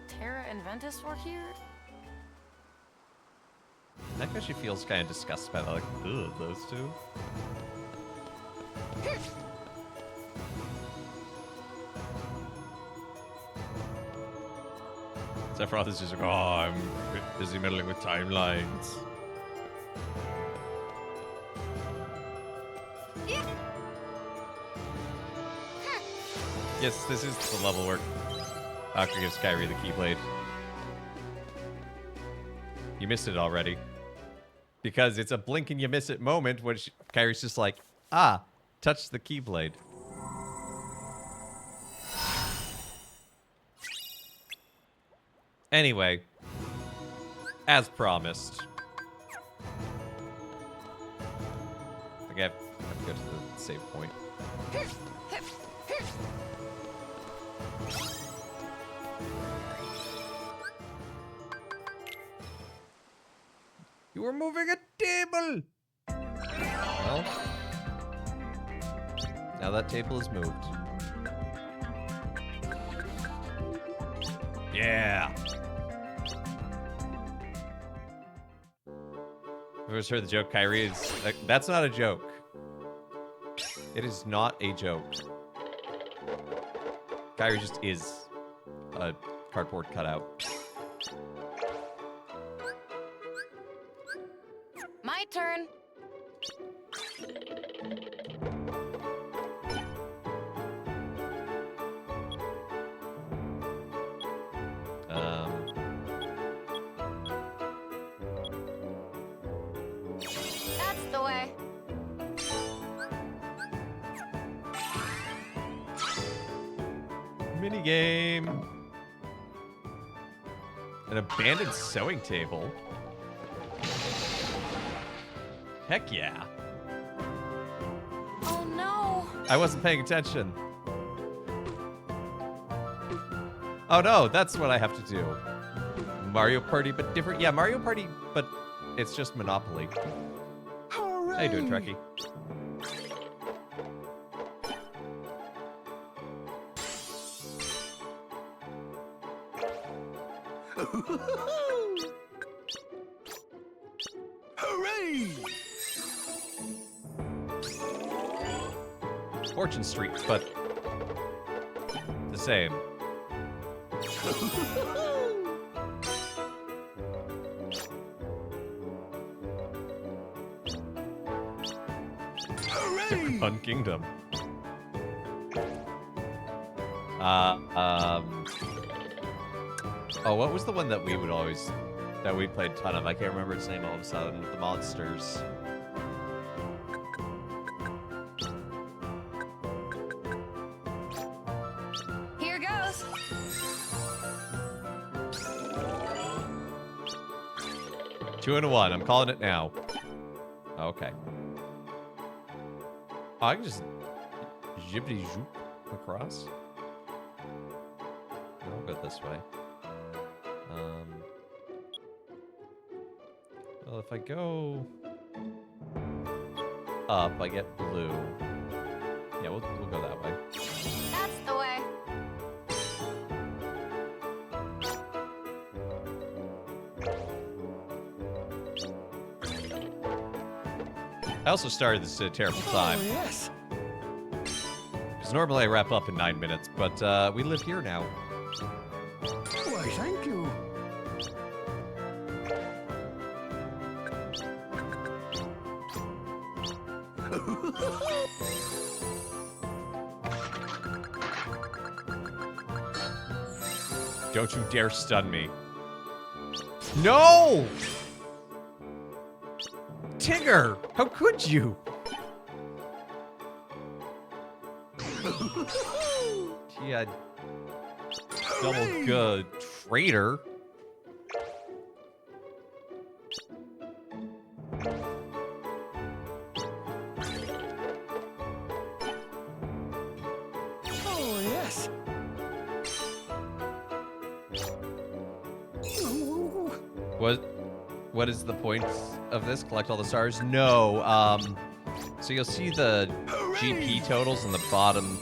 Terra and Ventus were here? That guy, she feels kind of disgusted by that, like, ugh, those two. Sephiroth is just like, oh, I'm busy meddling with timelines. Yes, this is the level where Aqua gives Kairi the Keyblade. You missed it already. Because it's a blink and you miss it moment when Kairi's just like, ah, touch the Keyblade. Anyway, as promised. I think I have to go to the save point. You were moving a table! Well, now that table is moved. Yeah! I've heard the joke, Kairi is... Like, that's not a joke. It is not a joke. Kairi just is a cardboard cutout. My turn. Minigame. An abandoned sewing table. Heck yeah. Oh no! I wasn't paying attention. Oh no, that's what I have to do. Mario Party, but different. Yeah, Mario Party, but it's just Monopoly. Hooray! How you doing, Trekkie? Hooray! Fortune Street, but the same. Fun Kingdom. Oh, what was the one that we would always, that we played a ton of? I can't remember its name all of a sudden, with the monsters. Here goes. Two and a one. I'm calling it now. Okay. Oh, I can just zippity zoop across. I'll go this way. Well, if I go up, I get blue. Yeah, we'll go that way. That's the way. I also started this at a terrible time. Oh, yes. Because normally I wrap up in 9 minutes, but we live here now. Why, thank you. Don't you dare stun me. No! Tigger! How could you? Yeah. Double good. Traitor. Oh, yes. What is the point of this? Collect all the stars? No. So you'll see the GP totals in the bottom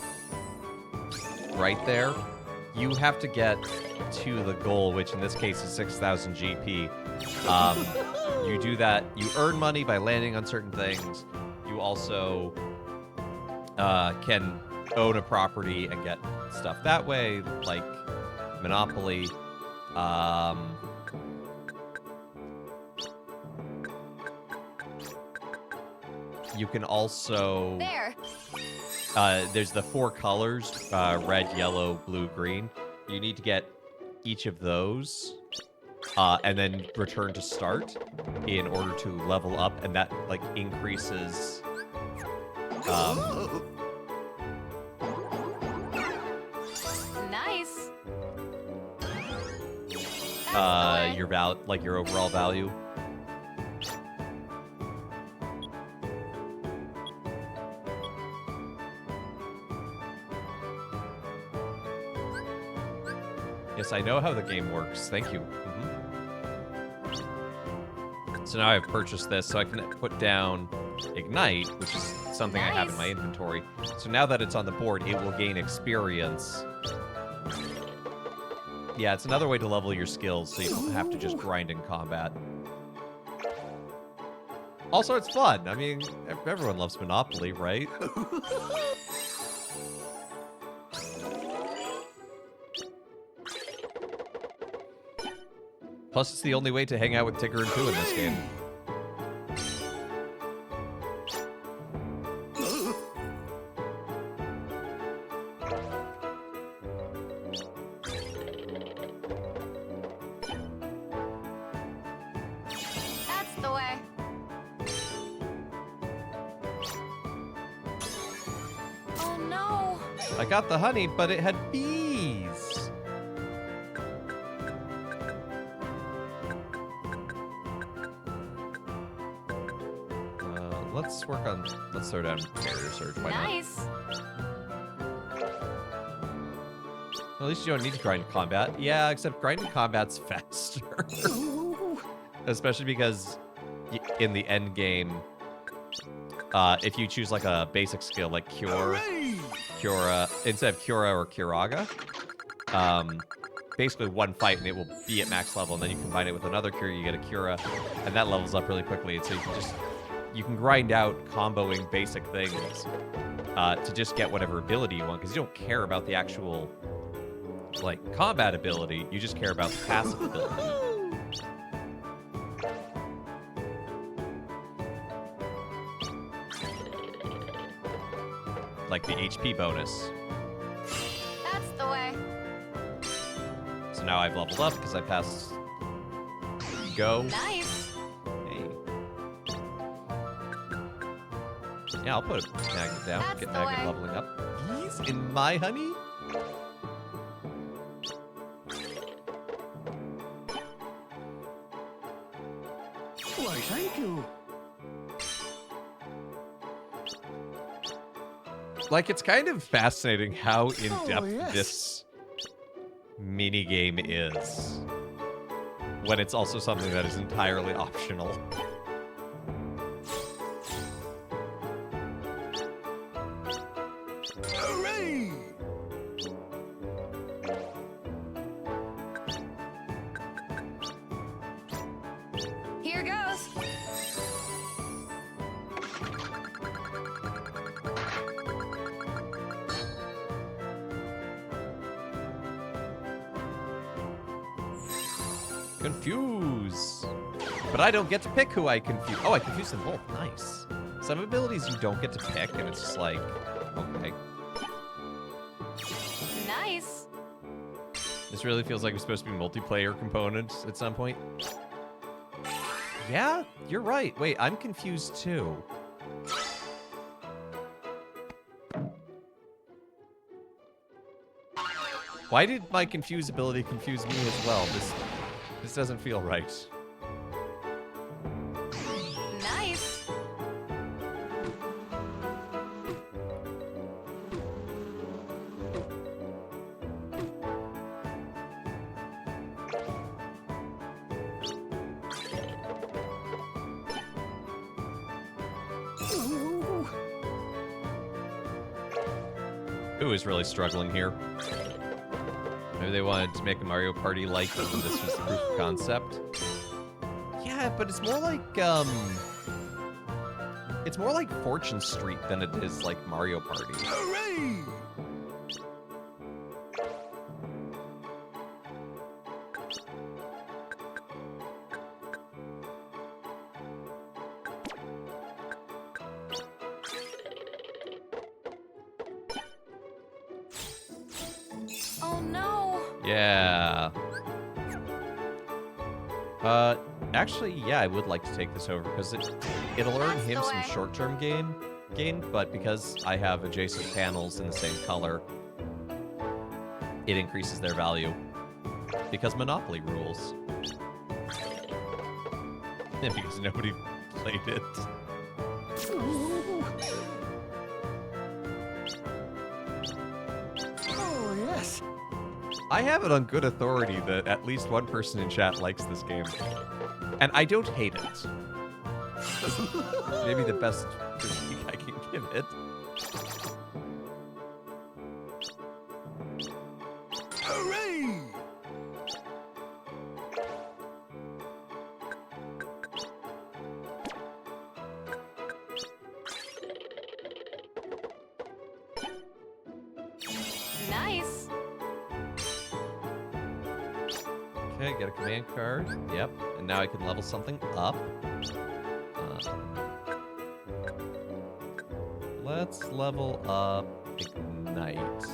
right there. You have to get to the goal, which in this case is 6,000 GP. You do that. You earn money by landing on certain things. You also can own a property and get stuff that way, like Monopoly. You can also... There. There's the 4 colors, red, yellow, blue, green. You need to get each of those, and then return to start in order to level up, and that, like, increases... Nice. your overall value. Yes, I know how the game works. Thank you. So now I've purchased this, so I can put down Ignite, which is something I have in my inventory. So now that it's on the board, it will gain experience. Yeah, it's another way to level your skills, so you don't have to just grind in combat. Also, it's fun. I mean, everyone loves Monopoly, right? Plus, it's the only way to hang out with Tigger and Pooh in this game. That's the way. Oh no. I got the honey, but it had bees. let's throw down Barrier Surge. Why not? Nice. At least you don't need to grind combat. Yeah, except grinding combat's faster. Especially because in the end game, if you choose like a basic skill like Cura, instead of Cura or Curaga, basically one fight and it will be at max level, and then you combine it with another Cura, you get a Cura, and that levels up really quickly. And so you can grind out comboing basic things to just get whatever ability you want, because you don't care about the actual like combat ability, you just care about the passive ability. Like the HP bonus. That's the way. So now I've leveled up because I passed Go. Nice. Hey. Yeah, I'll put a magnet down. That's Get the magnet way. leveling up. He's in my honey? Why, thank you. Like, it's kind of fascinating how in-depth yes. this minigame is, when it's also something that is entirely optional. Hooray! Here goes. Confuse. But I don't get to pick who I confuse. Oh, I confuse them both. Nice. Some abilities you don't get to pick, and it's just like, okay. Nice. This really feels like it's supposed to be multiplayer components at some point. Yeah, you're right. Wait, I'm confused too. Why did my confuse ability confuse me as well? This doesn't feel right. Nice. Who is really struggling here? Maybe they wanted to make a Mario Party like, and this was the proof of concept. Yeah, but it's more like Fortune Street than it is like Mario Party. Hooray! Oh no. Yeah. Actually, yeah, I would like to take this over because it'll earn him some short-term gain, but because I have adjacent panels in the same color, it increases their value. Because Monopoly rules. And because nobody played it. Oh, yes. I have it on good authority that at least one person in chat likes this game. And I don't hate it. Maybe the best critique I can give it. Hooray! Nice. Okay, get a command card. Yep. And now I can level something up. Let's level up Ignite.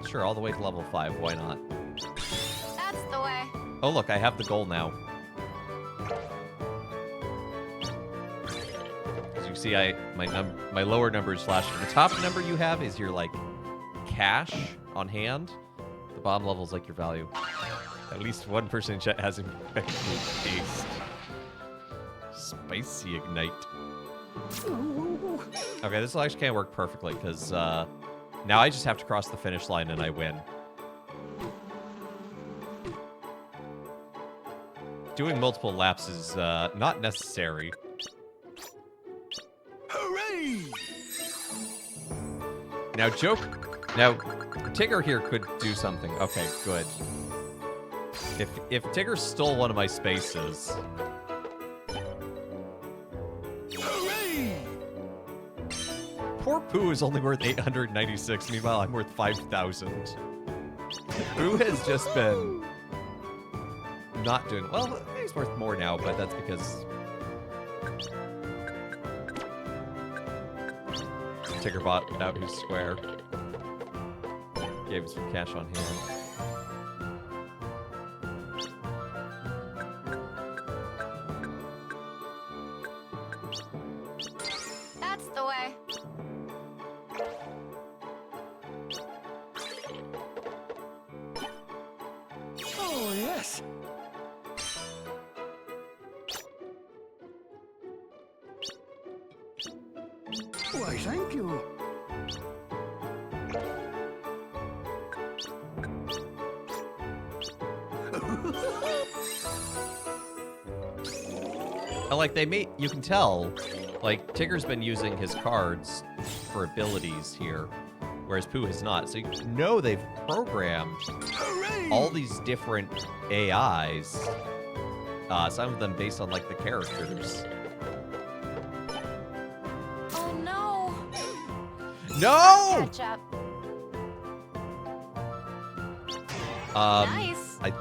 Sure, all the way to level 5. Why not? That's the way. Oh, look, I have the goal now. As you see, my lower number is flashing. The top number you have is your, like, cash on hand. The bottom level is, like, your value. At least one person in chat has infected taste. Spicy Ignite. Okay, this actually can't work perfectly because now I just have to cross the finish line and I win. Doing multiple laps is not necessary. Hooray! Now, Tigger here could do something. Okay, good. If Tigger stole one of my spaces... Hooray! Poor Pooh is only worth 896. Meanwhile, I'm worth 5,000. Pooh has just been not doing well. He's worth more now, but that's because Tigger bought out his square. Gave us some cash on hand. That's the way. Oh, yes. Why, thank you. Like you can tell, like Tigger's been using his cards for abilities here, whereas Pooh has not. So you know they've programmed all these different AIs, some of them based on like the characters. Oh no! No! Catch up. Nice. I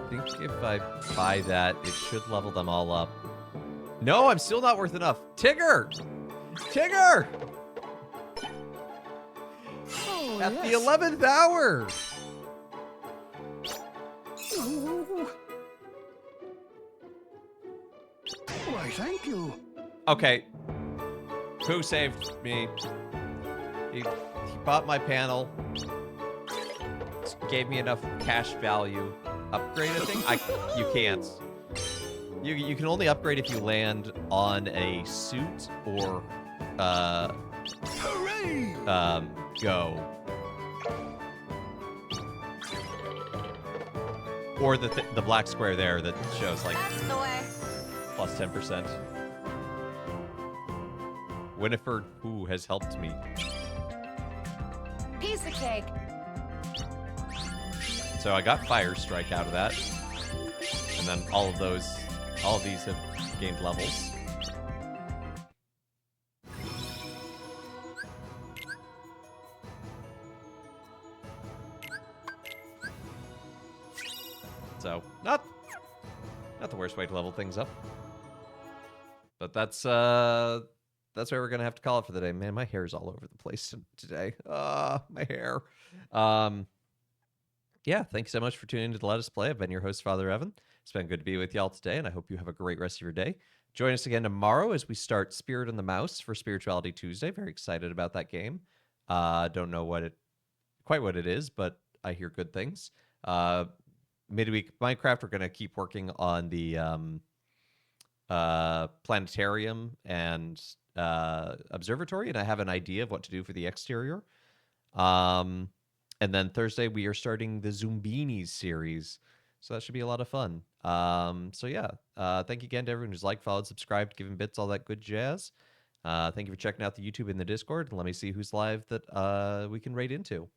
think if I buy that, it should level them all up. No, I'm still not worth enough. Tigger! Tigger! Oh, At the 11th hour! Why, thank you. Okay. Pooh saved me. He bought my panel. Gave me enough cash value. Upgrade a thing? You can't. You can only upgrade if you land on a suit or go. Or the black square there that shows like plus 10%. Winifred, who has helped me. Piece of cake. So I got Fire Strike out of that. And then all of these have gained levels. So, not the worst way to level things up. But that's where we're gonna have to call it for the day. Man, my hair's all over the place today. My hair. Yeah, thank you so much for tuning in to the Let Us Play. I've been your host, Father Evan. It's been good to be with y'all today, and I hope you have a great rest of your day. Join us again tomorrow as we start Spirit and the Mouse for Spirituality Tuesday. Very excited about that game. Don't know quite what it is, but I hear good things. Midweek Minecraft, we're going to keep working on the planetarium and observatory, and I have an idea of what to do for the exterior. And then Thursday, we are starting the Zumbinis series. So that should be a lot of fun. So yeah, thank you again to everyone who's liked, followed, subscribed, given bits, all that good jazz. Thank you for checking out the YouTube and the Discord. And let me see who's live that we can raid into.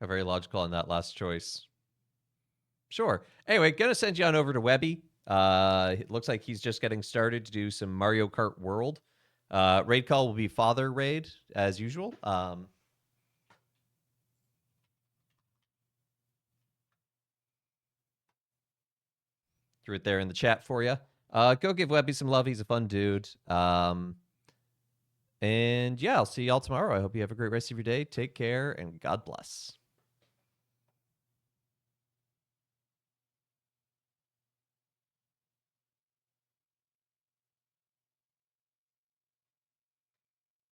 Very logical on that last choice. Sure. Anyway, gonna send you on over to Webby. It looks like he's just getting started to do some Mario Kart World. Raid call will be Father Raid, as usual. Threw it there in the chat for you. Go give Webby some love. He's a fun dude. And yeah, I'll see y'all tomorrow. I hope you have a great rest of your day. Take care and God bless.